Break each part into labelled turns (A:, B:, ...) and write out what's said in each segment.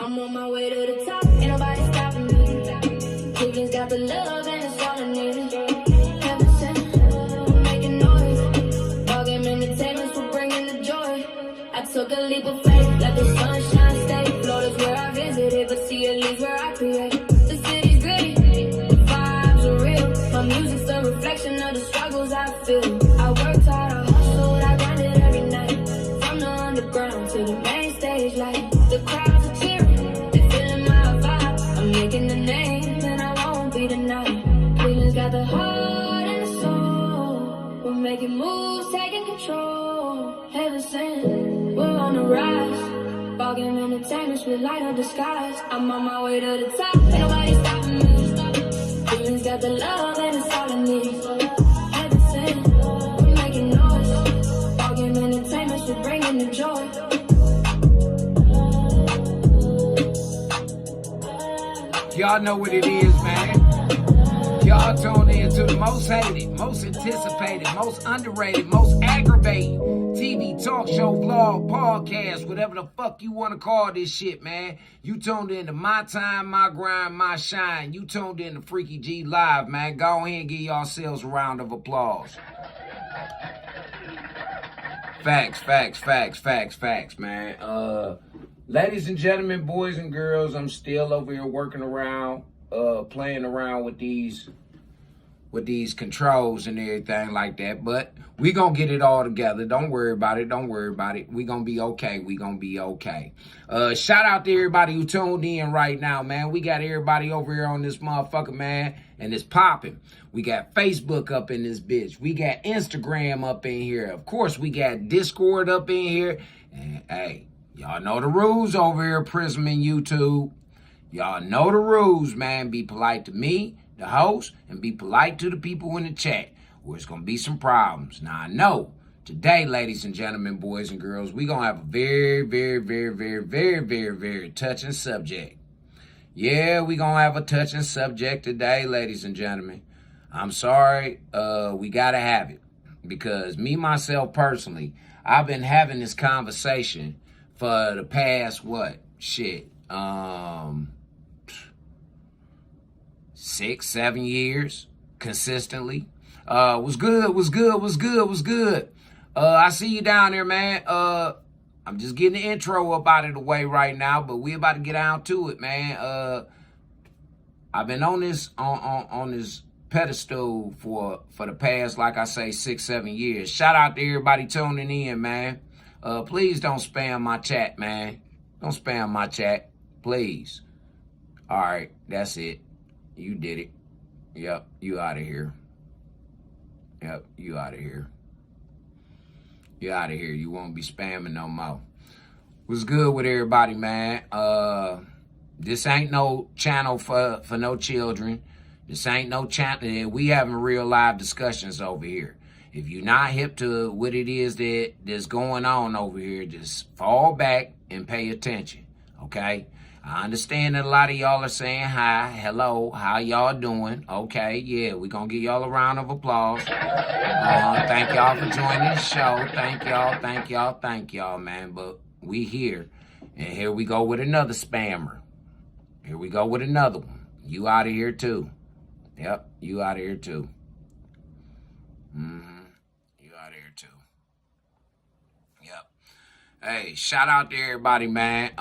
A: I'm on my way to the top, ain't nobody stopping me. Cleveland's got the love and it's all I need. Heaven sent, we're making noise. Ball game entertainment, we're bringing the joy. I took a leap of faith, let the sunshine stay. Florida's where I visited, but CLE's where I create. The city's gritty, the vibes are real. My music's a reflection of the struggles I feel. I worked hard, I hustled, I grinded every night. From the underground to the main stage, like the crowds are cheering, they feeling my vibe. I'm making a name and I won't be denied. Cleveland's got the heart and the soul. We're making moves, taking control. Heaven sent, we're on the rise. Ball game entertainment, we light up the skies. I'm on my way to the top, ain't nobody stopping me. Cleveland's got the love and it's all I need. Heaven sent, we're making noise. Ball game entertainment, we're bringing the joy.
B: Y'all know what it is, man. Y'all tuned in to the most hated, most anticipated, most underrated, most aggravating TV talk show, vlog, podcast, whatever the fuck you want to call this shit, man. You tuned in to My Time, My Grind, My Shine. You tuned in to Freaky G Live, man. Go ahead and give yourselves a round of applause. Facts, man. Ladies and gentlemen, boys and girls, I'm still over here working around, playing around with these controls and everything like that. But we gonna get it all together. Don't worry about it. We gonna be okay. Shout out to everybody who tuned in right now, man. We got everybody over here on this motherfucker, man, and it's popping. We got Facebook up in this bitch. We got Instagram up in here. Of course, we got Discord up in here. And hey, y'all know the rules over here, Prism and YouTube. Y'all know the rules, man. Be polite to me, the host, and be polite to the people in the chat, or it's going to be some problems. Now, I know today, ladies and gentlemen, boys and girls, we're going to have a very touching subject. Yeah, we're going to have a touching subject today, ladies and gentlemen. I'm sorry, we got to have it. Because me, myself, personally, I've been having this conversation for the past, 6-7 years consistently. Was good. I see you down there, man. I'm just getting the intro up out of the way right now, but we about to get down to it, man. I've been on this on this pedestal for the past, like I say, 6-7 years. Shout out to everybody tuning in, man. Please don't spam my chat, man. Don't spam my chat, please. All right, that's it. You did it. Yep, you out of here. Yep, you out of here. You out of here. You won't be spamming no more. What's good with everybody, man? This ain't no channel for no children. This ain't no channel. We having real live discussions over here. If you're not hip to what it is that's going on over here, just fall back and pay attention, okay? I understand that a lot of y'all are saying hi, hello, how y'all doing? Okay, yeah, we're going to give y'all a round of applause. Thank y'all for joining the show. Thank y'all, man. But we here, and here we go with another spammer. Here we go with another one. You out of here, too. Yep, you out of here, too. You out of here, too. Yep. Hey, shout out to everybody, man.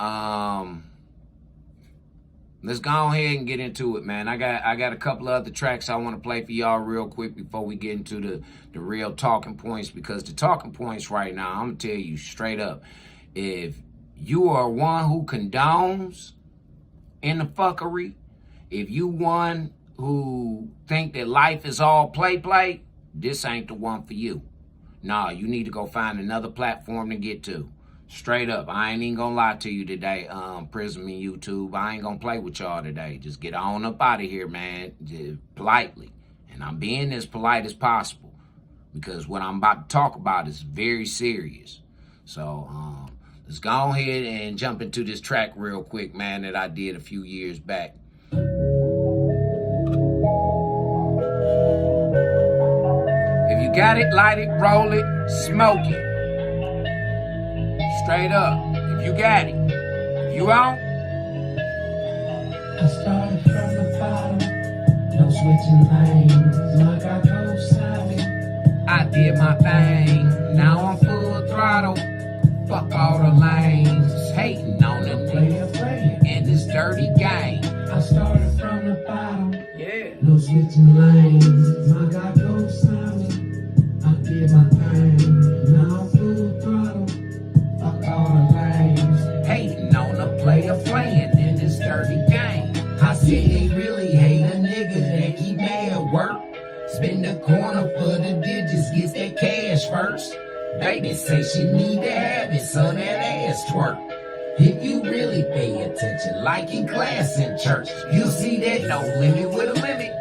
B: Let's go ahead and get into it, man. I got a couple of other tracks I want to play for y'all real quick before we get into the real talking points, because the talking points right now, I'm going to tell you straight up, if you are one who condones in the fuckery, if you one who think that life is all play, this ain't the one for you. Nah, you need to go find another platform to get to. Straight up, I ain't even gonna lie to you today, Prism and YouTube. I ain't gonna play with y'all today. Just get on up out of here, man, just politely. And I'm being as polite as possible, because what I'm about to talk about is very serious. So, let's go ahead and jump into this track real quick, man, that I did a few years back. If you got it, light it, roll it, smoke it. Straight up. If you got it. If you on,
C: I started from the bottom, no switching lanes. Like I go silent.
B: I did my thing, now I'm full throttle. Fuck all the lanes, hating on the nigga in this dirty game.
C: I started from the bottom,
B: Yeah.
C: no switching lanes. My God, go silent. I did my thing, now I'm full throttle. Fuck all the lanes.
B: Hating on a player playing in this dirty game. I see they really hate a nigga that keep mad work. Spin the corner for the digits, gets that cash first. Baby say she need to have it, so that ass twerk. If you really pay attention, like in class in church, you'll see that no limit with a limit.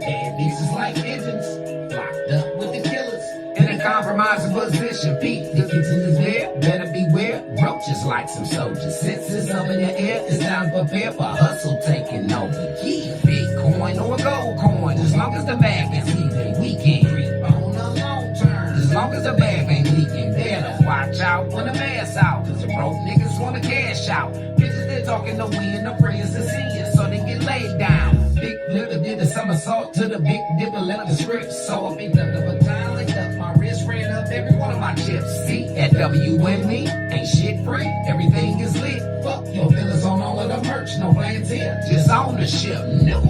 B: Bad bitches like pigeons, locked up with the killers. In a compromising position, Pete, the kitchen is there, better beware. Roaches like some soldiers, senses up in the air, it's time to prepare for hustle taking over. Yeah, Bitcoin or a gold coin, as long as the bag is leaving, we can creep on a long term. As long as the bag ain't leaking, better watch out when the mass out, cause the broke niggas wanna cash out. Bitches they talking the wind, the prayers to see it, so they get laid down. Big Flipper did a somersault to the Big Dipper, let the script, so I picked up the baton, licked up my wrist, ran up every one of my chips. See, at WME, ain't shit free, everything is lit. Fuck your feelings on all of the merch, no plans here, just ownership, no.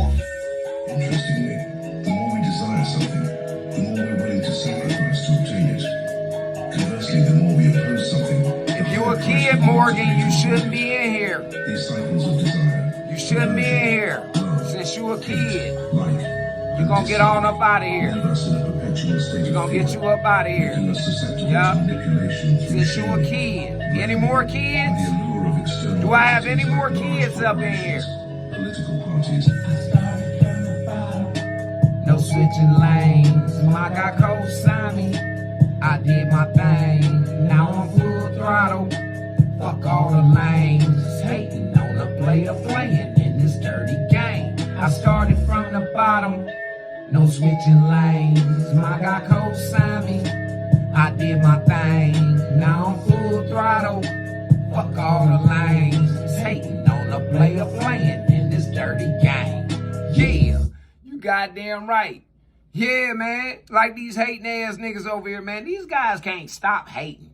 D: Interestingly, the more we desire something, the more we're willing to sacrifice to obtain it. Conversely, the more we oppose something,
B: If you a kid, Morgan, you shouldn't be in here.
D: these cycles of desire,
B: You shouldn't be in here. Since you a kid,
D: life,
B: you gonna get on up out of here.
D: leave us in a perpetual state
B: We
D: of
B: gonna
D: fear,
B: get you up out of here.
D: making us susceptible
B: Yeah.
D: to manipulation through
B: Since you a
D: shame.
B: kid. Any more
D: The
B: kids?
D: allure of external
B: Do I have any
D: entities
B: more
D: like
B: kids
D: large
B: up in here?
D: corporations, political parties,
C: I started from the bottom.
B: No switching lanes. My guy co-signed me. I did my thing. Now I'm full throttle. Fuck all the lanes. Hating on a player playing in this dirty game. I started from the bottom. No switching lanes. My guy co-signed me. I did my thing. Now I'm full throttle. Fuck all the lanes. Hating on a player playing in this dirty game. Yeah, you goddamn right. Yeah, man. Like these hating ass niggas over here, man. These guys can't stop hating.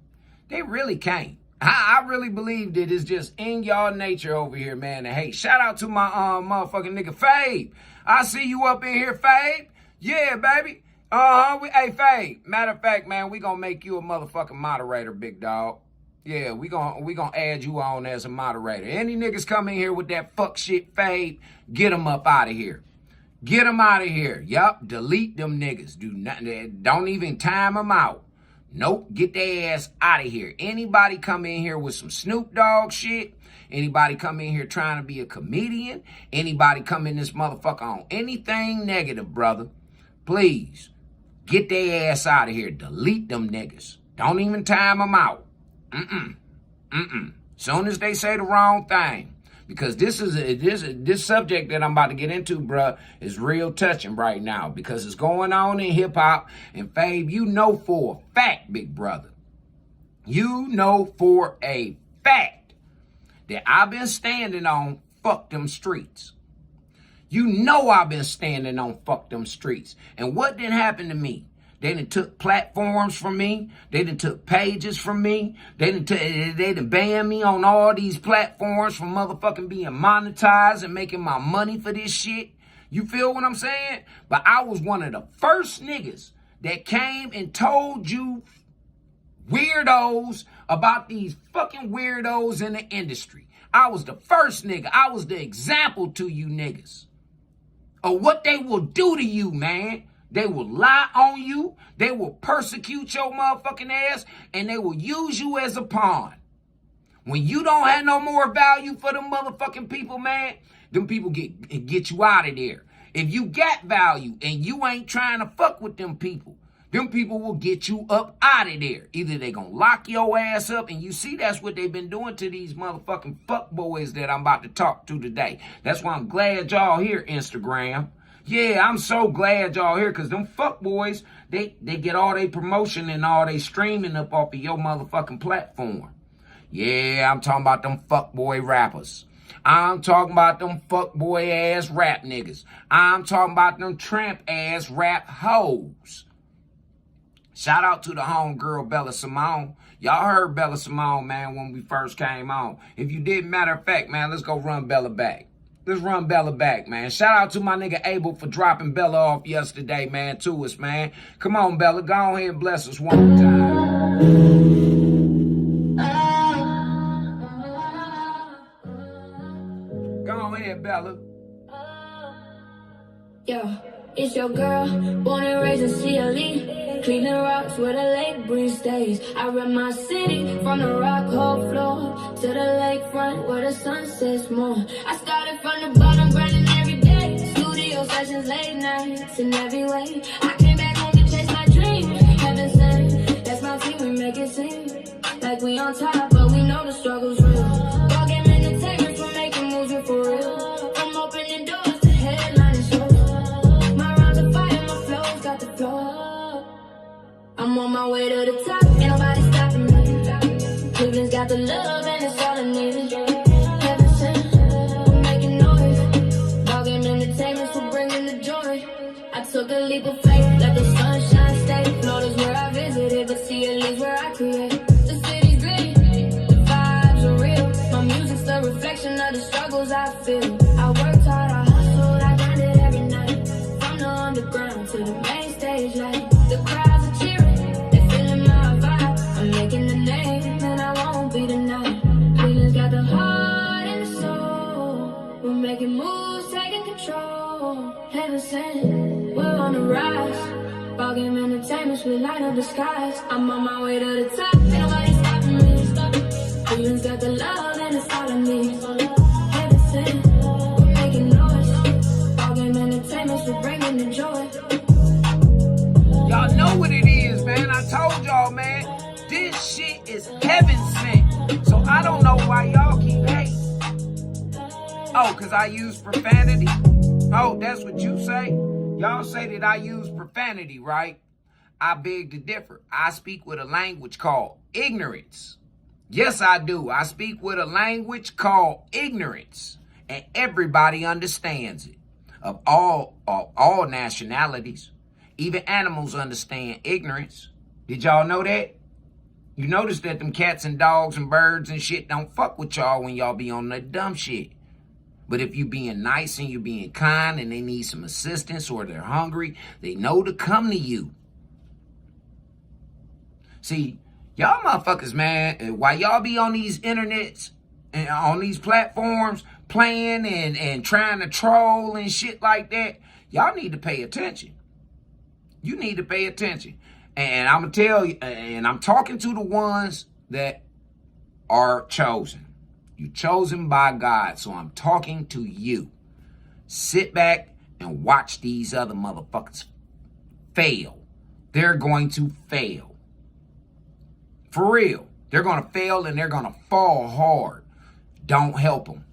B: They really can't. I really believe that it's just in y'all nature over here, man, to hate. Shout out to my motherfucking nigga Fabe. I see you up in here, Fabe. Yeah, baby. Hey, Fabe. Matter of fact, man, we gonna make you a motherfucking moderator, big dog. Yeah, we gonna add you on as a moderator. Any niggas come in here with that fuck shit, Fabe, get them up out of here. Get them out of here. Yup, delete them niggas. Don't even time them out. Nope, get their ass out of here. Anybody come in here with some Snoop Dogg shit, anybody come in here trying to be a comedian, anybody come in this motherfucker on anything negative, brother, please, get their ass out of here. Delete them niggas. Don't even time them out. Soon as they say the wrong thing. Because this subject that I'm about to get into, bruh, is real touching right now. Because it's going on in hip-hop. And Fabe, you know for a fact, big brother. You know for a fact that I've been standing on fuck them streets. You know I've been standing on fuck them streets. And what did happen to me? They done took platforms from me. They done took pages from me. They done banned me on all these platforms from motherfucking being monetized and making my money for this shit. You feel what I'm saying? But I was one of the first niggas that came and told you weirdos about these fucking weirdos in the industry. I was the first nigga. I was the example to you niggas of what they will do to you, man. They will lie on you. They will persecute your motherfucking ass. And they will use you as a pawn. When you don't have no more value for them motherfucking people, man, them people get you out of there. If you got value and you ain't trying to fuck with them people will get you up out of there. Either they gonna lock your ass up, and you see that's what they've been doing to these motherfucking fuck boys that I'm about to talk to today. That's why I'm glad y'all here, Instagram. Yeah, I'm so glad y'all here, because them fuck boys, they get all they promotion and all they streaming up off of your motherfucking platform. Yeah, I'm talking about them fuck boy rappers. I'm talking about them fuckboy ass rap niggas. I'm talking about them tramp ass rap hoes. Shout out to the homegirl Bella Simone. Y'all heard Bella Simone, man, when we first came on. If you didn't, matter of fact, man, let's go run Bella back. Let's run Bella back, man. Shout out to my nigga Abel for dropping Bella off yesterday, man, to us, man. Come on, Bella. Go ahead and bless us one more time. Go ahead, Bella.
A: Yeah, it's your girl, born and raised in CLE. Cleaning rocks where the lake breeze stays. I rep my city from the rock hole floor to the lakefront where the sun sets more. I started from the bottom, grinding every day. Studio sessions, late nights in every way. I came back home to chase my dreams. Heaven sent, that's my team, we make it seem like we on top, but we know the struggle's real. Dog game entertainment for making moves for real. From opening doors to headlining shows. My rhymes are fire, my flow's got the flow. I'm on my way to the top, ain't nobody stopping me. Cleveland's got the love and it's all I need. Heaven sent, we're making noise. Dog game entertainment for bringing the joy. I took a leap of faith, let the sunshine stay. Florida's where I visited, but CLE's where I create. The city's gritty, the vibes are real. My music's the reflection of the struggles I feel. I worked hard, I hustled, I grinded every night. From the underground to the main stage light. The crowds are cheering, they feeling my vibe. I'm making the name and I won't be denied. Cleveland's got the heart and the soul. We're making moves, taking control. Heaven sent, we're on the rise. Ball game entertainment, we light up the skies. I'm on my way to the top, ain't nobody stopping me. Cleveland's got the love and it's all I need. Heaven sent, we're making noise. Ball game entertainment, we're bringing the joy.
B: Y'all know what it is, man. I told y'all, man. This shit is heaven sent. So I don't know why y'all keep hating. Oh, because I use profanity? Oh, that's what you say? Y'all say that I use profanity, right? I beg to differ. I speak with a language called ignorance. Yes, I do. I speak with a language called ignorance. And everybody understands it. Of all nationalities. Even animals understand ignorance. Did y'all know that? You notice that them cats and dogs and birds and shit don't fuck with y'all when y'all be on that dumb shit. But if you being nice and you being kind and they need some assistance or they're hungry, they know to come to you. See, y'all motherfuckers, man, while y'all be on these internets and on these platforms playing and trying to troll and shit like that, y'all need to pay attention. You need to pay attention. And I'm going to tell you, and I'm talking to the ones that are chosen. You're chosen by God, so I'm talking to you. Sit back and watch these other motherfuckers fail. They're going to fail. For real. They're going to fail and they're going to fall hard. Don't help them.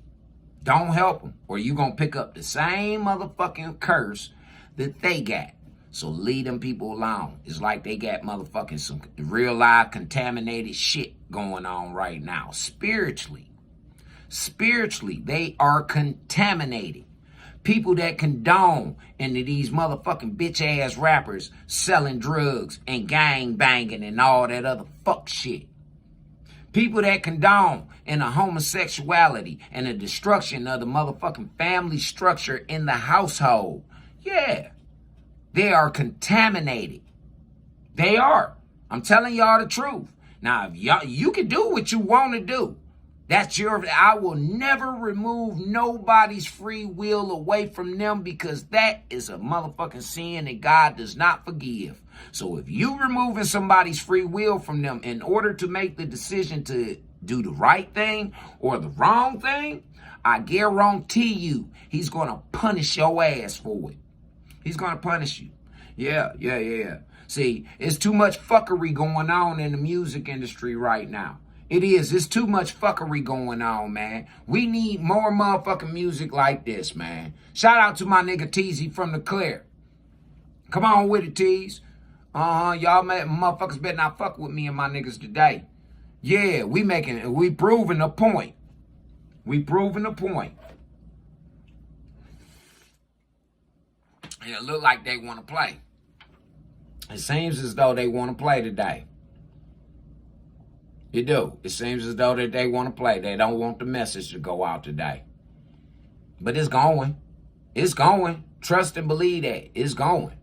B: Don't help them. Or you're going to pick up the same motherfucking curse that they got. So leave them people alone. It's like they got motherfucking some real life contaminated shit going on right now. Spiritually, they are contaminated. People that condone into these motherfucking bitch ass rappers selling drugs and gang banging and all that other fuck shit. People that condone in a homosexuality and the destruction of the motherfucking family structure in the household. Yeah. They are contaminated. They are. I'm telling y'all the truth. Now, if y'all, you can do what you want to do. That's I will never remove nobody's free will away from them because that is a motherfucking sin that God does not forgive. So if you removing somebody's free will from them in order to make the decision to do the right thing or the wrong thing, I guarantee you he's going to punish your ass for it. He's going to punish you. Yeah. See, it's too much fuckery going on in the music industry right now. It is. It's too much fuckery going on, man. We need more motherfucking music like this, man. Shout out to my nigga Teasy from the Clear. Come on with it, Tease. Y'all motherfuckers better not fuck with me and my niggas today. Yeah, we proving a point. We proving the point. It look like they want to play. It seems as though they want to play today. It do. It seems as though that they want to play. They don't want the message to go out today. But it's going. It's going. Trust and believe that. It's going.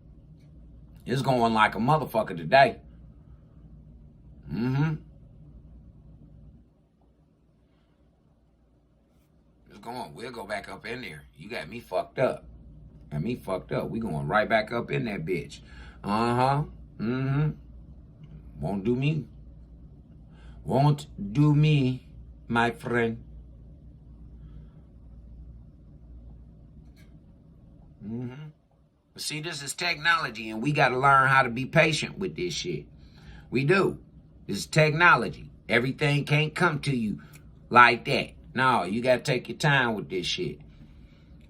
B: It's going like a motherfucker today. It's going. We'll go back up in there. You got me fucked up. Got me fucked up. We going right back up in that bitch. Won't do me. Won't do me, my friend. But see, this is technology, and we got to learn how to be patient with this shit. We do. This is technology. Everything can't come to you like that. No, you got to take your time with this shit.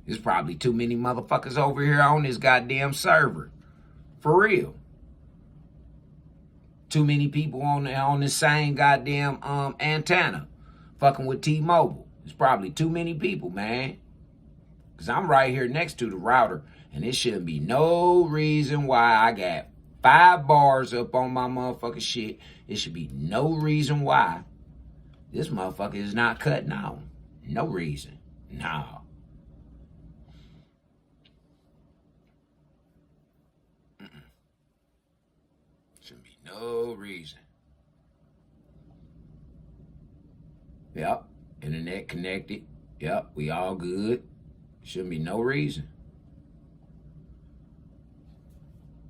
B: There's probably too many motherfuckers over here on this goddamn server. For real. Too many people on this same goddamn antenna fucking with T-Mobile. There's probably too many people, man. Because I'm right here next to the router, and there shouldn't be no reason why I got 5 bars up on my motherfucking shit. There should be no reason why this motherfucker is not cutting on. No reason. No. Shouldn't be no reason. Yep. Internet connected. Yep. We all good. Shouldn't be no reason.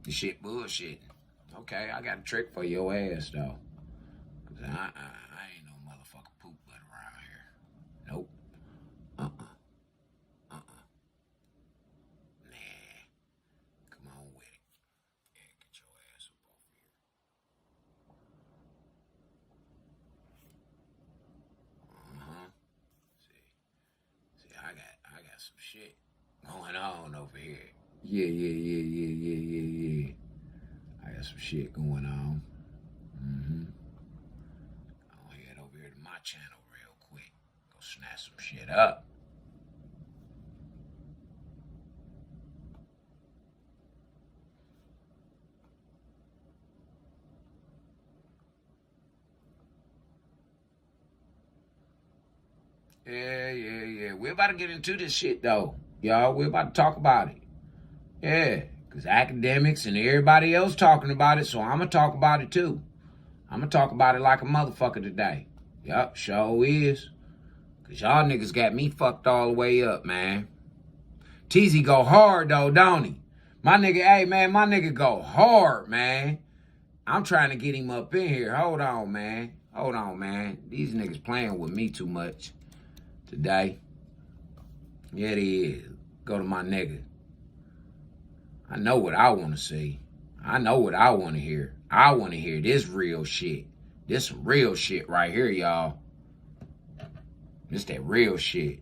B: The shit bullshit. Okay, I got a trick for your ass, though. Because I ain't no motherfucking poop butt around here. Nope. Nah. Come on with it. Yeah, get your ass up off here. See, I got some shit going on over here. Yeah. I got some shit going on. I'll head over here to my channel real quick. Go snatch some shit up. Yeah. We're about to get into this shit, though. Y'all, we're about to talk about it. Yeah, because academics and everybody else talking about it, so I'm going to talk about it, too. I'm going to talk about it like a motherfucker today. Yup, sure is. Because y'all niggas got me fucked all the way up, man. Teezy go hard, though, don't he? My nigga go hard, man. I'm trying to get him up in here. Hold on, man. These niggas playing with me too much today. Yeah, they is. Go to my nigga. I know what I want to see. I know what I want to hear. I want to hear this real shit. This some real shit right here, y'all. This that real shit.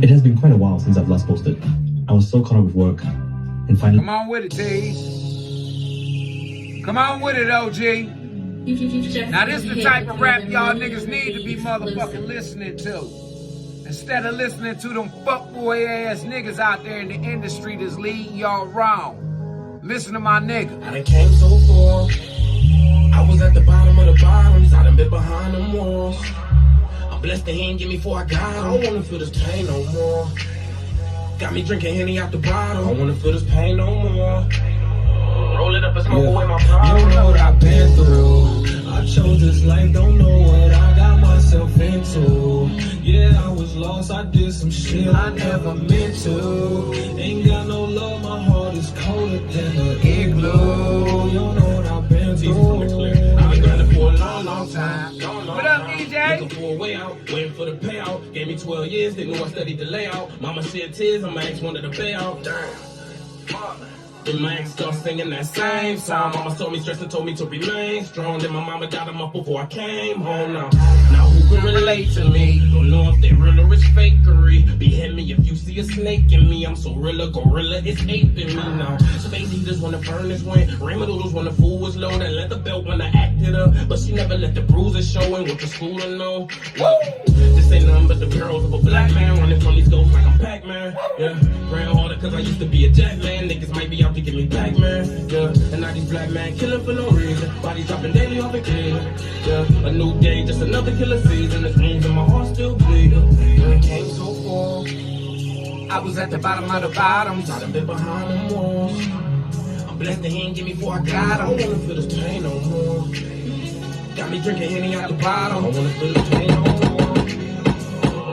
E: It has been quite a while since I've last posted. I was so caught up with work and finally...
B: Come on with it, T. Come on with it, OG. Now this the type of rap y'all niggas need to be motherfucking listening to. Instead of listening to them fuckboy ass niggas out there in the industry that's leading y'all wrong. Listen to my nigga.
F: I done came so far. I was at the bottom of the bottoms. I done been behind them walls. I'm blessed that he ain't give me before I got. I don't wanna feel this pain no more. Got me drinking Henny out the bottle. I don't wanna feel this pain no more. Roll it up and smoke away my problem.
C: You know what I've been through. I chose this life, don't know what I got myself into. Yeah, I was lost, I did some shit I never meant to. Ain't got no love, my heart is colder than an igloo. You know what I've been through.
F: I've been grinding for a long time.
B: What up, DJ?
F: Looking for a way out, waiting for the payout. Gave me 12 years, they knew I studied the layout. Mama shed tears, and my ex wanted to pay out. Damn. Then my ex started singing that same song. Mama told me stress and told me to remain strong. Then my mama got him up before I came home now. Now who can relate to me? Don't know if they realer is fakery. Be hit me if you see a snake in me. I'm so real, a gorilla is aping me now. Space heaters wanna burn this wind. Rainbow doodles when the fool was low. Then let the belt when I acted up. But she never let the bruises show and went to school to know. Whoa. This ain't nothing but the girls of a black man running from these ghosts like I'm Pac-Man. Yeah, praying harder cause I used to be a jack man. Niggas might be out to get me back, man. Yeah, and now these black men killing for no reason. Bodies dropping daily off in Cleveland. Yeah, a new day, just another killer season. The screams in my heart still bleeding. And it came so far.
B: I was at the bottom of the bottoms.
F: I done been behind them walls. I'm blessed that he ain't give me before I got him. I don't wanna feel this pain no more. Got me drinking Henny out the bottom. I don't wanna feel this pain no more.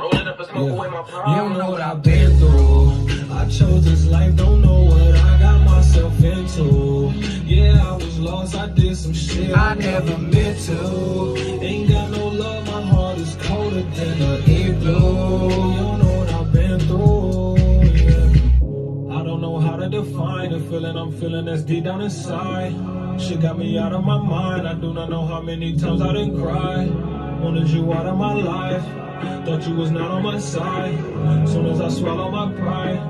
F: Roll it up and smoke away my problems.
C: You don't know what I've been through. I chose this life, don't know what I got myself into. Yeah, I was lost, I did some shit I never meant to. Ain't got no love, my heart is colder than an igloo. You don't know what I've been through. Yeah. I don't know how to define the feeling I'm feeling that's deep down inside. Shit got me out of my mind. I do not know how many times I done cried. Wanted you out of my life. Thought you was not on my side. Soon as I swallow my pride,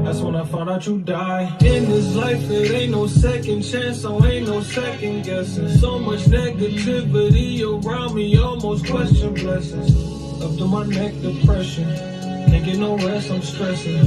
C: that's when I found out you died. In this life, it ain't no second chance, so ain't no second guessing. So much negativity around me, almost question blessings. Up to my neck, depression. Can't get no rest, I'm stressing.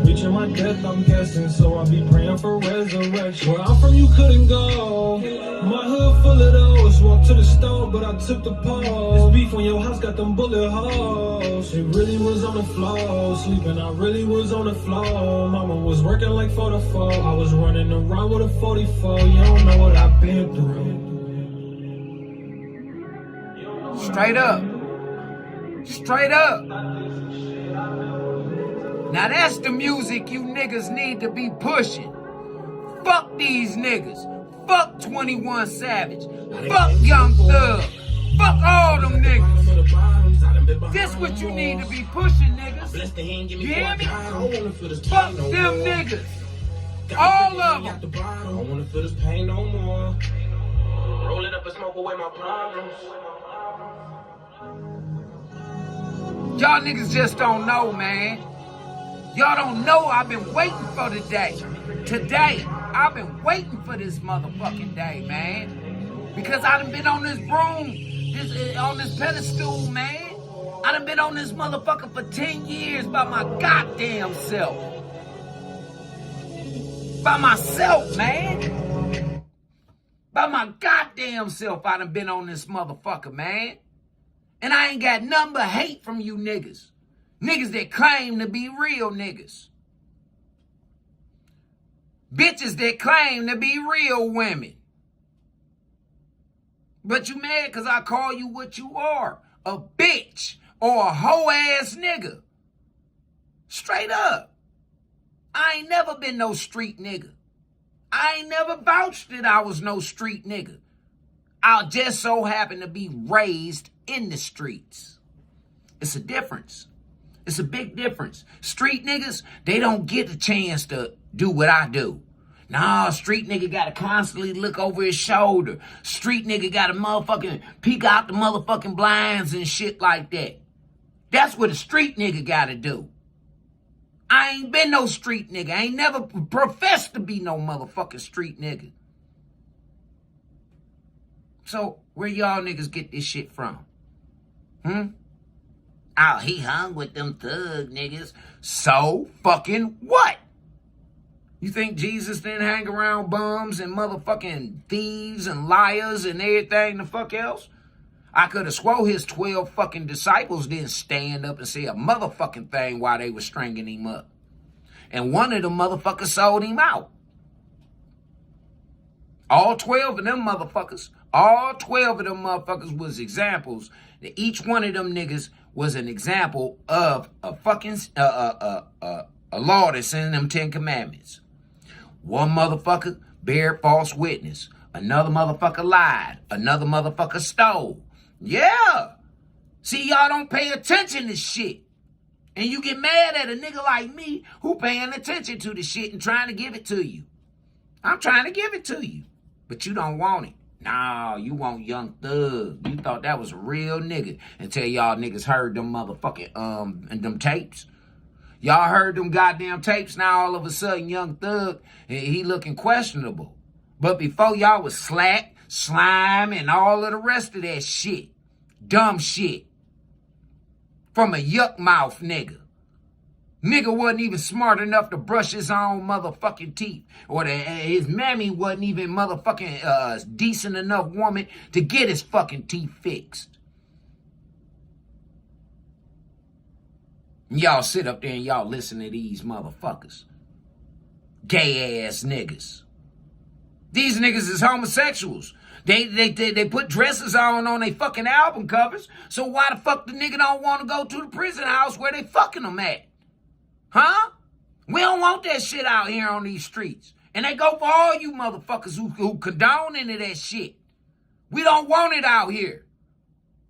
C: Reaching my death, I'm guessing. So I'll be praying for resurrection. Where I'm from, you couldn't go. My hood full of those. Walked to the store, but I took the pause. This beef on your house got them bullet holes. It really was on the floor. Sleeping, I really was on the floor. Mama was working like 4 to 4. I was running around with a 44. You don't know what I've been through.
B: Straight up. Straight up. Now that's the music you niggas need to be pushing. Fuck these niggas. Fuck 21 Savage. Fuck Young Thug. Fuck all them niggas. This what you need to be pushing, niggas. You hear me? Fuck them niggas. All of them.
F: I don't wanna feel this pain no more. Roll it up and smoke away my problems.
B: Y'all niggas just don't know, man. Y'all don't know I've been waiting for the day. Today, I've been waiting for this motherfucking day, man. Because I done been on this broom, on this pedestal, man. I done been on this motherfucker for 10 years by my goddamn self. By myself, man. By my goddamn self, I done been on this motherfucker, man. And I ain't got nothing but hate from you niggas. Niggas that claim to be real niggas. Bitches that claim to be real women. But you mad because I call you what you are. A bitch or a hoe ass nigga. Straight up. I ain't never been no street nigga. I ain't never vouched that I was no street nigga. I just so happen to be raised in the streets. It's a difference. It's a big difference. Street niggas, they don't get a chance to do what I do. Nah, street nigga gotta constantly look over his shoulder. Street nigga gotta motherfucking peek out the motherfucking blinds and shit like that. That's what a street nigga gotta do. I ain't been no street nigga. I ain't never professed to be no motherfucking street nigga. So, where y'all niggas get this shit from? Oh, he hung with them thug niggas. So fucking what? You think Jesus didn't hang around bums and motherfucking thieves and liars and everything the fuck else? I could have swore his 12 fucking disciples didn't stand up and say a motherfucking thing while they were stringing him up. And one of them motherfuckers sold him out. All 12 of them motherfuckers was examples. Each one of them niggas was an example of a fucking a law that's in them 10 commandments. One motherfucker bared false witness. Another motherfucker lied. Another motherfucker stole. Yeah. See, y'all don't pay attention to shit. And you get mad at a nigga like me who paying attention to the shit and trying to give it to you. I'm trying to give it to you. But you don't want it. Nah, you want Young Thug. You thought that was a real nigga until y'all niggas heard them motherfucking and them tapes. Y'all heard them goddamn tapes. Now all of a sudden Young Thug, he looking questionable. But before y'all was Slack, Slime, and all of the rest of that shit. Dumb shit. From a yuck mouth nigga. Nigga wasn't even smart enough to brush his own motherfucking teeth. Or his mammy wasn't even motherfucking decent enough woman to get his fucking teeth fixed. Y'all sit up there and y'all listen to these motherfuckers. Gay ass niggas. These niggas is homosexuals. They put dresses on their fucking album covers. So why the fuck the nigga don't want to go to the prison house where they fucking them at? Huh? We don't want that shit out here on these streets. And they go for all you motherfuckers who condone into that shit. We don't want it out here.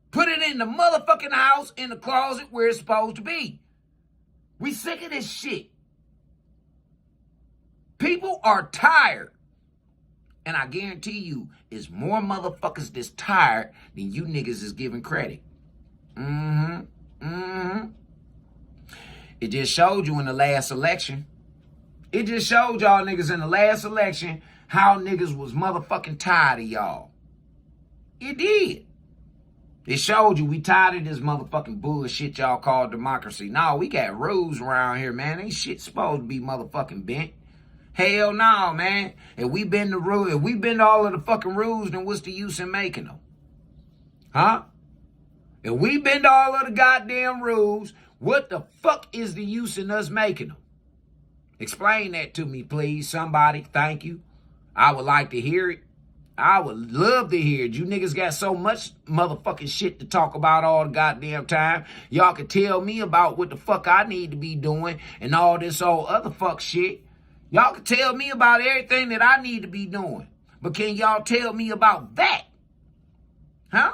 B: Put it in the motherfucking house, in the closet where it's supposed to be. We sick of this shit. People are tired. And I guarantee you, it's more motherfuckers that's tired than you niggas is giving credit. It just showed you in the last election. It just showed y'all niggas in the last election how niggas was motherfucking tired of y'all. It did. It showed you we tired of this motherfucking bullshit y'all call democracy. No, we got rules around here, man. Ain't shit supposed to be motherfucking bent. Hell no, man. If we bend the rule, if we bend all of the fucking rules, then what's the use in making them? Huh? If we bend all of the goddamn rules, what the fuck is the use in us making them? Explain that to me, please. Somebody, thank you. I would like to hear it. I would love to hear it. You niggas got so much motherfucking shit to talk about all the goddamn time. Y'all can tell me about what the fuck I need to be doing and all this old other fuck shit. Y'all can tell me about everything that I need to be doing. But can y'all tell me about that? Huh?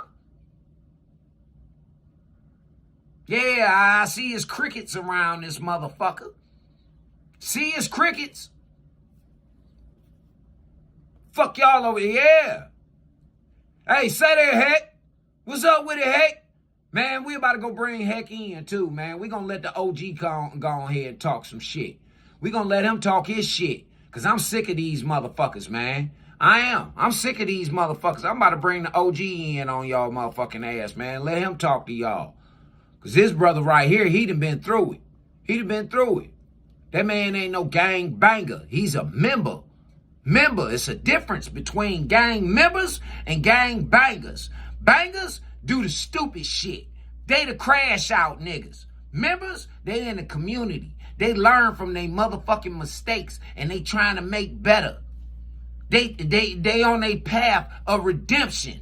B: Yeah, I see his crickets around this motherfucker. See his crickets? Fuck y'all over here. Yeah. Hey, say there, Heck. What's up with it, Heck? Man, we about to go bring Heck in, too, man. We gonna let the OG go ahead and talk some shit. We gonna let him talk his shit. Because I'm sick of these motherfuckers, man. I am. I'm sick of these motherfuckers. I'm about to bring the OG in on y'all motherfucking ass, man. Let him talk to y'all. Because this brother right here, he done been through it. He done been through it. That man ain't no gang banger. He's a member. Member, it's a difference between gang members and gang bangers. Bangers do the stupid shit. They the crash out niggas. Members, they in the community. They learn from their motherfucking mistakes and they trying to make better. They on a path of redemption.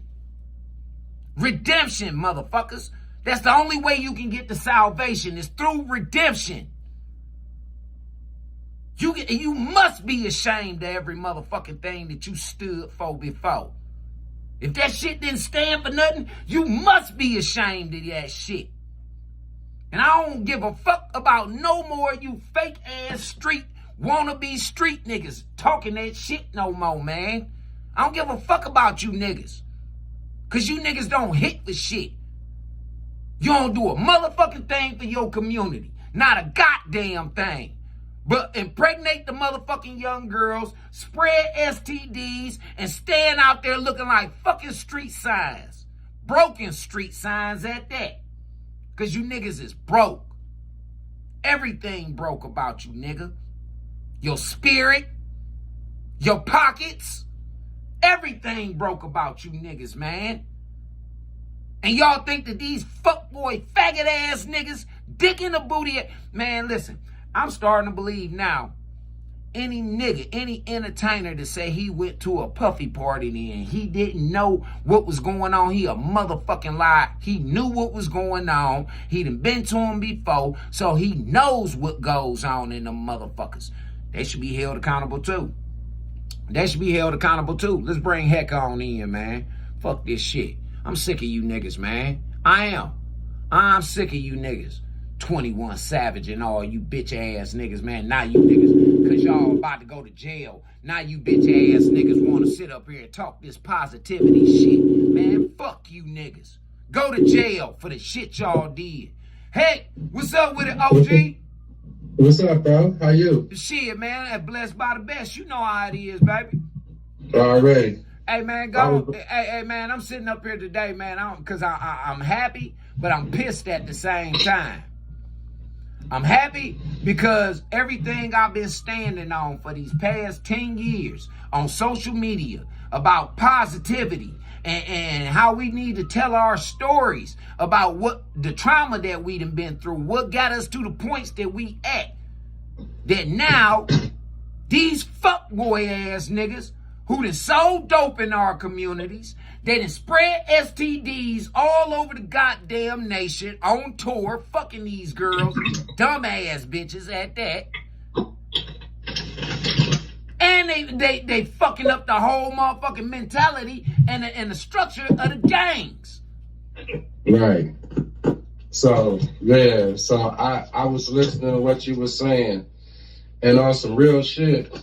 B: Redemption, motherfuckers. That's the only way you can get to salvation is through redemption. You must be ashamed of every motherfucking thing that you stood for before. If that shit didn't stand for nothing, you must be ashamed of that shit. And I don't give a fuck about no more you fake ass street wannabe street niggas talking that shit no more, man. I don't give a fuck about you niggas. Cause you niggas don't hit the shit. You don't do a motherfucking thing for your community. Not a goddamn thing. But impregnate the motherfucking young girls, spread STDs, and stand out there looking like fucking street signs. Broken street signs at that. Because you niggas is broke. Everything broke about you, nigga. Your spirit, your pockets, everything broke about you niggas, man. And y'all think that these fuckboy faggot ass niggas, dick in the booty. Man, listen, I'm starting to believe now, any nigga, any entertainer to say he went to a Puffy party and he didn't know what was going on, he a motherfucking lie. He knew what was going on. He done been to him before, so he knows what goes on in them motherfuckers. They should be held accountable too. They should be held accountable too. Let's bring Heck on in, man. Fuck this shit. I'm sick of you niggas, man. I am. I'm sick of you niggas. 21 Savage and all you bitch ass niggas, man. Now you niggas, cause y'all about to go to jail. Now you bitch ass niggas want to sit up here and talk this positivity shit. Man, fuck you niggas. Go to jail for the shit y'all did. Hey, what's up with it, OG?
G: What's up, bro? How you?
B: Shit, man, blessed by the best. You know how it is, baby.
G: Already.
B: Hey, man, go. Hey, man, I'm sitting up here today, man, because I'm happy, but I'm pissed at the same time. I'm happy because everything I've been standing on for these past 10 years on social media about positivity and how we need to tell our stories about what the trauma that we done been through, what got us to the points that we at. That now, these fuckboy ass niggas who done sold dope in our communities, they done spread STDs all over the goddamn nation on tour, fucking these girls, dumbass bitches at that. And they fucking up the whole motherfucking mentality and the structure of the gangs.
G: Right. So, yeah. So I was listening to what you were saying. And on some real shit.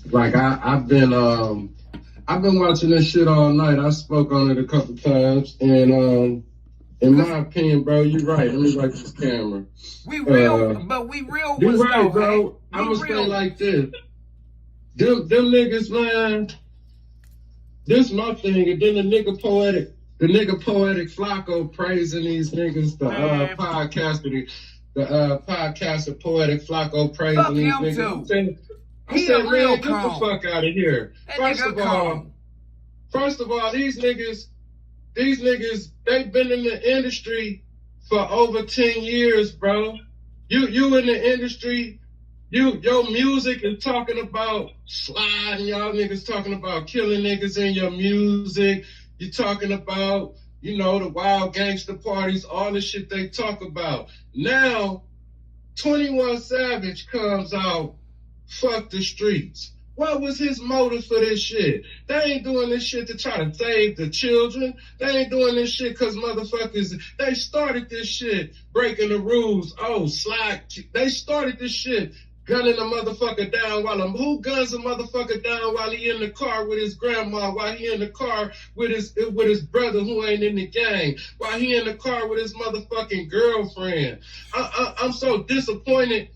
G: Like I've been watching this shit all night. I spoke on it a couple times. And in my opinion, bro, you're right. Let me like this camera.
B: We real, but we real was
G: you're right,
B: though,
G: bro.
B: man.
G: I'm gonna say like this. Them niggas, man, this my thing, and then the nigga poetic Flacco praising these niggas, the podcaster poetic Flacco praising
B: Fuck
G: these
B: him
G: niggas.
B: too.
G: I said, man, get the fuck out of here. First of all, these niggas, they've been in the industry for over 10 years, bro. You in the industry. Your music is talking about sliding, y'all niggas talking about killing niggas in your music. You're talking about, you know, the wild gangster parties, all the shit they talk about. Now, 21 Savage comes out, fuck the streets. What was his motive for this shit? They ain't doing this shit to try to save the children. They ain't doing this shit because motherfuckers, they started this shit breaking the rules. Oh, slide. They started this shit gunning a motherfucker down who guns a motherfucker down while he in the car with his grandma, while he in the car with his brother who ain't in the gang, while he in the car with his motherfucking girlfriend. I'm so disappointed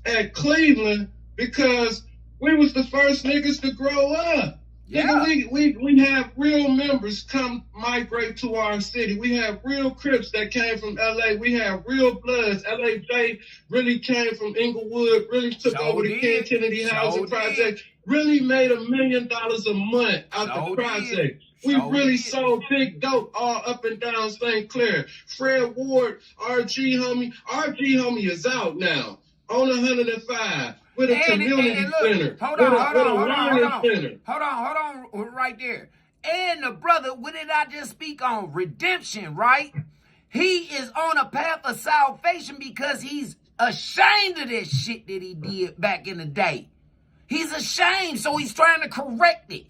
G: at Cleveland because we was the first niggas to grow up.
B: Yeah.
G: Nigga, we have real members come migrate to our city. We have real Crips that came from LA. We have real Bloods. LAJ really came from Inglewood, really took over the King Kennedy Housing Project, really made $1 million a month out the project. We really sold big dope all up and down St. Clair. Fred Ward, RG homie is out now on 105. With a community center.
B: Hold on, right there. And the brother, what did I just speak on? Redemption, right? He is on a path of salvation because he's ashamed of this shit that he did back in the day. He's ashamed, so he's trying to correct it.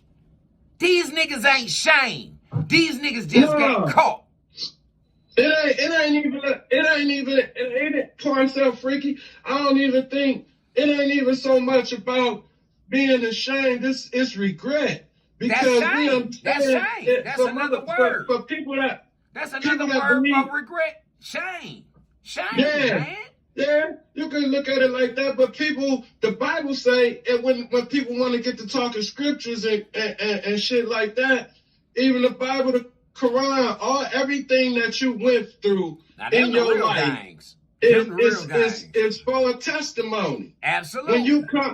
B: These niggas ain't shame. These niggas just got caught.
G: It ain't Carcel Freaky. I don't even think it ain't even so much about being ashamed. This is regret. Because
B: that's shame. That's another word.
G: For people that...
B: That's another word for regret. Shame. Shame, man.
G: Yeah, you can look at it like that, but people, the Bible say, and when people want to get to talking scriptures and shit like that, even the Bible, the Quran, everything that you went through in your life, it's for a testimony.
B: Absolutely.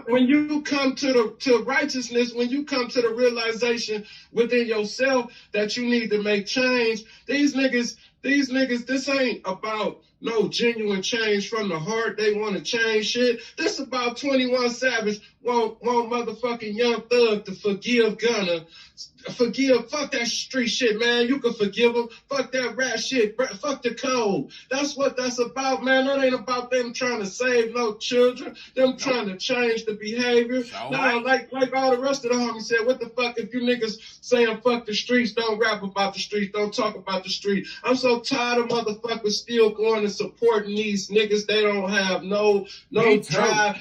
G: When you come to righteousness, when you come to the realization within yourself that you need to make change, these niggas, this ain't about no genuine change from the heart. They want to change shit. This about 21 Savage want motherfucking Young Thug to forgive Gunna. Fuck that street shit, man. You can forgive them. Fuck that rap shit. Fuck the code. That's what that's about, man. That ain't about them trying to save no children. Them trying to change the behavior. Nah, like all the rest of the homies said, what the fuck if you niggas saying fuck the streets, don't rap about the streets, don't talk about the street. I'm so tired of motherfuckers still going to started supporting these niggas. They don't have no drive.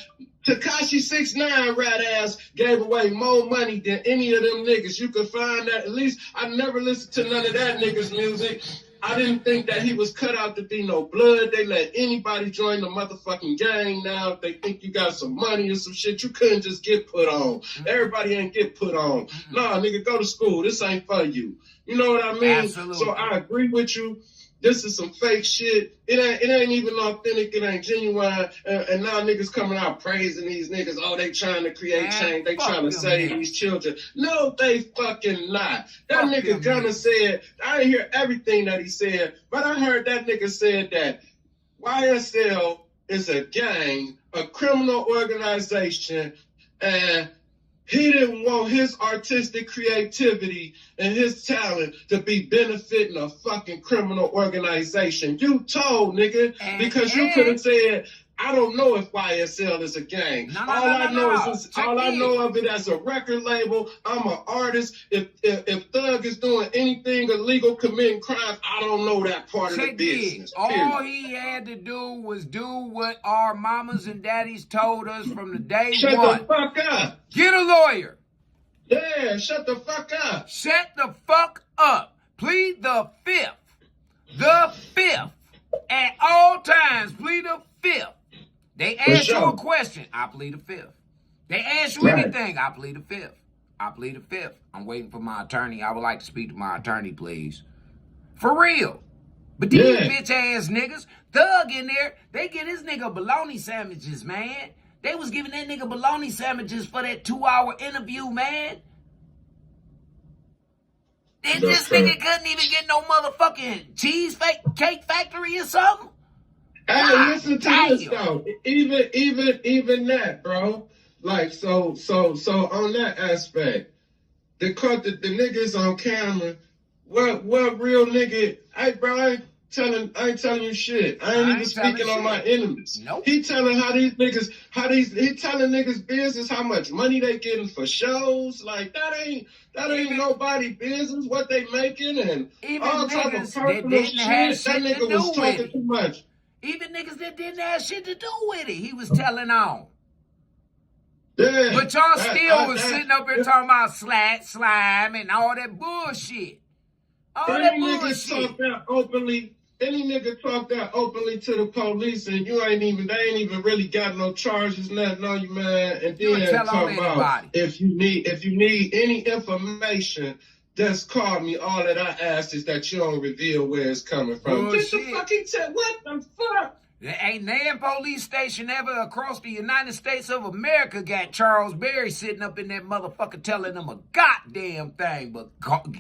G: Tekashi 6ix9ine rat ass gave away more money than any of them niggas. You could find that. At least I never listened to none of that niggas' music. I didn't think that he was cut out to be no blood. They let anybody join the motherfucking gang now. If they think you got some money or some shit, you couldn't just get put on. Everybody ain't get put on. Nah, nigga, go to school. This ain't for you. You know what I mean?
B: Absolutely.
G: So I agree with you. This is some fake shit. It ain't even authentic. It ain't genuine. And now niggas coming out praising these niggas. Oh, they trying to create change. They trying to save these children. No, they fucking not. That nigga Gunna said, I didn't hear everything that he said, but I heard that nigga said that YSL is a gang, a criminal organization, and he didn't want his artistic creativity and his talent to be benefiting a fucking criminal organization. You told, nigga, because you could have said, I don't know if YSL is a gang. All I know of it as a record label. I'm an artist. If Thug is doing anything illegal, committing crimes, I don't know that part of the business.
B: All he had to do was do what our mamas and daddies told us from the day one.
G: Shut the fuck up.
B: Get a lawyer.
G: Yeah, shut the fuck up.
B: Shut the fuck up. Plead the fifth. The fifth. At all times, plead the fifth. They ask you a question, I plead the fifth. They ask you anything, I plead the fifth. I plead the fifth. I'm waiting for my attorney. I would like to speak to my attorney, please. For real. But these bitch ass niggas, Thug in there, they get his nigga bologna sandwiches, man. They was giving that nigga bologna sandwiches for that 2-hour interview, man. This nigga couldn't even get no motherfucking cake factory or something?
G: Hey, listen to this though. Even that, bro. Like so on that aspect, the niggas on camera. What real nigga? Hey, bro, I ain't telling you shit. I ain't even speaking on my enemies.
B: Nope.
G: He telling he telling niggas business, how much money they getting for shows. Like that ain't nobody business. What they making and
B: even
G: all type of personal shit. That nigga was talking too much.
B: Even niggas that didn't have shit to do with it, he was telling on.
G: Yeah.
B: But y'all still was sitting up here talking about slime and all that bullshit.
G: Any nigga talk that openly to the police and they ain't even really got no charges, nothing on you, man. And then talk about if you need any information, just call me. All that I ask is that you don't reveal where it's coming from. Get the fucking what the fuck?
B: There ain't no police station ever across the United States of America got Charles Berry sitting up in that motherfucker telling them a goddamn thing. But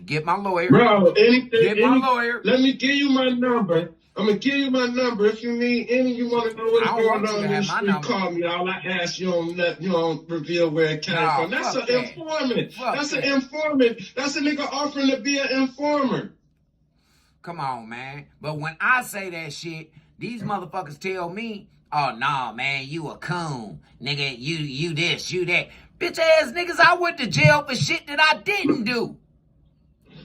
B: get my lawyer.
G: Bro,
B: my lawyer.
G: Let me give you my number. I'm going to give you my number. If you need you want to know what's going on in the street, call me. All I ask, you don't reveal where it came from. That's an informant. That's an informant. That's a nigga offering to be an informer.
B: Come on, man. But when I say that shit, these motherfuckers tell me, oh, nah, man, you a coon. Nigga, you this, you that. Bitch ass niggas, I went to jail for shit that I didn't do.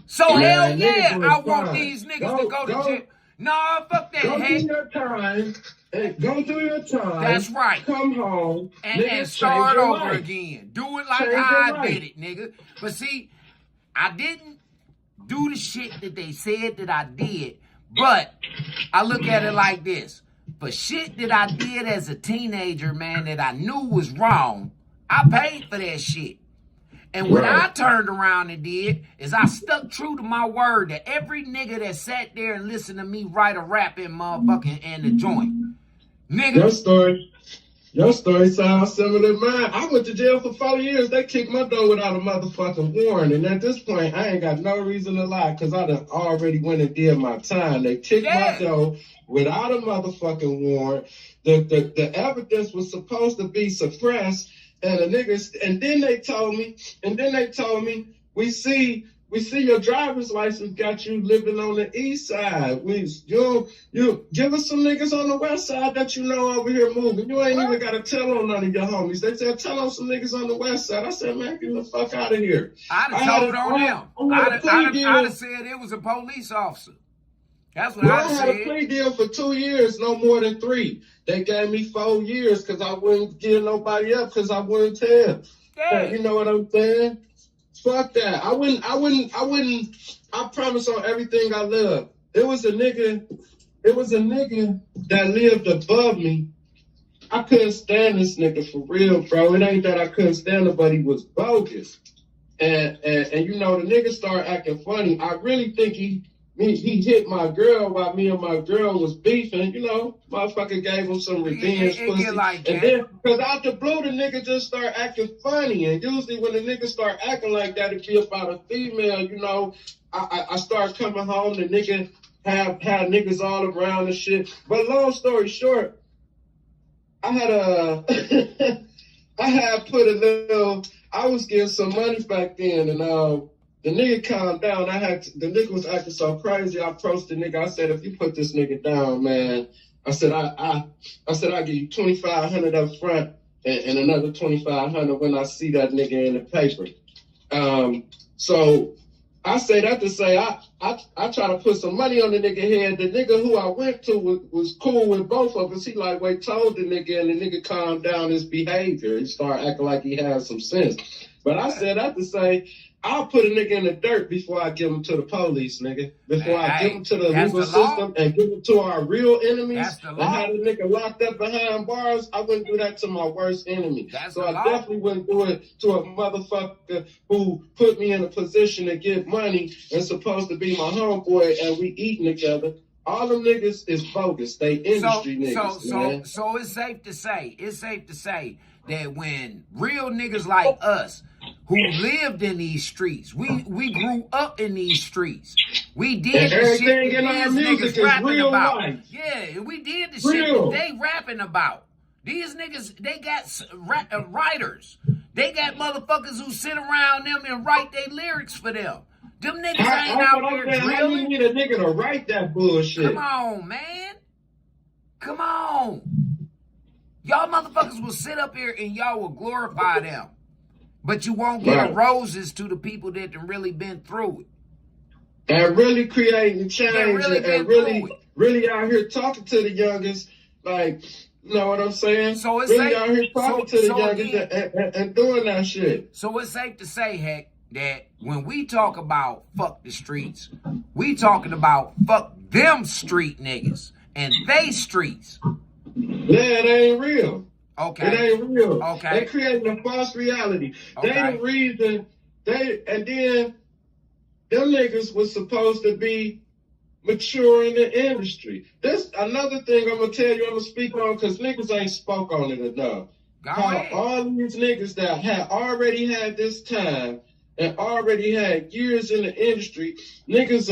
B: So hell yeah, I want these niggas to go to jail. Nah, fuck that.
G: Go do your time. Go do your time.
B: That's right.
G: Come home.
B: And start over again. Do it like how I did it, nigga. But see, I didn't do the shit that they said that I did. But I look at it like this. For shit that I did as a teenager, man, that I knew was wrong, I paid for that shit. And what I turned around and did is I stuck true to my word that every nigga that sat there and listened to me write a rap in motherfucking and the joint. Nigga.
G: Your story sounds similar to mine. I went to jail for 4 years. They kicked my door without a motherfucking warrant. And at this point, I ain't got no reason to lie because I done already went and did my time. They kicked my door without a motherfucking warrant. The evidence was supposed to be suppressed. And the niggas, and then they told me, we see your driver's license got you living on the east side. You give us some niggas on the west side that you know over here moving. You ain't even got to tell on none of your homies. They said, tell on some niggas on the west side. I said, man, get the fuck out of here.
B: I'd have told on them. I'd have said it was a police officer. That's what
G: Well,
B: I
G: I had a
B: said.
G: plea deal for 2 years, no more than 3. They gave me 4 years because I wouldn't give nobody up because I wouldn't tell.
B: Yeah.
G: You know what I'm saying? Fuck that. I wouldn't. I promise on everything I love. It was a nigga that lived above me. I couldn't stand this nigga for real, bro. It ain't that I couldn't stand him, but he was bogus. And you know, the nigga started acting funny. I really think he hit my girl while me and my girl was beefing. You know, motherfucker gave him some revenge pussy.
B: Like
G: and then, because out the blue, the nigga just started acting funny. And usually when the nigga start acting like that, it be about a female, you know. I start coming home, the nigga had niggas all around and shit. But long story short, I was getting some money back then, and the nigga calmed down. The nigga was acting so crazy. I approached the nigga. I said, if you put this nigga down, man, I said, I'll give you $2,500 up front and another $2,500 when I see that nigga in the paper. So I say that to say I try to put some money on the nigga head. The nigga who I went to was cool with both of us. He told the nigga, and the nigga calmed down his behavior. He started acting like he had some sense. But I said that to say I'll put a nigga in the dirt before I give him to the police, nigga. Before I give him to the legal system and give him to our real enemies and have a nigga locked up behind bars, I wouldn't do that to my worst enemy. So I definitely wouldn't do it to a motherfucker who put me in a position to get money and supposed to be my homeboy and we eating together. All them niggas is bogus. They industry niggas, man.
B: So it's safe to say that when real niggas like us who lived in these streets, we grew up in these streets. We did the shit that these niggas rapping about.
G: Life.
B: Yeah, we did the shit that they rapping about. These niggas, they got writers. They got motherfuckers who sit around them and write their lyrics for them. Them niggas ain't out there drilling.
G: How you need a nigga to write that bullshit?
B: Come on, man. Come on. Y'all motherfuckers will sit up here and y'all will glorify them. But you won't give roses to the people that have really been through it.
G: And really creating change and really out here talking to the youngest, like, you know what I'm saying?
B: So it's
G: really out here talking to the youngest and doing that shit.
B: So it's safe to say, Heck, that when we talk about fuck the streets, we talking about fuck them street niggas and they streets.
G: Yeah, it ain't real.
B: Okay.
G: It ain't real.
B: Okay.
G: They creating a false reality.
B: Okay.
G: They the reason and then them niggas was supposed to be mature in the industry. This another thing I'm gonna tell you, I'm gonna speak on because niggas ain't spoke on it enough. How all these niggas that had already had this time and already had years in the industry, niggas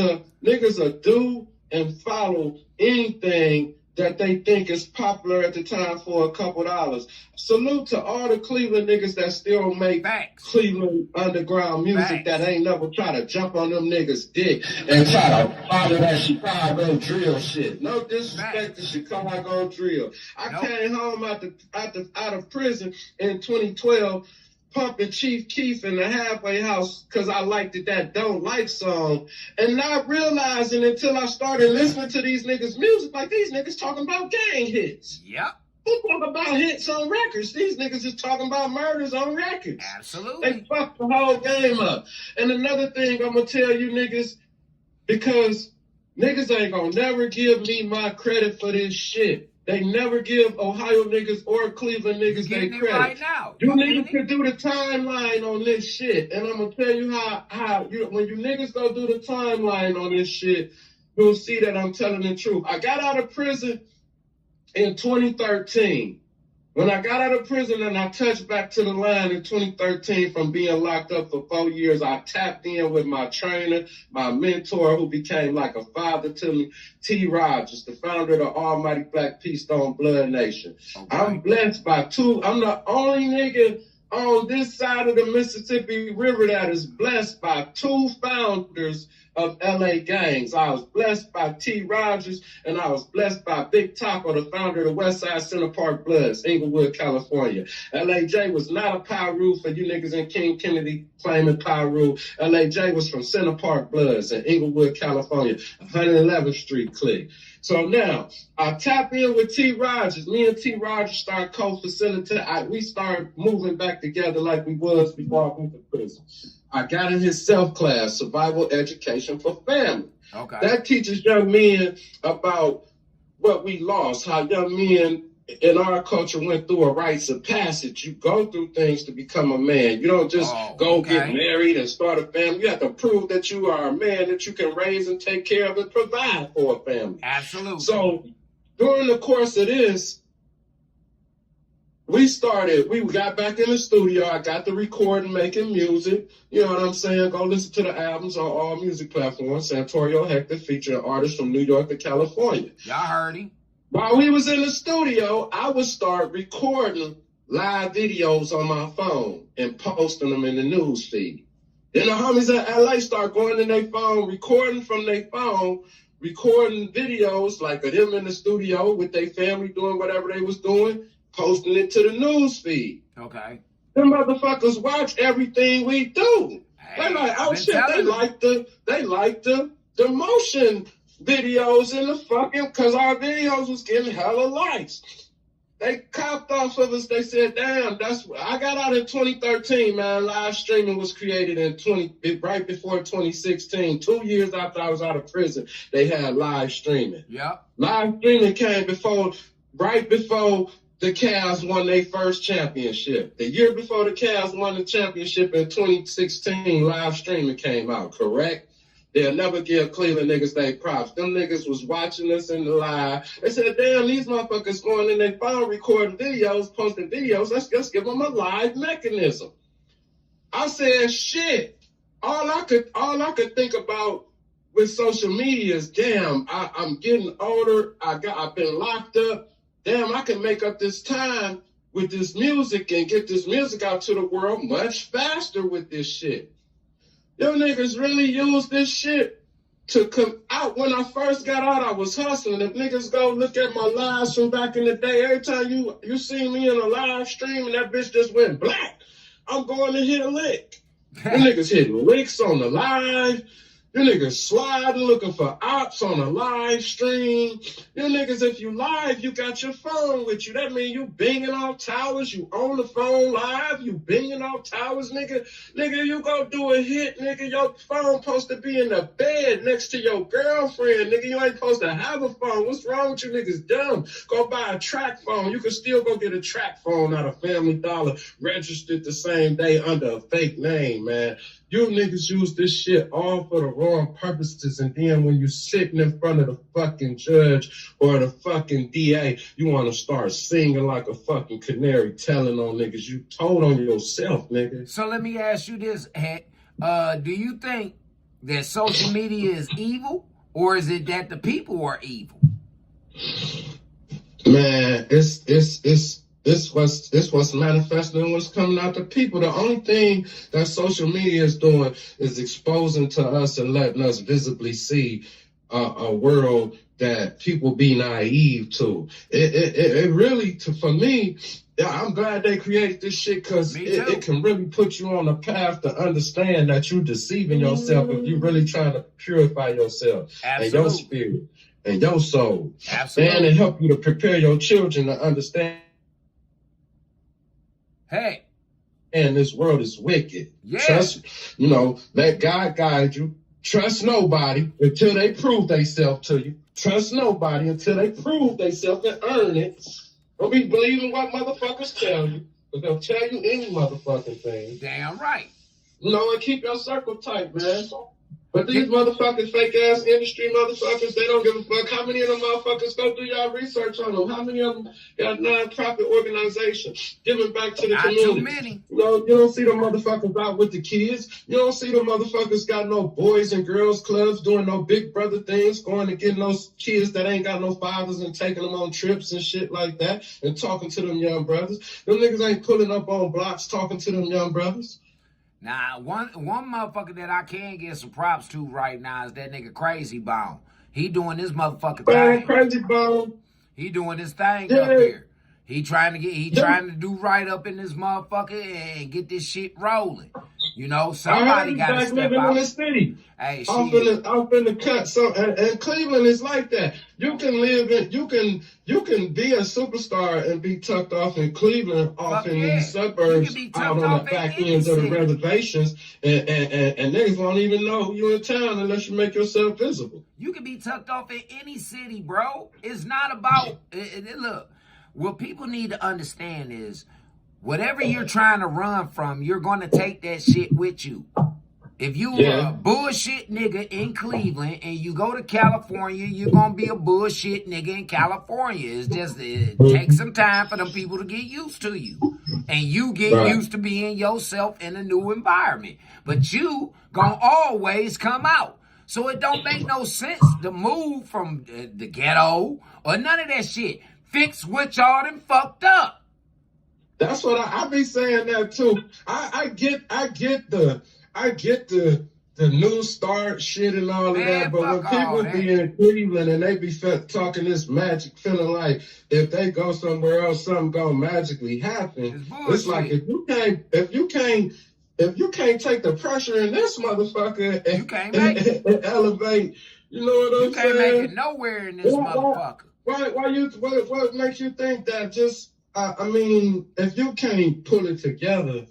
G: are do and follow anything that they think is popular at the time for a couple dollars. Salute to all the Cleveland niggas that still make Cleveland underground music that ain't never try to jump on them niggas' dick and try to follow that Chicago drill shit. No disrespect to Chicago drill. I came home out of prison in 2012 pumping Chief Keef in the Halfway House because I liked that Don't Like song, and not realizing until I started listening to these niggas' music, like these niggas talking about gang hits.
B: Yep.
G: Who talk about hits on records? These niggas is talking about murders on records.
B: Absolutely.
G: They fucked the whole game up. And another thing I'm gonna tell you niggas, because niggas ain't gonna never give me my credit for this shit. They never give Ohio niggas or Cleveland niggas their credit.
B: Right now.
G: You niggas can do the timeline on this shit. And I'm going to tell you how when you niggas go do the timeline on this shit, you'll see that I'm telling the truth. I got out of prison in 2013. When I got out of prison and I touched back to the line in 2013 from being locked up for 4 years, I tapped in with my trainer, my mentor, who became like a father to me, T. Rogers, the founder of the Almighty Black Peace Stone Blood Nation. Okay. I'm blessed by I'm the only nigga on this side of the Mississippi River that is blessed by 2 founders of LA gangs. I was blessed by T. Rogers, and I was blessed by Big Taco, the founder of the Westside Center Park Bloods, Inglewood, California. LAJ was not a Piru for you niggas in King Kennedy claiming Piru. LAJ was from Center Park Bloods in Inglewood, California, 111th Street clique. So now I tap in with T. Rogers. Me and T. Rogers start co-facilitating. We start moving back together like we was before I went to prison. I got in his self-class, Survival Education for Family.
B: Okay.
G: That teaches young men about what we lost, how young men in our culture went through a rites of passage. You go through things to become a man. You don't just get married and start a family. You have to prove that you are a man that you can raise and take care of and provide for a family.
B: Absolutely.
G: So during the course of this, we got back in the studio. I got the recording, making music. You know what I'm saying? Go listen to the albums on all music platforms. Santorio Hector featuring artists from New York to California.
B: Y'all heard him.
G: While we was in the studio, I would start recording live videos on my phone and posting them in the news feed. Then the homies at LA start going in their phone, recording from their phone, recording videos like of them in the studio with their family doing whatever they was doing, posting it to the news feed.
B: Okay.
G: Them motherfuckers watch everything we do.
B: Hey,
G: they like, oh shit, they like the motion videos in the fucking, cause our videos was getting hella likes. They copped off of us. They said, damn, I got out in 2013, man. Live streaming was created right before 2016. 2 years after I was out of prison, they had live streaming.
B: Yeah.
G: Live streaming came right before the Cavs won their first championship. The year before the Cavs won the championship in 2016, live streaming came out, correct? They'll never give Cleveland niggas their props. Them niggas was watching us in the live. They said, damn, these motherfuckers going in their phone recording videos, posting videos. Let's just give them a live mechanism. I said, shit. All I could think about with social media is, damn, I'm getting older. I've been locked up. Damn, I can make up this time with this music and get this music out to the world much faster with this shit. Them niggas really use this shit to come out. When I first got out, I was hustling. If niggas go look at my lives from back in the day, every time you see me in a live stream and that bitch just went black, I'm going to hit a lick. Them niggas hitting licks on the live. You niggas sliding, looking for ops on a live stream. You niggas, if you live, you got your phone with you. That mean you binging off towers. You on the phone live. You binging off towers, nigga. Nigga, you go do a hit, nigga. Your phone supposed to be in the bed next to your girlfriend, nigga. You ain't supposed to have a phone. What's wrong with you niggas? Dumb. Go buy a track phone. You can still go get a track phone out of Family Dollar, registered the same day under a fake name, man. You niggas use this shit all for the wrong purposes, and then when you sitting in front of the fucking judge or the fucking DA, you want to start singing like a fucking canary telling on niggas. You told on yourself, nigga.
B: So let me ask you this, Hank. Do you think that social media is evil, or is it that the people are evil?
G: Man, This was manifesting what's coming out to people. The only thing that social media is doing is exposing to us and letting us visibly see a world that people be naive to. It really, for me, I'm glad they created this shit because it can really put you on a path to understand that you're deceiving yourself if you're really trying to purify yourself and your spirit and your soul.
B: Absolutely.
G: And it help you to prepare your children to understand.
B: Hey.
G: And this world is wicked.
B: Yeah.
G: Trust, let God guide you. Trust nobody until they prove themselves to you. Trust nobody until they prove themselves and earn it. Don't be believing what motherfuckers tell you, because they'll tell you any motherfucking thing.
B: Damn right.
G: And keep your circle tight, man. But these motherfuckers, fake ass industry motherfuckers, they don't give a fuck. How many of them motherfuckers go do y'all research on them? How many of them got non-profit organizations giving back to the community?
B: Not too many.
G: You don't see them motherfuckers out with the kids. You don't see them motherfuckers got no boys and girls clubs doing no big brother things, going and getting those kids that ain't got no fathers and taking them on trips and shit like that and talking to them young brothers. Them niggas ain't pulling up on blocks talking to them young brothers.
B: Now, one motherfucker that I can give some props to right now is that nigga Crazy Bone. He doing his motherfucking
G: Man,
B: thing.
G: Crazy Bone.
B: He doing his thing
G: Yeah.
B: up here. He trying to do right up in this motherfucker and get this shit rolling. You know, somebody got to step
G: living in the
B: out.
G: city.
B: Hey,
G: Off
B: shit.
G: in the cut. So and Cleveland is like that. You can live in you can be a superstar and be tucked off in Cleveland, off
B: Fuck
G: in
B: yeah.
G: these
B: You
G: suburbs,
B: can be
G: out
B: tucked
G: on
B: off
G: the
B: in
G: back
B: any
G: ends of the
B: city.
G: reservations, and niggas won't even know you in town unless you make yourself visible.
B: You can be tucked off in any city, bro. It's not about look. What people need to understand is whatever you're trying to run from, you're going to take that shit with you. If you
G: Yeah.
B: a bullshit nigga in Cleveland and you go to California, you're going to be a bullshit nigga in California. It's just, it takes some time for them people to get used to you. And you get
G: Right.
B: used to being yourself in a new environment. But you going to always come out. So it don't make no sense to move from the ghetto or none of that shit. Fix what y'all done fucked up.
G: That's what I be saying that too. I get the new start shit and all of
B: Man,
G: that, but when
B: fuck all
G: people
B: that.
G: be in Cleveland and they be talking this magic, feeling like if they go somewhere else, something gonna magically happen.
B: It's
G: It's like
B: bullshit.
G: if you can't take the pressure in this motherfucker
B: You can't make it.
G: and elevate, you know what I'm
B: You can't
G: saying?
B: make it nowhere in this
G: Why-
B: motherfucker.
G: What makes you think that just, I mean, if you can't pull it together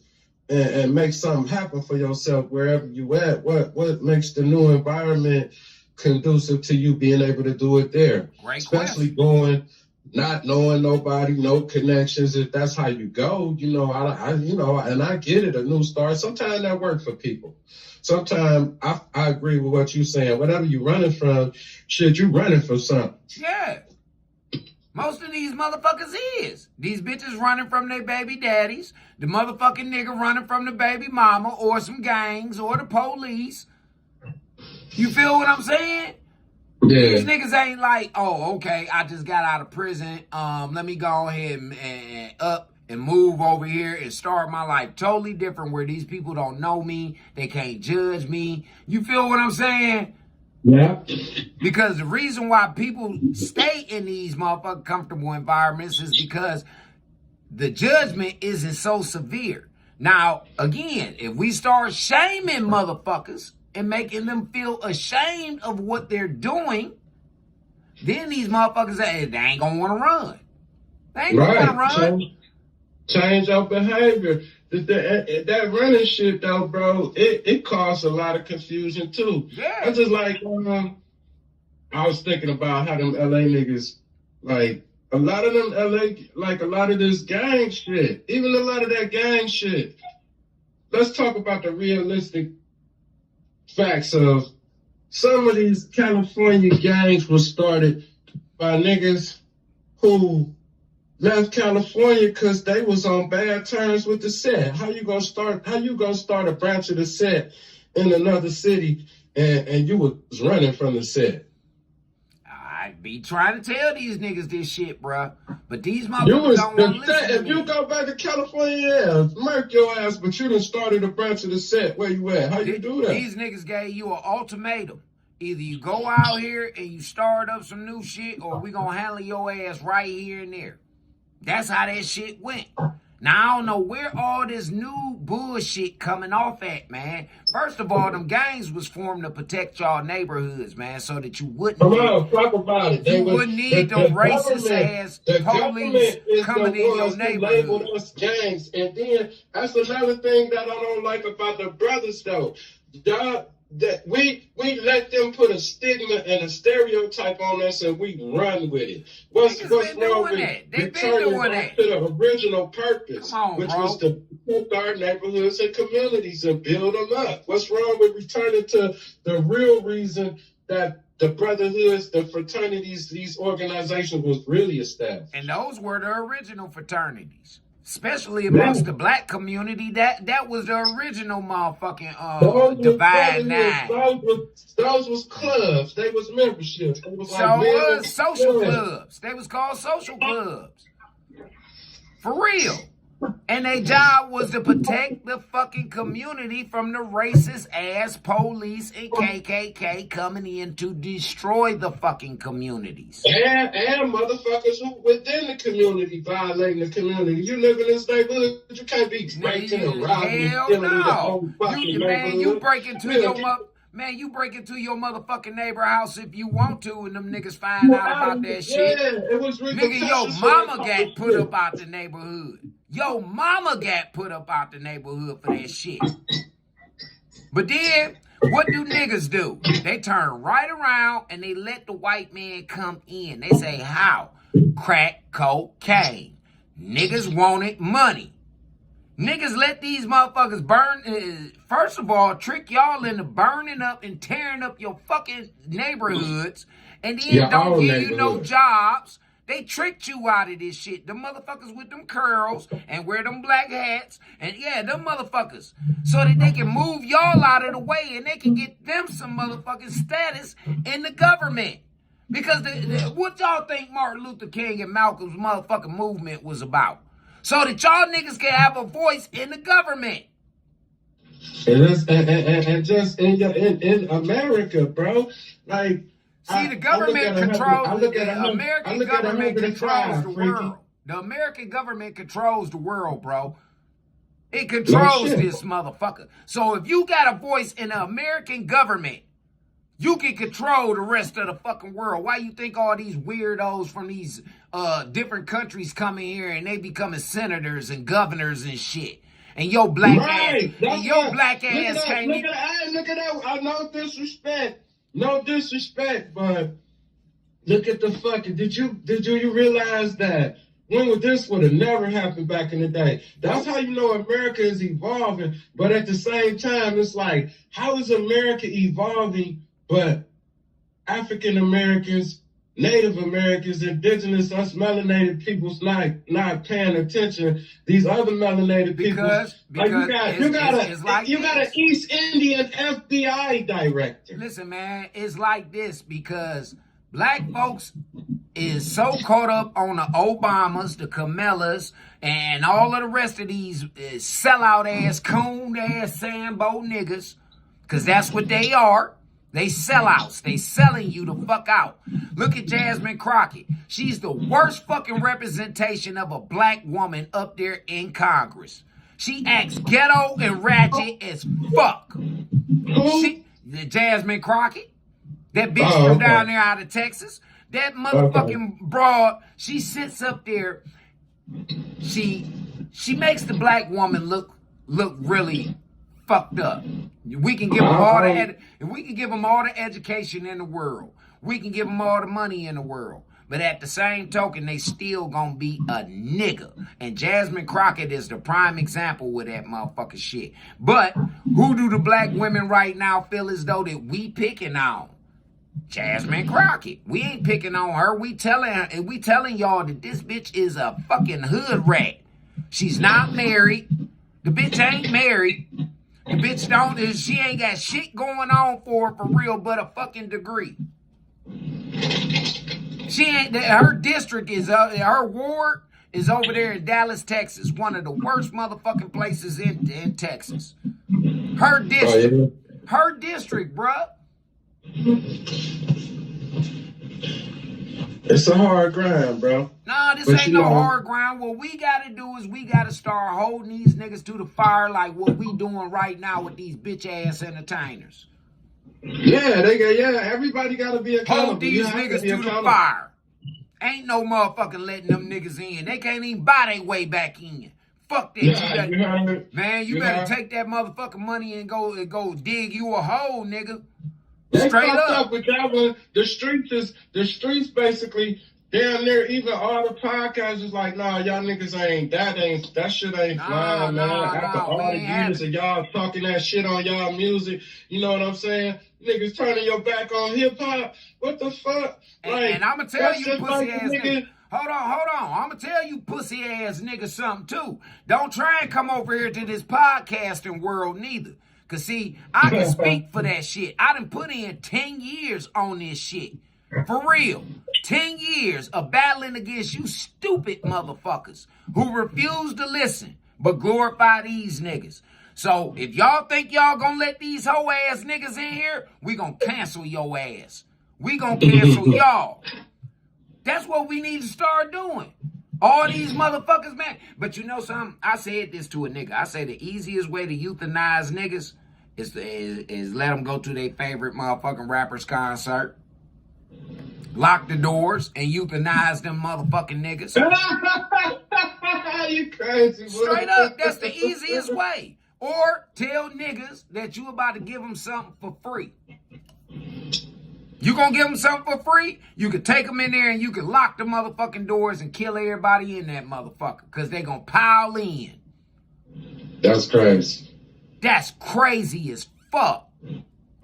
G: and make something happen for yourself wherever you at, what makes the new environment conducive to you being able to do it there?
B: Great
G: Especially
B: question.
G: going, not knowing nobody, no connections. If that's how you go, you know, and I get it, a new start. Sometimes that works for people. Sometimes I agree with what you're saying. Whatever you running from, shit, you running for something.
B: Yeah. Most of these motherfuckers is. These bitches running from their baby daddies. The motherfucking nigga running from the baby mama or some gangs or the police. You feel what I'm saying? These niggas ain't like, oh, okay, I just got out of prison. Let me go ahead and up and move over here and start my life totally different where these people don't know me. They can't judge me. You feel what I'm saying?
G: Yeah.
B: Because the reason why people stay in these motherfucking comfortable environments is because the judgment isn't so severe. Now, again, if we start shaming motherfuckers and making them feel ashamed of what they're doing, then these motherfuckers they ain't gonna want to run. They ain't gonna want to run.
G: Change your behavior. That running shit though, bro, it caused a lot of confusion too.
B: Yeah.
G: I just like I was thinking about how them LA niggas, like a lot of them LA, like a lot of this gang shit, even a lot of that gang shit. Let's talk about the realistic facts of some of these California gangs was started by niggas who left California because they was on bad terms with the set. How you gonna start a branch of the set in another city and you was running from the set?
B: I be trying to tell these niggas this shit, bruh. But these
G: You
B: motherfuckers
G: was
B: don't want to listen to
G: if you
B: me.
G: go back to California, yeah, murk your ass, but you done started a branch of the set. Where you at? How you do that?
B: These niggas gave you an ultimatum. Either you go out here and you start up some new shit, or we gonna handle your ass right here and there. That's how that shit went. Now, I don't know where all this new bullshit coming off at, man. First of all, them gangs was formed to protect y'all neighborhoods, man, so that you wouldn't
G: Come on, talk about it.
B: you wouldn't need them racist ass
G: the
B: police
G: government is
B: coming
G: the
B: in your
G: ones who labeled
B: neighborhood.
G: us gangs. And then that's another thing that I don't like about the brothers though. That we let them put a stigma and a stereotype on us and we run with it. What's
B: Niggas
G: wrong
B: been doing
G: with
B: that. They been
G: returning
B: doing
G: back
B: that.
G: to the original purpose,
B: Come on,
G: which
B: bro.
G: was to protect our neighborhoods and communities and build them up? What's wrong with returning to the real reason that the brotherhoods, the fraternities, these organizations was really established?
B: And those were the original fraternities. Especially amongst the black community. That was the original motherfucking Divine Nine.
G: Those was clubs. They was memberships. They was
B: So
G: like
B: was social
G: yeah.
B: clubs. They was called social clubs. For real. And their job was to protect the fucking community from the racist ass police and KKK coming in to destroy the fucking communities.
G: And motherfuckers who within the community violating the community. You live in this neighborhood, you can't be breaking and robbing and
B: Hell
G: stealing in the
B: no.
G: whole fucking neighborhood.
B: You break into your you break into your motherfucking neighbor house if you want to, and them niggas find out about that shit.
G: It was
B: Nigga, your mama got put up out the neighborhood. Your mama got put up out the neighborhood for that shit. But then, what do niggas do? They turn right around and they let the white man come in. They say, how? Crack cocaine. Niggas wanted money. Niggas let these motherfuckers burn. First of all, trick y'all into burning up and tearing up your fucking neighborhoods. And then don't give you no jobs. They tricked you out of this shit. The motherfuckers with them curls and wear them black hats. And yeah, them motherfuckers. So that they can move y'all out of the way and they can get them some motherfucking status in the government. Because what y'all think Martin Luther King and Malcolm's motherfucking movement was about? So that y'all niggas can have a voice in the government.
G: And just in America, bro. Like,
B: see, the government controls the American government controls the world. The American government controls the world, bro. It controls this motherfucker. So if you got a voice in the American government, you can control the rest of the fucking world. Why you think all these weirdos from these different countries come in here and they becoming senators and governors and shit? And your black ass, can't.
G: Look at that. I no disrespect, but look at the fucking. Did you realize that this would have never happened back in the day? That's how you know America is evolving. But at the same time, it's like, how is America evolving? But African Americans, Native Americans, indigenous, us melanated people's not paying attention. These other melanated people, you got an East Indian FBI director.
B: Listen, man, it's like this because black folks is so caught up on the Obamas, the Camalas, and all of the rest of these sellout ass, coon ass, Sambo niggas, because that's what they are. They sellouts. They selling you the fuck out. Look at Jasmine Crockett. She's the worst fucking representation of a black woman up there in Congress. She acts ghetto and ratchet as fuck. Jasmine Crockett, that bitch from down there out of Texas, that motherfucking broad, she sits up there. She makes the black woman look really fucked up. We can give them all the education in the world. We can give them all the money in the world. But at the same token, they still gonna be a nigga. And Jasmine Crockett is the prime example with that motherfucking shit. But who do the black women right now feel as though that we picking on? Jasmine Crockett. We ain't picking on her. We telling y'all that this bitch is a fucking hood rat. She's not married. The bitch ain't married. The bitch she ain't got shit going on for real but a fucking degree. She ain't, her district is, her ward is over there in Dallas, Texas. One of the worst motherfucking places in Texas. Her district, bruh.
G: It's a hard grind, bro.
B: Nah, this ain't no hard grind. What we gotta do is we gotta start holding these niggas to the fire like what we doing right now with these bitch ass entertainers.
G: Yeah, everybody gotta be accountable.
B: Hold these niggas to the fire. Ain't no motherfucking letting them niggas in. They can't even buy their way back in. Fuck that. You better take that motherfucking money and go dig you a hole, nigga. Straight up.
G: With that one, the streets basically damn near even all the podcasts is like, nah, y'all niggas that shit ain't flying, man. After all the years of y'all talking that shit on y'all music, you know what I'm saying? Niggas turning your back on hip hop. What the fuck?
B: And I'ma tell you, pussy ass nigga. Hold on. I'ma tell you, pussy ass nigga, something too. Don't try and come over here to this podcasting world neither. Cause see, I can speak for that shit. I done put in 10 years on this shit. For real. 10 years of battling against you stupid motherfuckers who refuse to listen but glorify these niggas. So if y'all think y'all gonna let these hoe ass niggas in here, we gonna cancel your ass. We gonna cancel y'all. That's what we need to start doing. All these motherfuckers, man. But you know something? I said this to a nigga. I say the easiest way to euthanize niggas is let them go to their favorite motherfucking rapper's concert. Lock the doors and euthanize them motherfucking niggas.
G: You crazy, bro.
B: Straight up, that's the easiest way. Or tell niggas that you about to give them something for free. You gonna give them something for free? You could take them in there and you could lock the motherfucking doors and kill everybody in that motherfucker. Because they gonna pile in.
G: That's crazy.
B: That's crazy as fuck.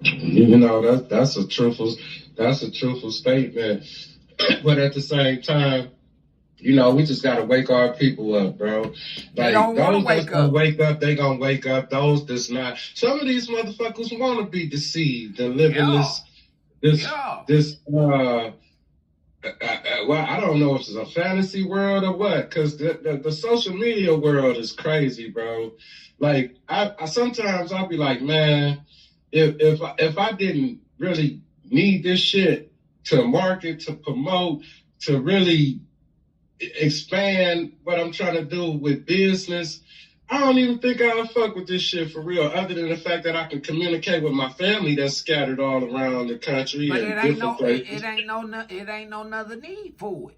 G: You know, that's a truthful statement. But at the same time, you know, we just gotta wake our people up, bro. Like,
B: They don't want to wake up.
G: Wake up, they gonna wake up. Those that's not. Some of these motherfuckers want to be deceived and live in this. Well, I don't know if it's a fantasy world or what, because the social media world is crazy, bro. Like, I sometimes I'll be like, man, if I didn't really need this shit to market, to promote, to really expand what I'm trying to do with business, I don't even think I'll fuck with this shit for real, other than the fact that I can communicate with my family that's scattered all around the country
B: But
G: and
B: it ain't
G: different
B: no,
G: places.
B: it ain't no another need for it.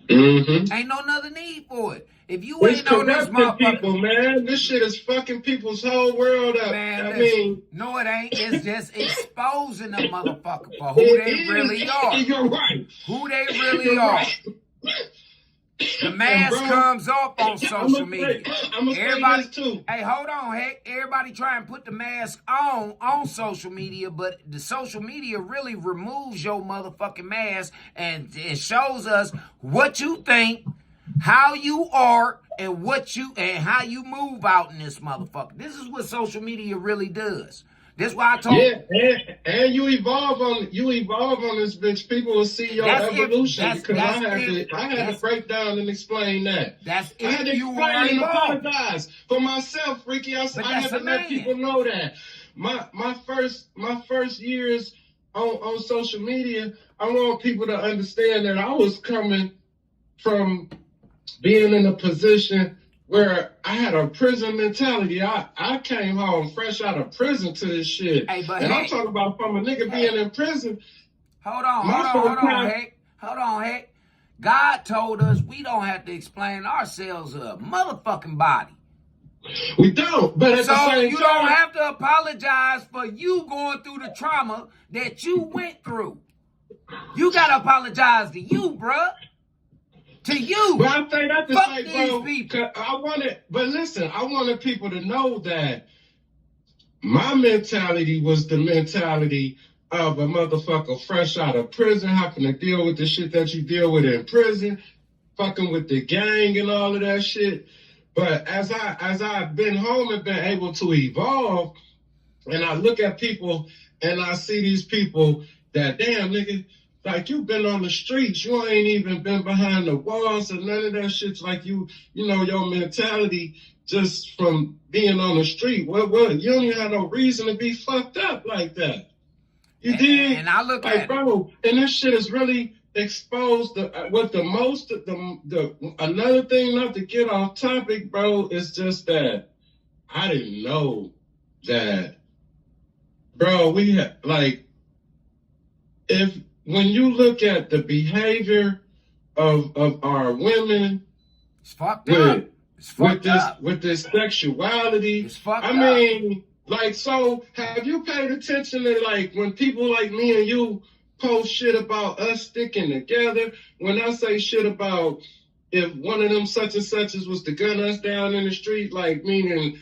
G: Mm-hmm.
B: Ain't no another need for it. If you
G: It's
B: ain't on this
G: corrupting
B: motherfucker,
G: people, man. This shit is fucking people's whole world up.
B: man, no, it ain't. It's just exposing the motherfucker for who
G: it
B: they
G: is.
B: really are.
G: You're right.
B: Who they really
G: You're
B: are.
G: right.
B: The mask
G: bro,
B: comes off on social media.
G: I'm gonna say
B: Everybody,
G: this too.
B: hey, hold on, hey, everybody try and put the mask on social media, but the social media really removes your motherfucking mask and it shows us what you think, how you are, and how you move out in this motherfucker. This is what social media really does. This is why I told
G: Yeah, and you evolve on this bitch. People will see your evolution because I had to break down and explain that.
B: That's
G: I had to
B: if you
G: explain
B: are
G: and
B: involved.
G: apologize for myself, Ricky. I had to let people know that. My first years on social media, I want people to understand that I was coming from being in a position where I had a prison mentality. I came home fresh out of prison to this shit.
B: Hey, but
G: I'm talking about from a nigga being in prison.
B: Hold on, heck. God told us we don't have to explain ourselves a motherfucking body.
G: We don't, but at the
B: So
G: same
B: you
G: time,
B: don't have to apologize for you going through the trauma that you went through. You gotta apologize to you, bruh. To you.
G: But I say that to
B: Fuck
G: say,
B: these
G: bro,
B: people.
G: I wanted people to know that my mentality was the mentality of a motherfucker fresh out of prison, having to deal with the shit that you deal with in prison, fucking with the gang and all of that shit. But as I've been home and been able to evolve, and I look at people and I see these people that, damn, nigga, like, you've been on the streets. You ain't even been behind the walls and none of that shit's like you know, your mentality just from being on the street. What? You don't even have no reason to be fucked up like that. You did?
B: And I look
G: like,
B: at
G: bro, and this shit is really exposed. Another thing, not to get off topic, bro, is just that I didn't know that, bro, we had, like, when you look at the behavior of our women,
B: it's fucked up. It's fucked up.
G: With this sexuality,
B: It's fucked
G: I
B: up.
G: mean, like, so have you paid attention to, like, when people like me and you post shit about us sticking together? When I say shit about if one of them such and suches was to gun us down in the street, like, meaning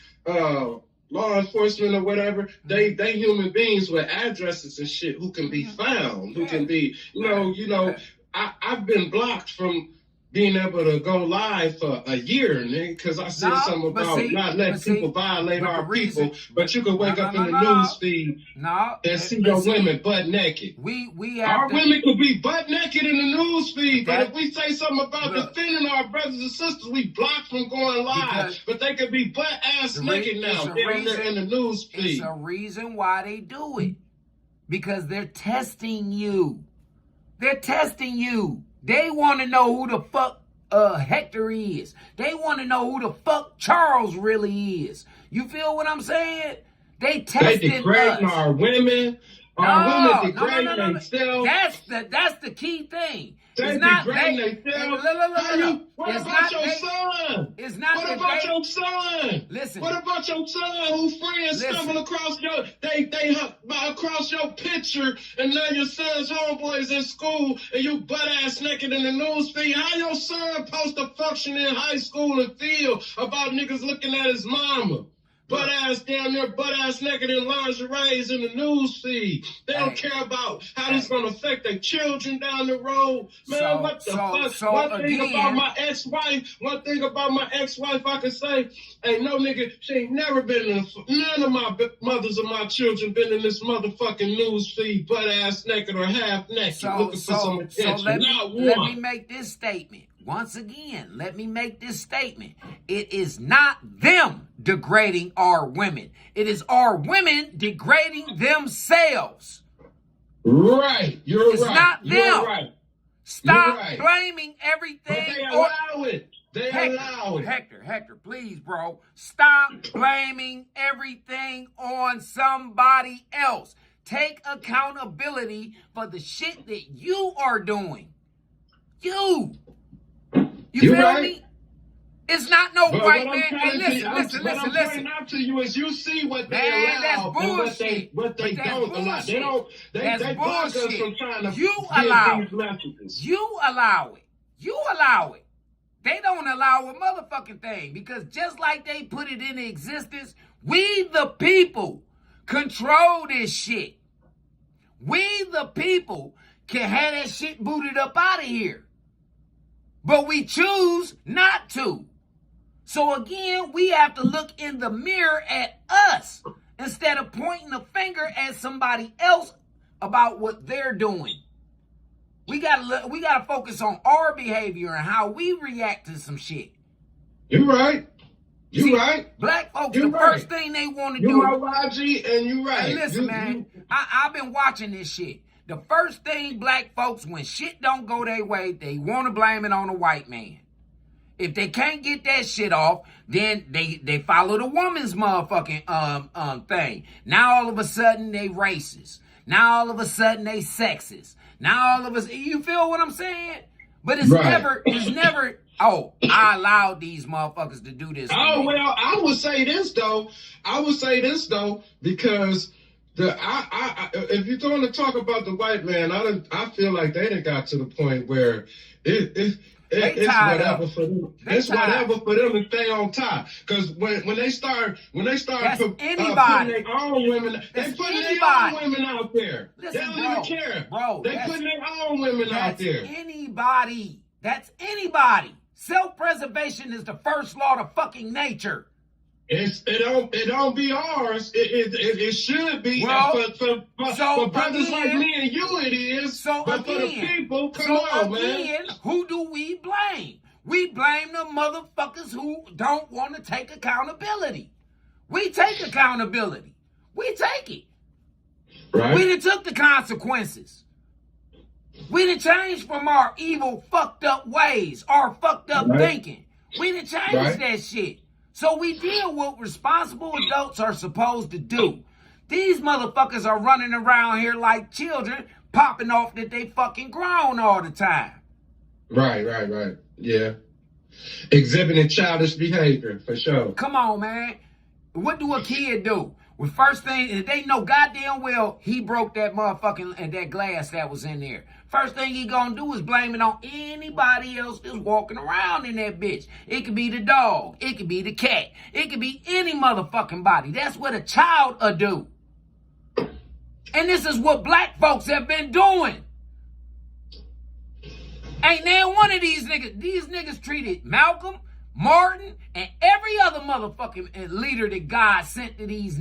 G: law enforcement or whatever, they human beings with addresses and shit who can be found, who can be, you know, I've been blocked from being able to go live for a year, nigga, because I said
B: No,
G: something
B: but
G: about
B: see-
G: not letting
B: but see,
G: people violate
B: but the
G: our
B: reason-
G: people. But you can wake
B: No,
G: up
B: no,
G: in
B: no,
G: the
B: no.
G: news feed
B: No,
G: and see
B: but
G: your
B: see,
G: women butt naked.
B: we have
G: Our
B: to,
G: women could be butt naked in the news feed, but
B: That-
G: if we say something about
B: Look.
G: defending our brothers and sisters, we block from going live.
B: Because-
G: But they could be butt ass
B: The
G: naked
B: re-
G: now
B: it's a
G: down there
B: reason-
G: in the news
B: it's
G: feed.
B: a reason why they do it. Because they're testing you. They're testing you. They want to know who the fuck Hector is. They want to know who the fuck Charles really is. You feel what I'm saying? They
G: They
B: tested
G: degrading
B: us.
G: our women. Our women degrading themselves.
B: That's the key thing.
G: They
B: It's not
G: degrading
B: they.
G: themselves.
B: Look.
G: What
B: It's
G: about
B: not
G: your
B: they.
G: son?
B: It's not
G: What
B: that
G: about
B: they-
G: your son?
B: Listen.
G: What about your son whose friends
B: Listen.
G: stumble across your across your picture, and now your son's homeboys in school, and you butt ass naked in the news feed? How your son supposed to function in high school and feel about niggas looking at his mama? Butt ass down there, butt ass naked in lingeries in the news feed. They don't
B: Hey.
G: care about how this gonna affect their children down the road. Man,
B: So-
G: what the
B: so-
G: fuck?
B: so
G: One thing
B: again-
G: about my ex-wife, I can say, ain't no nigga, she ain't never been in none of my mothers of my children been in this motherfucking news feed, butt ass naked or half naked, looking for some attention.
B: let
G: Not
B: me
G: one.
B: make this statement. Once again, let me make this statement. It is not them degrading our women. It is our women degrading themselves.
G: Right, you're
B: It's
G: right.
B: not
G: You're
B: them.
G: right.
B: Stop
G: right.
B: blaming
G: But
B: everything
G: they
B: on
G: allow it. They allow it.
B: Hector, please, bro. Stop blaming everything on somebody else. Take accountability for the shit that you are doing. You
G: You're
B: feel
G: right.
B: me? It's not no
G: But
B: white
G: what
B: man.
G: I'm
B: Hey,
G: trying
B: listen,
G: to,
B: listen.
G: What I'm pointing out to you is you see what they
B: Man, that's
G: allow and
B: bullshit.
G: what they
B: But that's
G: don't allow. They don't.
B: That's
G: They block us
B: bullshit.
G: from trying to
B: You
G: get
B: allow
G: these messages.
B: You allow it. You allow it. They don't allow a motherfucking thing because just like they put it into existence, we the people control this shit. We the people can have that shit booted up out of here. But we choose not to. So again, we have to look in the mirror at us instead of pointing a finger at somebody else about what they're doing. We gotta focus on our behavior and how we react to some shit.
G: You're right. You're
B: See,
G: right.
B: Black folks,
G: You're
B: the
G: right.
B: first thing they want to
G: You're
B: do.
G: my YG, and you're right.
B: Hey, listen, man. I've been watching this shit. The first thing black folks, when shit don't go their way, they want to blame it on a white man. If they can't get that shit off, then they follow the woman's motherfucking thing. Now all of a sudden they racist. Now all of a sudden they sexist. Now all of us, you feel what I'm saying? But it's
G: Right.
B: never. Oh, I allowed these motherfuckers to do this. to
G: Oh
B: me.
G: well, I would say this though, because if you're going to talk about the white man, I feel like they done got to the point where it's
B: tied
G: whatever
B: up.
G: for them.
B: They
G: It's
B: tied.
G: whatever for them to stay on top. Because when they start
B: That's
G: putting
B: anybody.
G: their own women, they
B: That's
G: putting their
B: anybody.
G: own women out there.
B: Listen,
G: they don't
B: bro,
G: even care.
B: bro,
G: They
B: that's-
G: putting their own women out
B: That's
G: there.
B: anybody. That's anybody. Self-preservation is the first law of fucking nature.
G: It don't be ours. It should be.
B: Well,
G: For brothers like
B: again-
G: me and you, it is.
B: So
G: but for the
B: again,
G: people, come on, man.
B: who do we blame? We blame the motherfuckers who don't want to take accountability. We take accountability. We take it.
G: Right?
B: We done took the consequences. We done changed from our evil, fucked up ways, our fucked up
G: Right.
B: thinking. We done changed
G: Right.
B: that shit. So we did what responsible adults are supposed to do. These motherfuckers are running around here like children, popping off that they fucking grown all the time.
G: Right. Yeah. Exhibiting childish behavior, for sure.
B: Come on, man. What do a kid do? Well, first thing, they know goddamn well he broke that motherfucking that glass that was in there. First thing he gonna do is blame it on anybody else that's walking around in that bitch. It could be the dog. It could be the cat. It could be any motherfucking body. That's what a child will do. And this is what black folks have been doing. Ain't now one of these niggas treated Malcolm, Martin, and every other motherfucking leader that God sent to these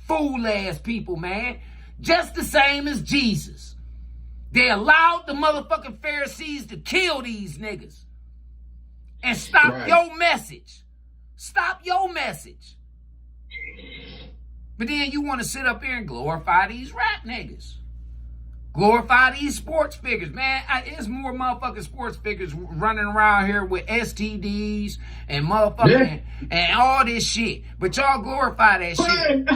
B: fool-ass people, man, just the same as Jesus. They allowed the motherfucking Pharisees to kill these niggas and stop your message. Stop your message. But then you want to sit up here and glorify these rap niggas. Glorify these sports figures. Man, there's more motherfucking sports figures running around here with STDs and motherfucking and all this shit. But y'all glorify that shit.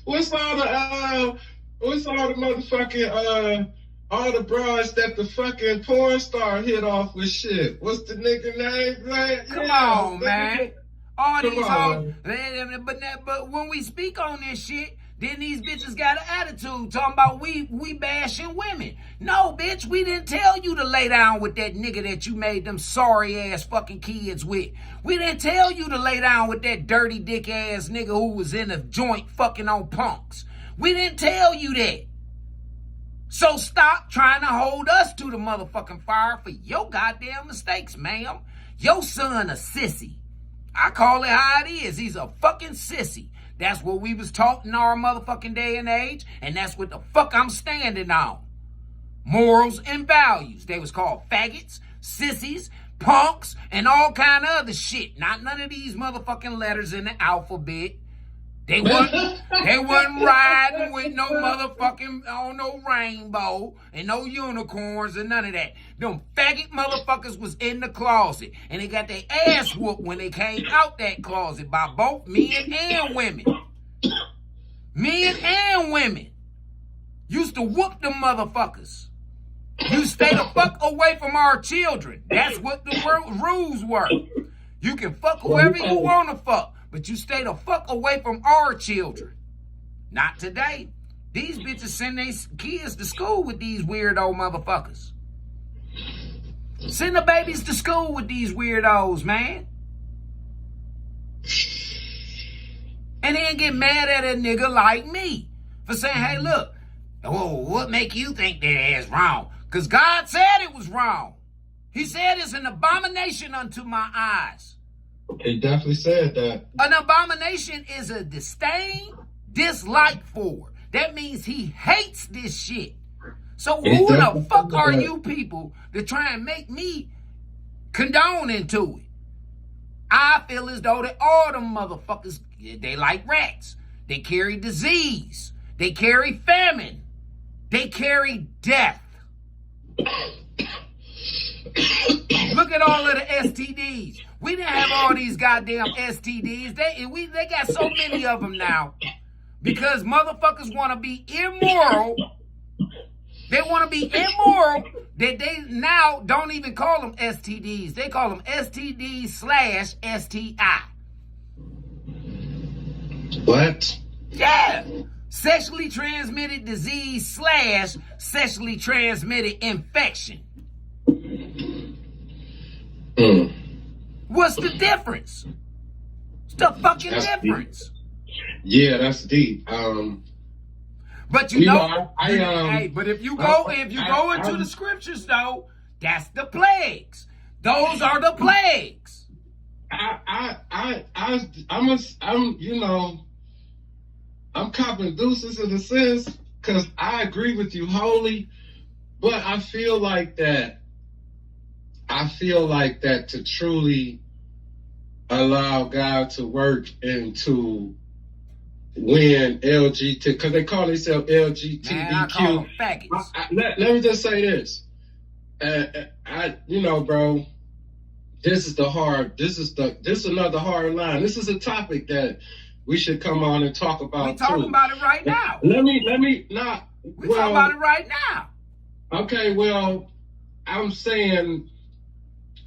G: What's all the motherfucking all the bras that the fucking porn star hit off with shit? What's the nigga name? Like,
B: come on, man. All these hoes. But when we speak on this shit, then these bitches got an attitude talking about we bashing women. No, bitch, we didn't tell you to lay down with that nigga that you made them sorry ass fucking kids with. We didn't tell you to lay down with that dirty dick ass nigga who was in a joint fucking on punks. We didn't tell you that. So stop trying to hold us to the motherfucking fire for your goddamn mistakes, ma'am. Your son a sissy. I call it how it is. He's a fucking sissy. That's what we was taught in our motherfucking day and age, and that's what the fuck I'm standing on. Morals and values. They was called faggots, sissies, punks, and all kind of other shit. Not none of these motherfucking letters in the alphabet. They wasn't riding with no motherfucking on no rainbow and no unicorns and none of that. Them faggot motherfuckers was in the closet and they got their ass whooped when they came out that closet by both men and women. Men and women used to whoop them motherfuckers. You stay the fuck away from our children. That's what the rules were. You can fuck whoever you want to fuck. But you stay the fuck away from our children. Not today. These bitches send their kids to school with these weirdo motherfuckers. Send the babies to school with these weirdos, man. And then get mad at a nigga like me for saying, hey, look, what make you think that is wrong? Because God said it was wrong. He said it's an abomination unto my eyes.
G: He definitely said that.
B: An abomination is a disdain, dislike for. That means he hates this shit. So who the fuck are you people to try and make me condone into it? I feel as though that all them motherfuckers, they like rats. They carry disease. They carry famine. They carry death. Look at all of the STDs. We didn't have all these goddamn STDs. They got so many of them now because motherfuckers want to be immoral. They want to be immoral that they now don't even call them STDs. They call them STD/STI.
G: What?
B: Yeah. Sexually transmitted disease / sexually transmitted infection. What's the difference? What's the fucking difference?
G: Deep. Yeah, that's deep.
B: But you know, but if you go into the scriptures though, that's the plagues. Those are the plagues.
G: I'm copping deuces in a sense because I agree with you wholly, but I feel like that to truly allow God to work and to win LGBT, because they call themselves LGBTQ.
B: Man, I call them faggots.
G: Let me just say this. Bro, this is another hard line. This is a topic that we should come on and talk about.
B: We're talking about it right now.
G: We're talking
B: about it right now.
G: Okay, well, I'm saying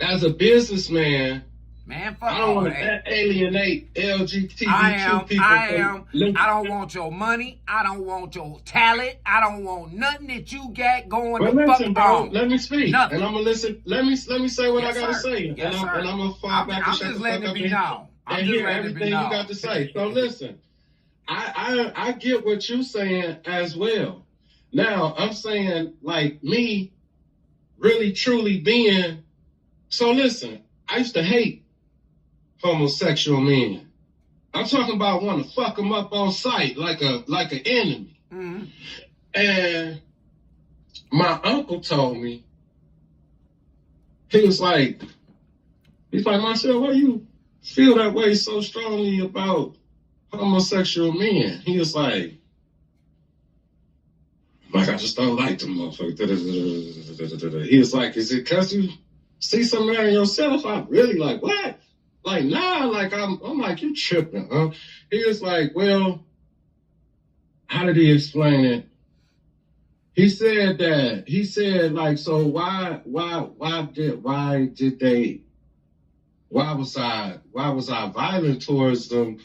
G: as a businessman,
B: man, fuck
G: I don't want to alienate LGBTQ people.
B: I don't want your money. I don't want your talent. I don't want nothing that you got going to
G: listen,
B: fuck
G: bro,
B: on.
G: let me speak.
B: Nothing.
G: And I'm going to listen. Let me say what I got to say.
B: Yes,
G: and I'm going to fall back and shut the fuck up and hear everything you got to say. So listen, I get what you're saying as well. Now, I'm saying, like me, really truly being. So listen, I used to hate homosexual men. I'm talking about want to fuck them up on sight like an enemy.
B: Mm-hmm.
G: And my uncle told me, he's like, Marcel, why you feel that way so strongly about homosexual men? He was like, I just don't like them motherfuckers. He was like, is it because you see something in yourself? I'm really like, what? Like, nah, like, I'm like, you tripping, huh? He was like, well, how did he explain it? He said like, so why was I violent towards them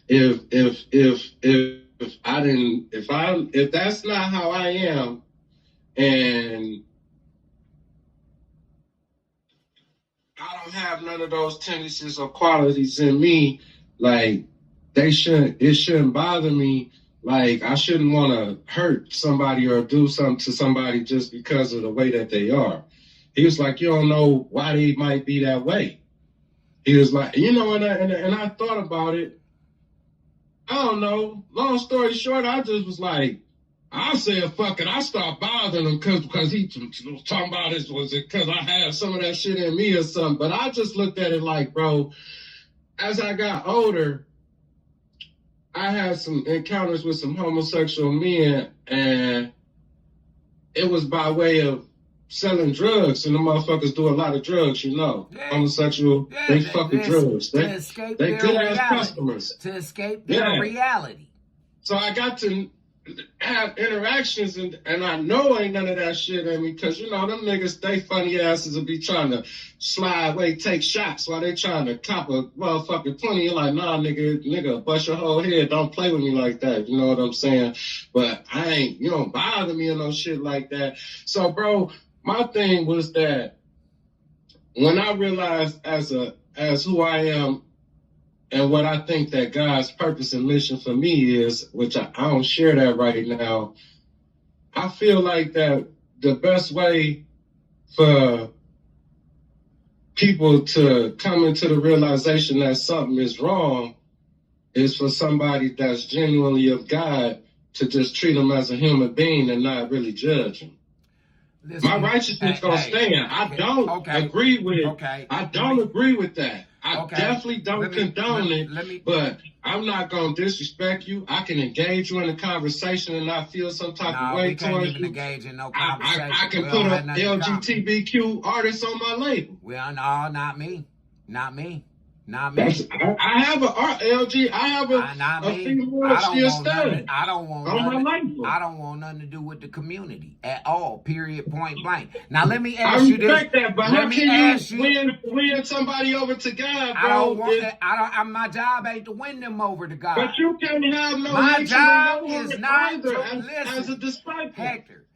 G: if that's not how I am, and I don't have none of those tendencies or qualities in me, like it shouldn't bother me. Like, I shouldn't want to hurt somebody or do something to somebody just because of the way that they are. He was like, you don't know why they might be that way. He was like, and I thought about it. I don't know. Long story short, I just was like, I said, fuck it. I stopped bothering him because he was talking about this. Was it because I had some of that shit in me or something? But I just looked at it like, bro, as I got older, I had some encounters with some homosexual men, and it was by way of selling drugs, and the motherfuckers do a lot of drugs, Yeah. Homosexual, they fucking drugs. They good ass customers.
B: To escape their reality.
G: So I got to have interactions, and I know ain't none of that shit in me, because them niggas, they funny asses will be trying to slide away, take shots while they trying to cop a motherfucking 20. You're like, nah, nigga, bust your whole head. Don't play with me like that. You know what I'm saying? But I ain't, you don't bother me or no shit like that. So, bro, my thing was that when I realized as who I am and what I think that God's purpose and mission for me is, which I don't share that right now, I feel like that the best way for people to come into the realization that something is wrong is for somebody that's genuinely of God to just treat them as a human being and not really judge them. Listen, my righteousness gonna stand. I don't agree with it. I don't agree with that. I definitely don't condone it, but I'm not going to disrespect you. I can engage you in a conversation and not feel some type of way towards you.
B: Engage in no conversation.
G: I can put up LGBTQ artists on my label.
B: Well, no, not me. Not me.
G: I have a LG. I have a female still studying.
B: I don't want nothing to do with the community at all. Period. Point blank. Now let me ask you this. I respect that,
G: but how can you win somebody over to God, bro?
B: I don't want that. My job ain't to win them over to God.
G: But you can't have no.
B: My job is not
G: as a disciple.
B: Hector.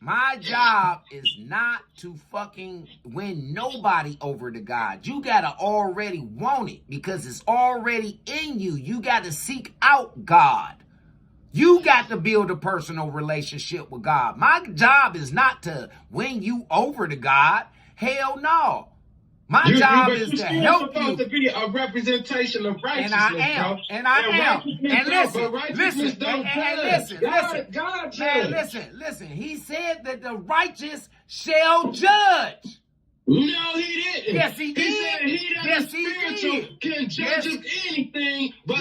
B: My job is not to fucking win nobody over to God. You gotta already want it because it's already in you. You gotta seek out God. You got to build a personal relationship with God. My job is not to win you over to God. Hell no. My job is to help you.
G: Supposed to be a representation of righteousness,
B: and I am. And listen.
G: God,
B: listen. He said that the righteous shall judge.
G: No, he didn't.
B: Yes, he did.
G: He said he that is spiritual can judge of anything, but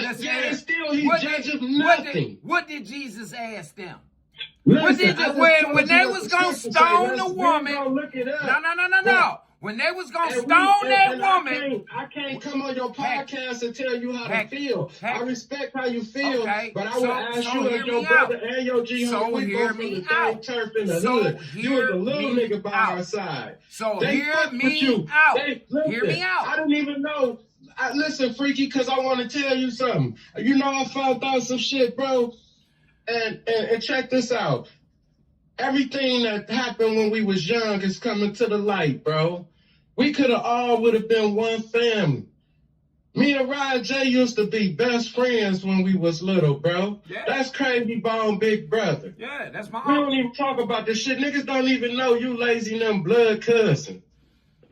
G: still he judges nothing.
B: What did Jesus ask them?
G: When
B: they was going to stone the woman. No. When they was going to stone that woman.
G: I can't come on your podcast and tell you how to feel. I respect how you feel, but I will ask you and your brother and your G, we both from the same turf in the hood. You was the little nigga by our side.
B: So hear me out. Hear me out.
G: I didn't even know. Listen, Freaky, because I want to tell you something. I found out some shit, bro. And check this out. Everything that happened when we was young is coming to the light, bro. We could have all would have been one family. Me and Ryan J used to be best friends when we was little, bro.
B: Yeah.
G: That's Crazy Bone Big Brother.
B: Yeah, that's my
G: We
B: uncle.
G: don't even talk about this shit. Niggas don't even know you lazy them blood cousin.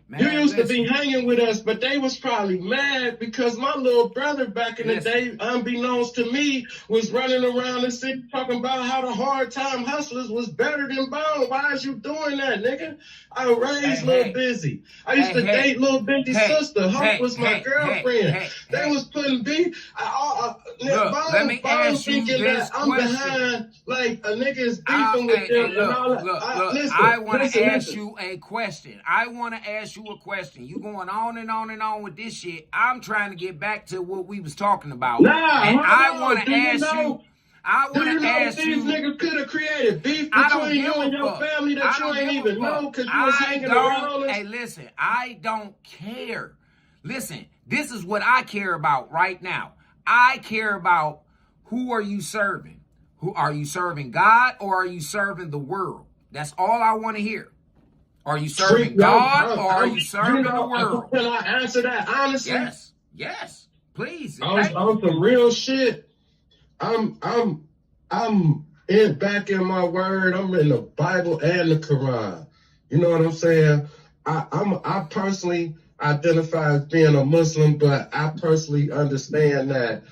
B: Man,
G: You used to
B: listen.
G: be hanging with us, but they was probably mad because my little brother back in the day, unbeknownst to me, was running around the city talking about how the hard time hustlers was better than Bone. Why is you doing that, nigga? I raised Lil Busy. I used to date Lil Busy's sister. Hope was my girlfriend. They was putting beef.
B: Let me ask you
G: thinking
B: this
G: that I'm
B: question.
G: behind, like a nigga is beefing with them.
B: Look, I want to ask you a question. I want to ask you a question. You going on and on and on with this shit. I'm trying to get back to what we was talking about. And I want to ask you. I want to ask you.
G: These niggas could have created beef between you and your family that you ain't even know because you was hanging around.
B: Hey, listen, I don't care. Listen, this is what I care about right now. I care about who are you serving? Who are you serving, God, or are you serving the world? That's all I want to hear. Are you serving God or are you serving the world?
G: Can I answer that honestly?
B: Yes, please.
G: On some real shit. I'm back in my word. I'm in the Bible and the Quran. You know what I'm saying? I personally identify as being a Muslim, but I personally understand that.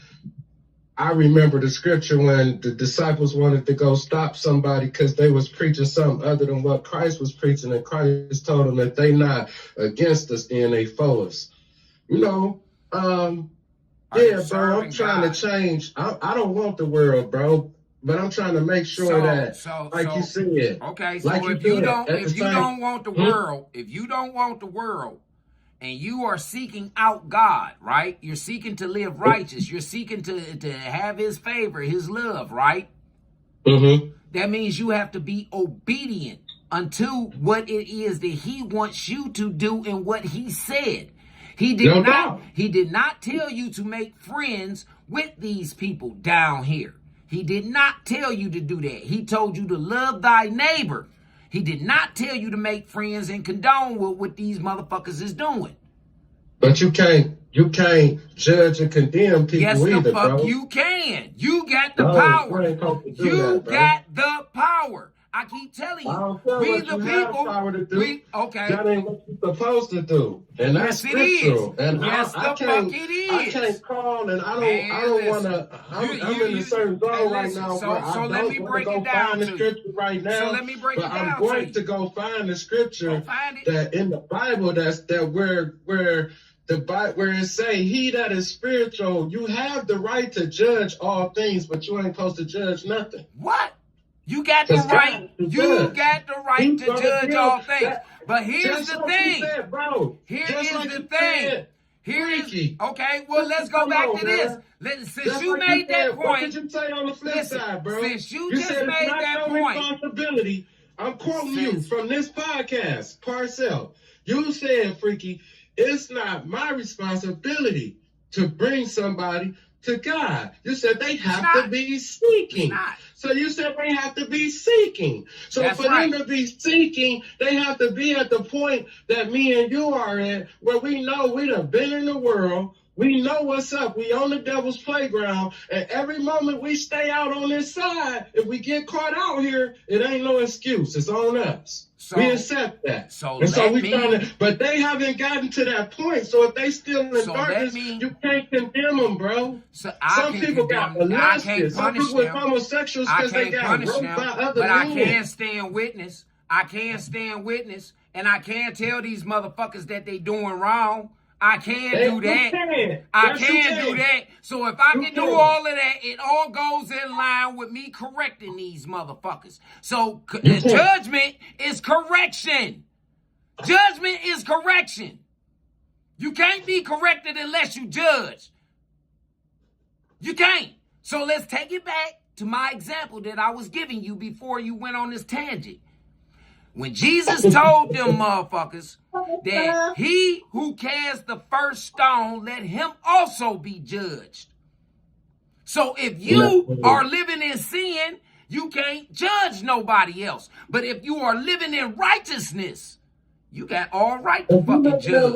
G: I remember the scripture when the disciples wanted to go stop somebody because they was preaching something other than what Christ was preaching, and Christ told them that they not against us and they for us. You know, yeah, bro, I'm trying to change. I don't want the world, bro, but I'm trying to make sure you said.
B: Okay, so
G: like
B: if you don't want the world, and you are seeking out God, right? You're seeking to live righteous. You're seeking to have his favor, his love, right?
G: Mm-hmm.
B: That means you have to be obedient unto what it is that he wants you to do and what he said. He did not tell you to make friends with these people down here. He did not tell you to do that. He told you to love thy neighbor. He did not tell you to make friends and condone what these motherfuckers is doing.
G: But you can't judge and condemn people
B: yes,
G: either,
B: the fuck
G: bro.
B: You can. You got the power. You got the power. I keep telling you, we the people.
G: That ain't what you're supposed to do, and that's scriptural. And
B: yes, the fuck it is.
G: I can't call, and I don't want to. I'm in a certain zone right now.
B: So let me break it down to you.
G: Right now,
B: so let me break it down.
G: I'm going to go find the scripture that in the Bible where it say, he that is spiritual, you have the right to judge all things, but you ain't supposed to judge nothing.
B: What? You got the right. You got the right to judge all things. But here's the thing. Here is the thing. Here is okay. Well, let's go back to this. Since you made that point,
G: what did you say on the flip side, bro?
B: Since you just made that point,
G: responsibility. I'm quoting you from this podcast, Parcell. You said, Freaky, it's not my responsibility to bring somebody to God. You said they have to be seeking. So you said they have to be seeking. So for them to be seeking, they have to be at the point that me and you are at, where we know we done been in the world. We know what's up. We on the devil's playground. And every moment we stay out on this side, if we get caught out here, it ain't no excuse. It's on us. So, we accept that. But they haven't gotten to that point. So if they still in darkness, you can't condemn them, bro. Some people got molested. Some people with homosexuals because they got roped by other men.
B: But I can't stand witness. I can't stand witness. And I can't tell these motherfuckers that they doing wrong. I can't do that. I can't do that. So if I can do all of that, it all goes in line with me correcting these motherfuckers. So judgment is correction. Judgment is correction. You can't be corrected unless you judge. You can't. So let's take it back to my example that I was giving you before you went on this tangent. When Jesus told them motherfuckers that he who cast the first stone, let him also be judged. So if you are living in sin, you can't judge nobody else. But if you are living in righteousness, you got all right to fucking judge.